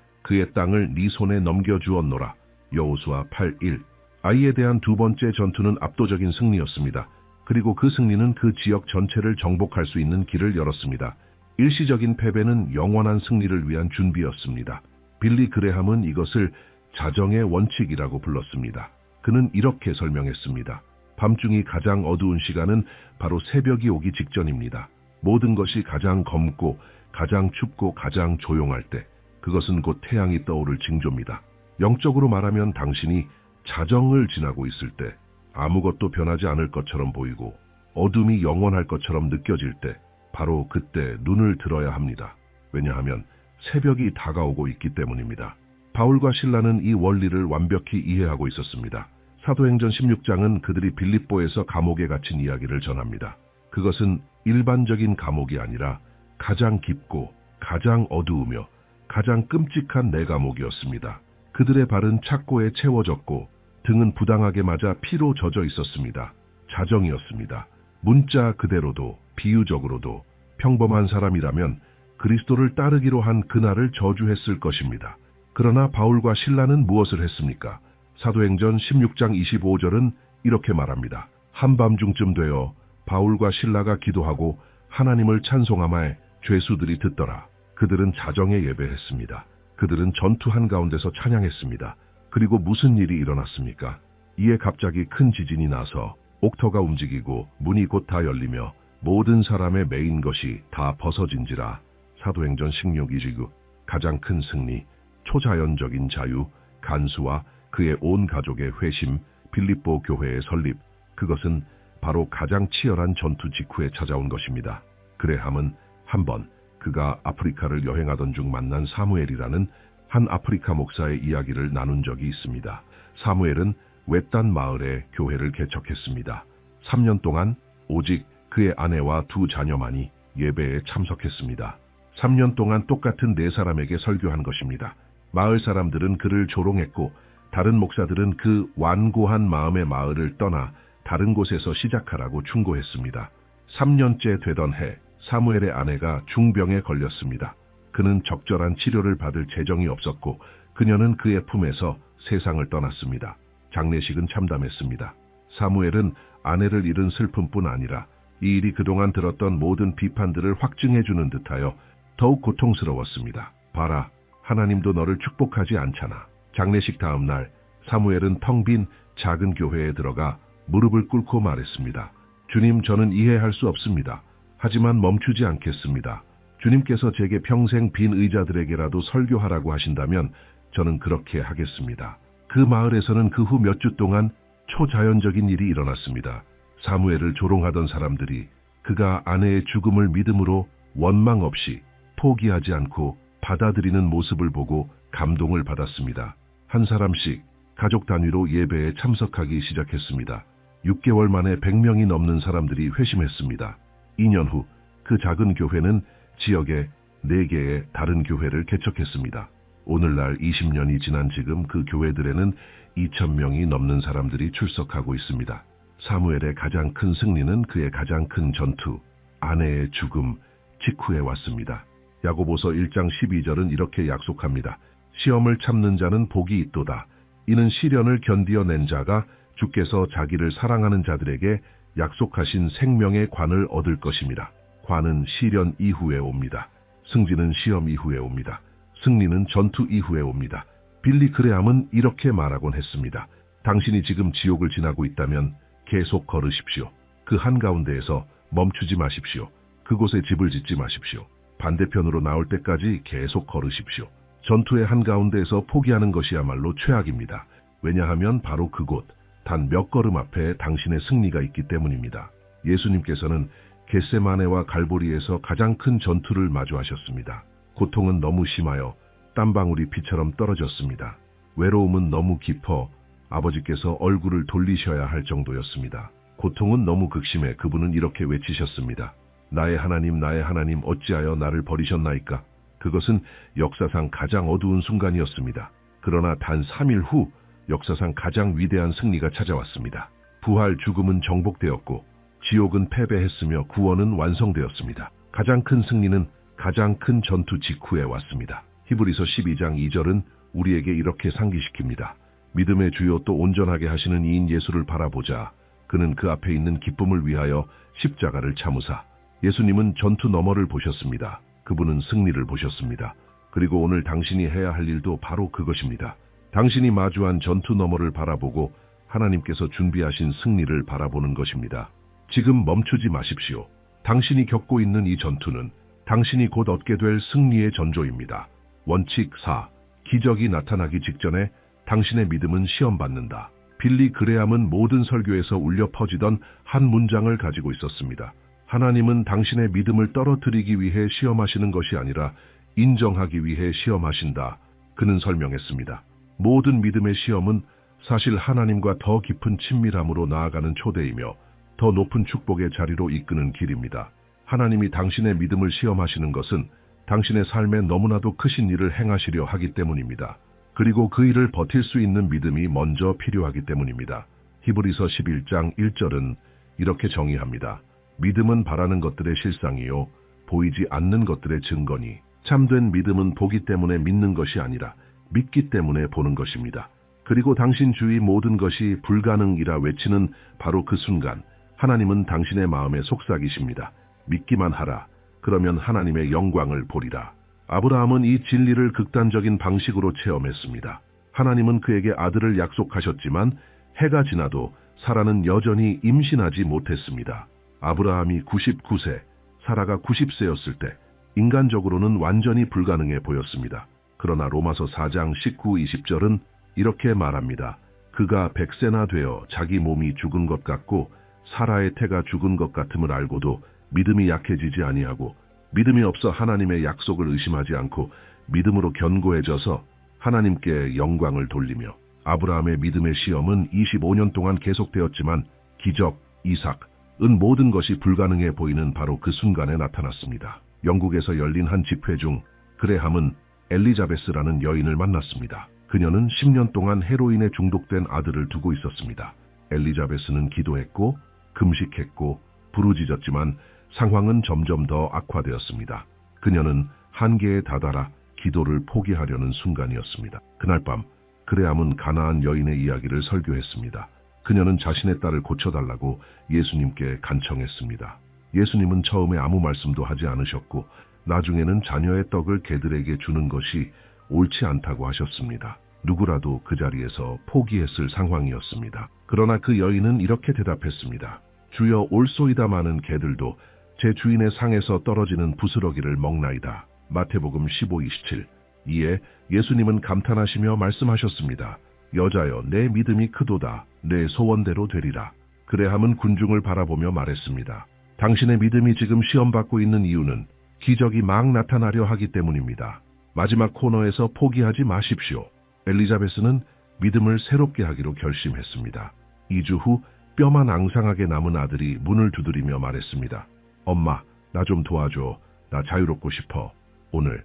그의 땅을 네 손에 넘겨주었노라. 여호수아 8:1. 아이에 대한 두 번째 전투는 압도적인 승리였습니다. 그리고 그 승리는 그 지역 전체를 정복할 수 있는 길을 열었습니다. 일시적인 패배는 영원한 승리를 위한 준비였습니다. 빌리 그레함은 이것을 자정의 원칙이라고 불렀습니다. 그는 이렇게 설명했습니다. 밤중이 가장 어두운 시간은 바로 새벽이 오기 직전입니다. 모든 것이 가장 검고 가장 춥고 가장 조용할 때, 그것은 곧 태양이 떠오를 징조입니다. 영적으로 말하면 당신이 자정을 지나고 있을 때, 아무것도 변하지 않을 것처럼 보이고 어둠이 영원할 것처럼 느껴질 때, 바로 그때 눈을 들어야 합니다. 왜냐하면 새벽이 다가오고 있기 때문입니다. 바울과 실라는 이 원리를 완벽히 이해하고 있었습니다. 사도행전 16장은 그들이 빌립보에서 감옥에 갇힌 이야기를 전합니다. 그것은 일반적인 감옥이 아니라 가장 깊고 가장 어두우며 가장 끔찍한 내감옥이었습니다. 그들의 발은 착고에 채워졌고 등은 부당하게 맞아 피로 젖어 있었습니다. 자정이었습니다. 문자 그대로도 비유적으로도 평범한 사람이라면 그리스도를 따르기로 한 그날을 저주했을 것입니다. 그러나 바울과 실라는 무엇을 했습니까? 사도행전 16장 25절은 이렇게 말합니다. 한밤중쯤 되어 바울과 실라가 기도하고 하나님을 찬송하마에 죄수들이 듣더라. 그들은 자정에 예배했습니다. 그들은 전투 한가운데서 찬양했습니다. 그리고 무슨 일이 일어났습니까? 이에 갑자기 큰 지진이 나서 옥터가 움직이고 문이 곧 다 열리며 모든 사람의 매인 것이 다 벗어진지라. 사도행전 16:29. 가장 큰 승리, 초자연적인 자유, 간수와 그의 온 가족의 회심, 빌립보 교회의 설립, 그것은 바로 가장 치열한 전투 직후에 찾아온 것입니다. 그레함은 한번 그가 아프리카를 여행하던 중 만난 사무엘이라는 한 아프리카 목사의 이야기를 나눈 적이 있습니다. 사무엘은 외딴 마을에 교회를 개척했습니다. 3년 동안 오직 그의 아내와 두 자녀만이 예배에 참석했습니다. 3년 동안 똑같은 네 사람에게 설교한 것입니다. 마을 사람들은 그를 조롱했고 다른 목사들은 그 완고한 마음의 마을을 떠나 다른 곳에서 시작하라고 충고했습니다. 3년째 되던 해 사무엘의 아내가 중병에 걸렸습니다. 그는 적절한 치료를 받을 재정이 없었고 그녀는 그의 품에서 세상을 떠났습니다. 장례식은 참담했습니다. 사무엘은 아내를 잃은 슬픔뿐 아니라 이 일이 그동안 들었던 모든 비판들을 확증해주는 듯하여 더욱 고통스러웠습니다. 봐라, 하나님도 너를 축복하지 않잖아. 장례식 다음 날 사무엘은 텅 빈 작은 교회에 들어가 무릎을 꿇고 말했습니다. 주님, 저는 이해할 수 없습니다. 하지만 멈추지 않겠습니다. 주님께서 제게 평생 빈 의자들에게라도 설교하라고 하신다면 저는 그렇게 하겠습니다. 그 마을에서는 그 후 몇 주 동안 초자연적인 일이 일어났습니다. 사무엘을 조롱하던 사람들이 그가 아내의 죽음을 믿음으로 원망 없이 포기하지 않고 받아들이는 모습을 보고 감동을 받았습니다. 한 사람씩 가족 단위로 예배에 참석하기 시작했습니다. 6개월 만에 100명이 넘는 사람들이 회심했습니다. 2년 후 그 작은 교회는 지역에 4개의 다른 교회를 개척했습니다. 오늘날 20년이 지난 지금 그 교회들에는 2,000명이 넘는 사람들이 출석하고 있습니다. 사무엘의 가장 큰 승리는 그의 가장 큰 전투, 아내의 죽음 직후에 왔습니다. 야고보서 1장 12절은 이렇게 약속합니다. 시험을 참는 자는 복이 있도다. 이는 시련을 견디어낸 자가 주께서 자기를 사랑하는 자들에게 약속하신 생명의 관을 얻을 것입니다. 관은 시련 이후에 옵니다. 승진은 시험 이후에 옵니다. 승리는 전투 이후에 옵니다. 빌리 그레함은 이렇게 말하곤 했습니다. 당신이 지금 지옥을 지나고 있다면 계속 걸으십시오. 그 한가운데에서 멈추지 마십시오. 그곳에 집을 짓지 마십시오. 반대편으로 나올 때까지 계속 걸으십시오. 전투의 한가운데에서 포기하는 것이야말로 최악입니다. 왜냐하면 바로 그곳, 단 몇 걸음 앞에 당신의 승리가 있기 때문입니다. 예수님께서는 겟세마네와 갈보리에서 가장 큰 전투를 마주하셨습니다. 고통은 너무 심하여 땀방울이 비처럼 떨어졌습니다. 외로움은 너무 깊어 아버지께서 얼굴을 돌리셔야 할 정도였습니다. 고통은 너무 극심해 그분은 이렇게 외치셨습니다. 나의 하나님, 나의 하나님, 어찌하여 나를 버리셨나이까? 그것은 역사상 가장 어두운 순간이었습니다. 그러나 단 3일 후 역사상 가장 위대한 승리가 찾아왔습니다. 부활, 죽음은 정복되었고 지옥은 패배했으며 구원은 완성되었습니다. 가장 큰 승리는 가장 큰 전투 직후에 왔습니다. 히브리서 12장 2절은 우리에게 이렇게 상기시킵니다. 믿음의 주요 또 온전하게 하시는 이인 예수를 바라보자. 그는 그 앞에 있는 기쁨을 위하여 십자가를 참으사. 예수님은 전투 너머를 보셨습니다. 그분은 승리를 보셨습니다. 그리고 오늘 당신이 해야 할 일도 바로 그것입니다. 당신이 마주한 전투 너머를 바라보고 하나님께서 준비하신 승리를 바라보는 것입니다. 지금 멈추지 마십시오. 당신이 겪고 있는 이 전투는 당신이 곧 얻게 될 승리의 전조입니다. 원칙 4. 기적이 나타나기 직전에 당신의 믿음은 시험받는다. 빌리 그레함은 모든 설교에서 울려 퍼지던 한 문장을 가지고 있었습니다. 하나님은 당신의 믿음을 떨어뜨리기 위해 시험하시는 것이 아니라 인정하기 위해 시험하신다. 그는 설명했습니다. 모든 믿음의 시험은 사실 하나님과 더 깊은 친밀함으로 나아가는 초대이며 더 높은 축복의 자리로 이끄는 길입니다. 하나님이 당신의 믿음을 시험하시는 것은 당신의 삶에 너무나도 크신 일을 행하시려 하기 때문입니다. 그리고 그 일을 버틸 수 있는 믿음이 먼저 필요하기 때문입니다. 히브리서 11장 1절은 이렇게 정의합니다. 믿음은 바라는 것들의 실상이요 보이지 않는 것들의 증거니 참된 믿음은 보기 때문에 믿는 것이 아니라 믿기 때문에 보는 것입니다. 그리고 당신 주위 모든 것이 불가능이라 외치는 바로 그 순간 하나님은 당신의 마음에 속삭이십니다. 믿기만 하라. 그러면 하나님의 영광을 보리라. 아브라함은 이 진리를 극단적인 방식으로 체험했습니다. 하나님은 그에게 아들을 약속하셨지만 해가 지나도 사라는 여전히 임신하지 못했습니다. 아브라함이 99세, 사라가 90세였을 때 인간적으로는 완전히 불가능해 보였습니다. 그러나 로마서 4장 19, 20절은 이렇게 말합니다. 그가 100세나 되어 자기 몸이 죽은 것 같고 사라의 태가 죽은 것 같음을 알고도 믿음이 약해지지 아니하고 믿음이 없어 하나님의 약속을 의심하지 않고 믿음으로 견고해져서 하나님께 영광을 돌리며 아브라함의 믿음의 시험은 25년 동안 계속되었지만 기적, 이삭, 은 모든 것이 불가능해 보이는 바로 그 순간에 나타났습니다. 영국에서 열린 한 집회 중 그레함은 엘리자베스라는 여인을 만났습니다. 그녀는 10년 동안 헤로인에 중독된 아들을 두고 있었습니다. 엘리자베스는 기도했고 금식했고 부르짖었지만 상황은 점점 더 악화되었습니다. 그녀는 한계에 다다라 기도를 포기하려는 순간이었습니다. 그날 밤 그레함은 가나안 여인의 이야기를 설교했습니다. 그녀는 자신의 딸을 고쳐달라고 예수님께 간청했습니다. 예수님은 처음에 아무 말씀도 하지 않으셨고 나중에는 자녀의 떡을 개들에게 주는 것이 옳지 않다고 하셨습니다. 누구라도 그 자리에서 포기했을 상황이었습니다. 그러나 그 여인은 이렇게 대답했습니다. 주여 올소이다마는 개들도 제 주인의 상에서 떨어지는 부스러기를 먹나이다. 마태복음 15:27. 이에 예수님은 감탄하시며 말씀하셨습니다. 여자여 내 믿음이 크도다. 내 소원대로 되리라. 그레함은 군중을 바라보며 말했습니다. 당신의 믿음이 지금 시험받고 있는 이유는 기적이 막 나타나려 하기 때문입니다. 마지막 코너에서 포기하지 마십시오. 엘리자베스는 믿음을 새롭게 하기로 결심했습니다. 2주 후 뼈만 앙상하게 남은 아들이 문을 두드리며 말했습니다. 엄마, 나 좀 도와줘. 나 자유롭고 싶어. 오늘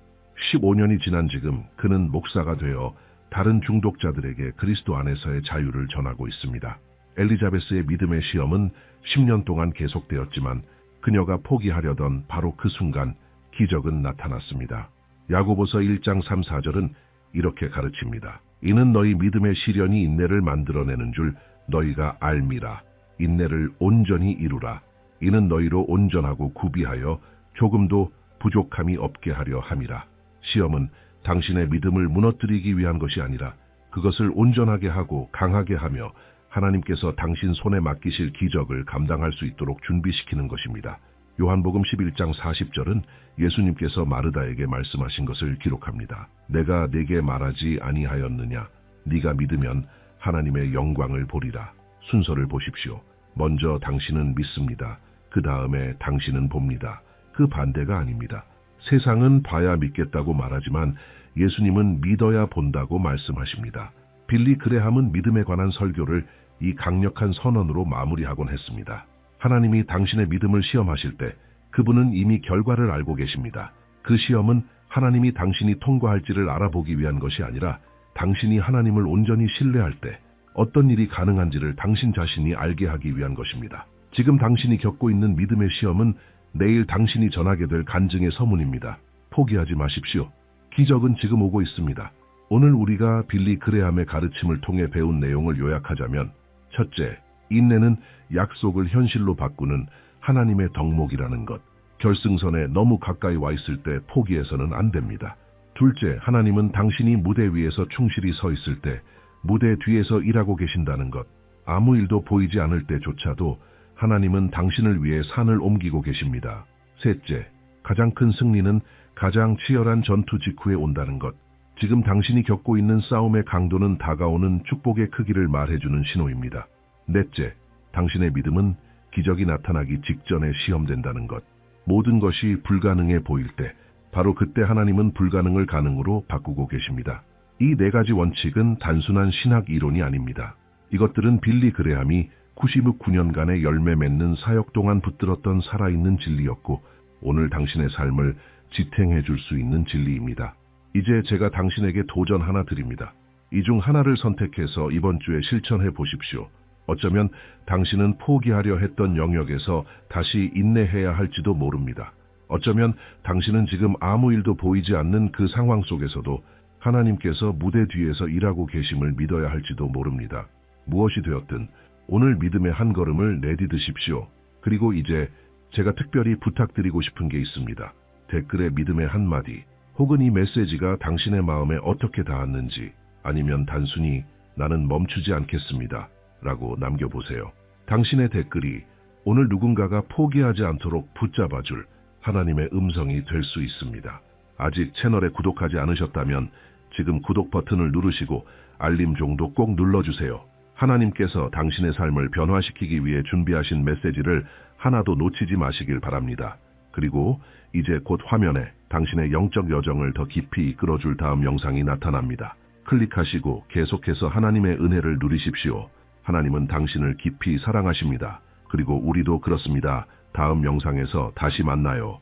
15년이 지난 지금 그는 목사가 되어 다른 중독자들에게 그리스도 안에서의 자유를 전하고 있습니다. 엘리자베스의 믿음의 시험은 10년 동안 계속되었지만 그녀가 포기하려던 바로 그 순간 기적은 나타났습니다. 야고보서 1장 3, 4절은 이렇게 가르칩니다. 이는 너희 믿음의 시련이 인내를 만들어내는 줄 너희가 알미라. 인내를 온전히 이루라. 이는 너희로 온전하고 구비하여 조금도 부족함이 없게 하려 함이라. 시험은 당신의 믿음을 무너뜨리기 위한 것이 아니라 그것을 온전하게 하고 강하게 하며 하나님께서 당신 손에 맡기실 기적을 감당할 수 있도록 준비시키는 것입니다. 요한복음 11장 40절은 예수님께서 마르다에게 말씀하신 것을 기록합니다. 내가 네게 말하지 아니하였느냐? 네가 믿으면 하나님의 영광을 보리라. 순서를 보십시오. 먼저 당신은 믿습니다. 그 다음에 당신은 봅니다. 그 반대가 아닙니다. 세상은 봐야 믿겠다고 말하지만 예수님은 믿어야 본다고 말씀하십니다. 빌리 그레함은 믿음에 관한 설교를 이 강력한 선언으로 마무리하곤 했습니다. 하나님이 당신의 믿음을 시험하실 때 그분은 이미 결과를 알고 계십니다. 그 시험은 하나님이 당신이 통과할지를 알아보기 위한 것이 아니라 당신이 하나님을 온전히 신뢰할 때 어떤 일이 가능한지를 당신 자신이 알게 하기 위한 것입니다. 지금 당신이 겪고 있는 믿음의 시험은 내일 당신이 전하게 될 간증의 서문입니다. 포기하지 마십시오. 기적은 지금 오고 있습니다. 오늘 우리가 빌리 그레함의 가르침을 통해 배운 내용을 요약하자면, 첫째, 인내는 약속을 현실로 바꾸는 하나님의 덕목이라는 것. 결승선에 너무 가까이 와 있을 때 포기해서는 안 됩니다. 둘째, 하나님은 당신이 무대 위에서 충실히 서 있을 때 무대 뒤에서 일하고 계신다는 것. 아무 일도 보이지 않을 때조차도 하나님은 당신을 위해 산을 옮기고 계십니다. 셋째, 가장 큰 승리는 가장 치열한 전투 직후에 온다는 것. 지금 당신이 겪고 있는 싸움의 강도는 다가오는 축복의 크기를 말해주는 신호입니다. 넷째, 당신의 믿음은 기적이 나타나기 직전에 시험된다는 것. 모든 것이 불가능해 보일 때 바로 그때 하나님은 불가능을 가능으로 바꾸고 계십니다. 이 네 가지 원칙은 단순한 신학 이론이 아닙니다. 이것들은 빌리 그레함이 99년간의 열매 맺는 사역 동안 붙들었던 살아있는 진리였고 오늘 당신의 삶을 지탱해 줄 수 있는 진리입니다. 이제 제가 당신에게 도전 하나 드립니다. 이 중 하나를 선택해서 이번 주에 실천해 보십시오. 어쩌면 당신은 포기하려 했던 영역에서 다시 인내해야 할지도 모릅니다. 어쩌면 당신은 지금 아무 일도 보이지 않는 그 상황 속에서도 하나님께서 무대 뒤에서 일하고 계심을 믿어야 할지도 모릅니다. 무엇이 되었든 오늘 믿음의 한 걸음을 내디드십시오. 그리고 이제 제가 특별히 부탁드리고 싶은 게 있습니다. 댓글에 믿음의 한마디, 혹은 이 메시지가 당신의 마음에 어떻게 닿았는지, 아니면 단순히 나는 멈추지 않겠습니다 라고 남겨보세요. 당신의 댓글이 오늘 누군가가 포기하지 않도록 붙잡아줄 하나님의 음성이 될 수 있습니다. 아직 채널에 구독하지 않으셨다면 지금 구독 버튼을 누르시고 알림 종도 꼭 눌러주세요. 하나님께서 당신의 삶을 변화시키기 위해 준비하신 메시지를 하나도 놓치지 마시길 바랍니다. 그리고 이제 곧 화면에 당신의 영적 여정을 더 깊이 이끌어줄 다음 영상이 나타납니다. 클릭하시고 계속해서 하나님의 은혜를 누리십시오. 하나님은 당신을 깊이 사랑하십니다. 그리고 우리도 그렇습니다. 다음 영상에서 다시 만나요.